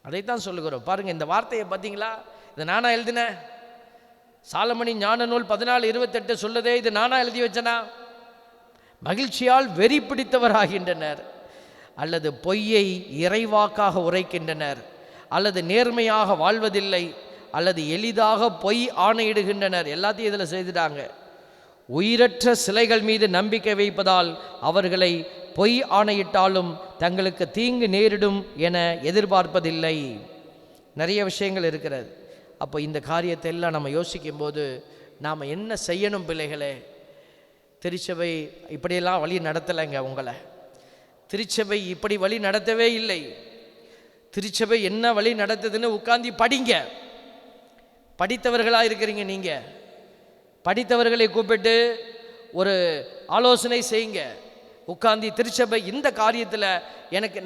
அதைத்தான் சொல்லுகிறோம். பாருங்கள், இந்த வார்த்தையை பார்த்தீங்களா? இதை நானா எழுதினேன்? சாலமணி ஞான நூல் 14:28 சொல்லுதே, இது நானா எழுதி வச்சனா? மகிழ்ச்சியால் வெறி பிடித்தவராகின்றனர், அல்லது பொய்யை இறைவாக்காக உரைக்கின்றனர், அல்லது நேர்மையாக வாழ்வதில்லை, அல்லது எளிதாக பொய் ஆணையிடுகின்றனர். எல்லாத்தையும் இதில் செய்துட்டாங்க. உயிரற்ற சிலைகள் மீது நம்பிக்கை வைப்பதால் அவர்களை பொய் ஆணையிட்டாலும் தங்களுக்கு தீங்கு நேரிடும் என எதிர்பார்ப்பதில்லை. நிறைய விஷயங்கள் இருக்கிறது. அப்போ இந்த காரியத்தை எல்லாம் நம்ம யோசிக்கும்போது நாம் என்ன செய்யணும் பிள்ளைகளே? திருச்சபை இப்படியெல்லாம் வழி நடத்தலைங்க உங்களை. திருச்சபை இப்படி வழி நடத்தவே இல்லை. திருச்சபை என்ன வழி நடத்துதுன்னு உட்கார்ந்து படிங்க. படித்தவர்களாக இருக்கிறீங்க நீங்கள். படித்தவர்களை கூப்பிட்டு ஒரு ஆலோசனை செய்யுங்க. உட்கார்ந்து திருச்சபை இந்த காரியத்தில்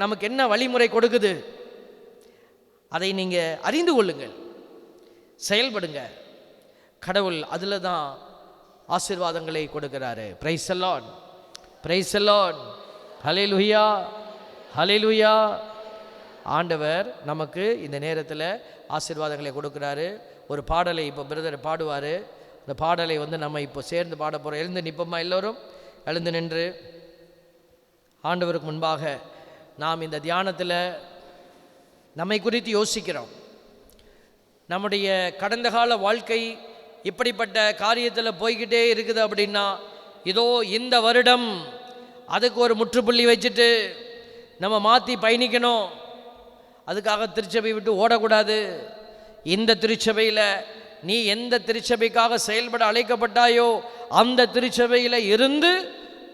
நமக்கு என்ன வழிமுறை கொடுக்குது அதை நீங்கள் அறிந்து கொள்ளுங்கள், செயல்படுங்க. கடவுள் அதில் தான் ஆசீர்வாதங்களை கொடுக்கிறாரு. Praise the Lord, praise the Lord, hallelujah, hallelujah. ஆண்டவர் நமக்கு இந்த நேரத்தில் ஆசீர்வாதங்களை கொடுக்கிறாரு. ஒரு பாடலை இப்போ பிரதர் பாடுவார். அந்த பாடலை நம்ம இப்போ சேர்ந்து பாட போகிறோம். எழுந்து நிற்போமா? எல்லோரும் எழுந்து நின்று ஆண்டவருக்கு முன்பாக நாம் இந்த தியானத்தில் நம்மை குறித்து யோசிக்கிறோம். நம்முடைய கடந்த கால வாழ்க்கை இப்படிப்பட்ட காரியத்தில் போய்கிட்டே இருக்குது அப்படின்னா, இதோ இந்த வருடம் அதுக்கு ஒரு முற்றுப்புள்ளி வச்சுட்டு நம்ம மாற்றி பயணிக்கணும். அதுக்காக திருச்சபை விட்டு ஓடக்கூடாது. இந்த திருச்சபையில் நீ எந்த திருச்சபைக்காக செயல்பட அழைக்கப்பட்டாயோ அந்த திருச்சபையில் இருந்து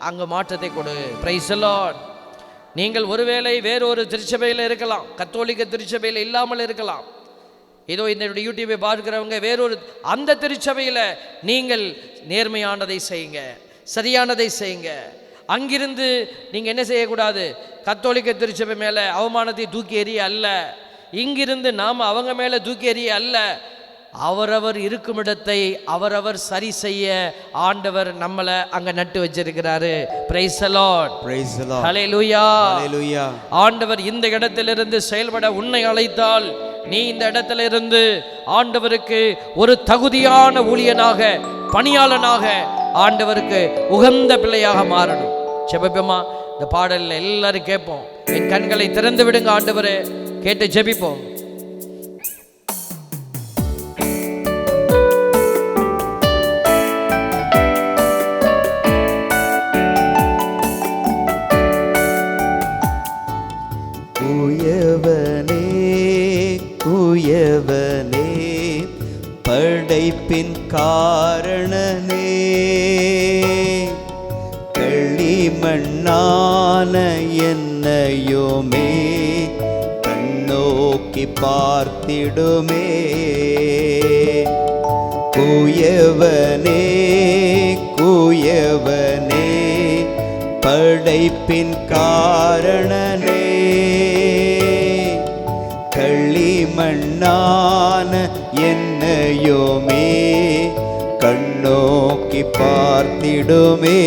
அங்கே மாற்றத்தை கொடு. Price the Lord. நீங்கள் ஒருவேளை வேறொரு திருச்சபையில் இருக்கலாம், கத்தோலிக்க திருச்சபையில் இல்லாமல் இருக்கலாம். ஏதோ இந்த யூடியூப்பை பார்க்கிறவங்க வேறொரு அந்த திருச்சபையில் நீங்கள் நேர்மையானதை செய்யுங்க, சரியானதை செய்யுங்க. அங்கிருந்து நீங்கள் என்ன செய்யக்கூடாது? கத்தோலிக்க திருச்சபை மேலே அவமானத்தை தூக்கி எறிய அல்ல, இங்கிருந்து நாம் அவங்க மேலே தூக்கி எறிய அல்ல. அவரவர் இருக்கும் இடத்தை அவரவர் சரி செய்ய ஆண்டவர் நம்மளை அங்க நட்டு வச்சிருக்கிறாரு. Praise the Lord, praise the Lord, hallelujah, hallelujah. ஆண்டவர் இந்த இடத்திலிருந்து செயல்பட உன்னை அழைத்தால் நீ இந்த இடத்திலிருந்து ஆண்டவருக்கு ஒரு தகுதியான ஊழியனாக, பணியாளனாக, ஆண்டவருக்கு உகந்த பிள்ளையாக மாறணும். ஜெபிப்போமா? இந்த பாடலில் எல்லாரும் கேட்போம். என் கண்களை திறந்து விடுங்க ஆண்டவரே, கேட்டு ஜெபிப்போம். குயவனே படைப்பின் காரணனே, களிமண்ணான என்னையுமே கண்ணோக்கி பார்த்திடுமே. குயவனே குயவனே படைப்பின் காரணனே, களிமண்ணான என்னையுமே கண்ணோக்கி பார்த்திடுமே.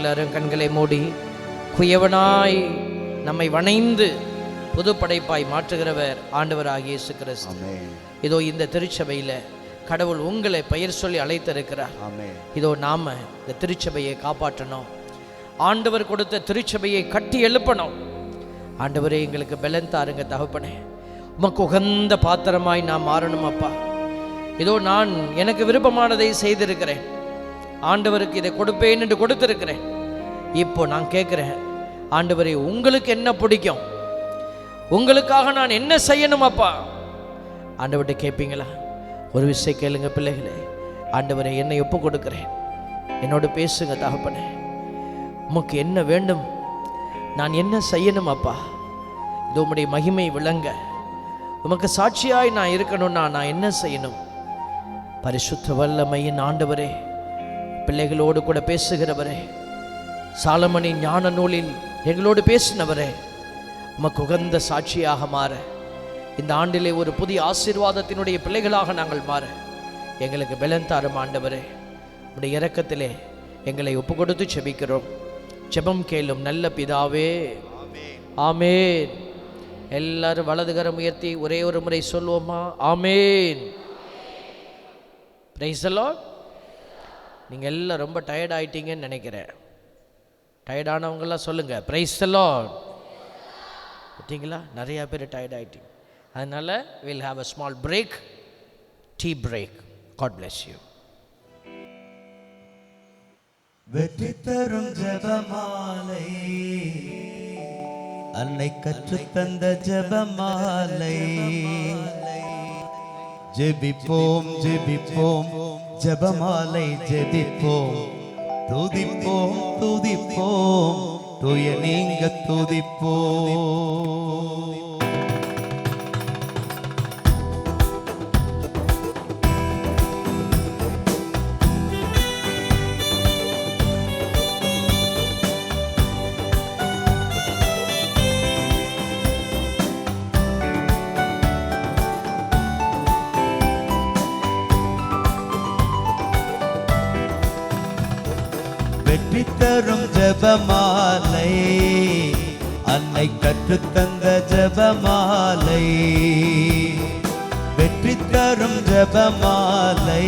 எல்லாரும் கண்களை மூடி குயவனாய் நம்மை வணைந்து புது படைப்பாய் மாற்றுகிறவர் ஆண்டவராகிய இயேசு கிறிஸ்து. இதோ இந்த திருச்சபையில் கடவுள் உங்களை பெயர் சொல்லி அழைத்திருக்கிறார். இதோ நாம இந்த திருச்சபையை காப்பாற்றணும். ஆண்டவர் கொடுத்த திருச்சபையை கட்டி எழுப்பணும். ஆண்டவரே, எங்களுக்கு பலன் தாருங்க தகப்பனே. உமக்கு உகந்த பாத்திரமாய் நான் மாறணும் அப்பா. இதோ நான் எனக்கு விருப்பமானதை செய்திருக்கிறேன். ஆண்டவருக்கு இதை கொடுப்பேன் என்று கொடுத்திருக்கிறேன். இப்போ நான் கேட்குறேன், ஆண்டவரே, உங்களுக்கு என்ன பிடிக்கும்? உங்களுக்காக நான் என்ன செய்யணும் அப்பா? ஆண்டவர்கிட்ட கேட்பீங்களா? ஒரு விஷயம் கேளுங்க பிள்ளைகளே. ஆண்டவரே, என்னை ஒப்பு கொடுக்கிறேன், என்னோடு பேசுங்க தகப்பனே. உமக்கு என்ன வேண்டும்? நான் என்ன செய்யணும் அப்பா? இது உம்முடைய மகிமை விளங்க, உமக்கு சாட்சியாய் நான் இருக்கணும்னா நான் என்ன செய்யணும்? பரிசுத்த வல்லமையின் ஆண்டவரே, பிள்ளைகளோடு கூட பேசுகிறவரே, சாலமனின் ஞான நூலில் எங்களோடு பேசினவரே, உமக்கு உகந்த சாட்சியாக மாற, இந்த ஆண்டிலே ஒரு புதிய ஆசீர்வாதத்தினுடைய பிள்ளைகளாக நாங்கள் மாற எங்களுக்கு பலன் தாரும் ஆண்டவரே. உடைய இரக்கத்திலே எங்களை ஒப்பு கொடுத்து செபிக்கிறோம். ஜெபம் கேளும் நல்ல பிதாவே, ஆமேன். எல்லாரும் வலதுகரம் உயர்த்தி ஒரே ஒரு முறை சொல்வோமா? ஆமேன். Price the Lord. நீங்கள் எல்லாம் ரொம்ப டயர்ட் ஆகிட்டீங்கன்னு நினைக்கிறேன். டயர்டானவங்கெல்லாம் சொல்லுங்கள் பிரைஸ் தி லார்ட். பார்த்தீங்களா, நிறையா பேர் டயர்ட் ஆகிட்டீங்க. அதனால் we'll have a small break, tea break. God bless you. வெற்றி தரும் ஜெபமாலை, அன்னை கற்றுத் தந்த ஜெபமாலை. ஜெபிப்போம் ஜெபிப்போம் ஜெபமாலை ஜெபிப்போம், துதிப்போம் துதிப்போம் தூய நீங்க துதிப்போம். வெற்றி தரும் ஜெபமாலை, அன்னை கற்றுத்தந்த ஜெபமாலை. வெற்றி தரும் ஜெபமாலை,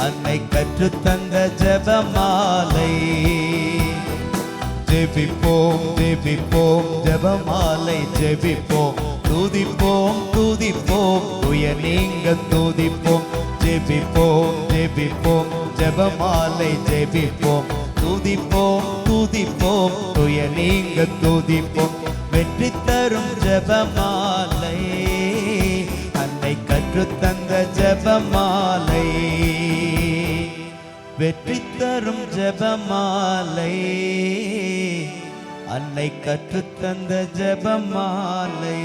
அன்னை கற்றுத்தந்த ஜெபமாலை. ஜெபிப்போம் ஜெபிப்போம் ஜெபமாலை ஜெபிப்போம், துதிப்போம் துதிப்போம் தூய நீங்க துதிப்போம். ஜெபிப்போம் ஜெபிப்போம் ஜெபமாலை ஜெபிப்போம், துதிப்போம் துதிப்போம் தூய நீங்க துதிப்போம். வெற்றி தரும் ஜெபமாலை, அன்னை கற்றுத்தந்த ஜெபமாலை. வெற்றி தரும் ஜெபமாலை, அன்னை கற்றுத்தந்த ஜெபமாலை.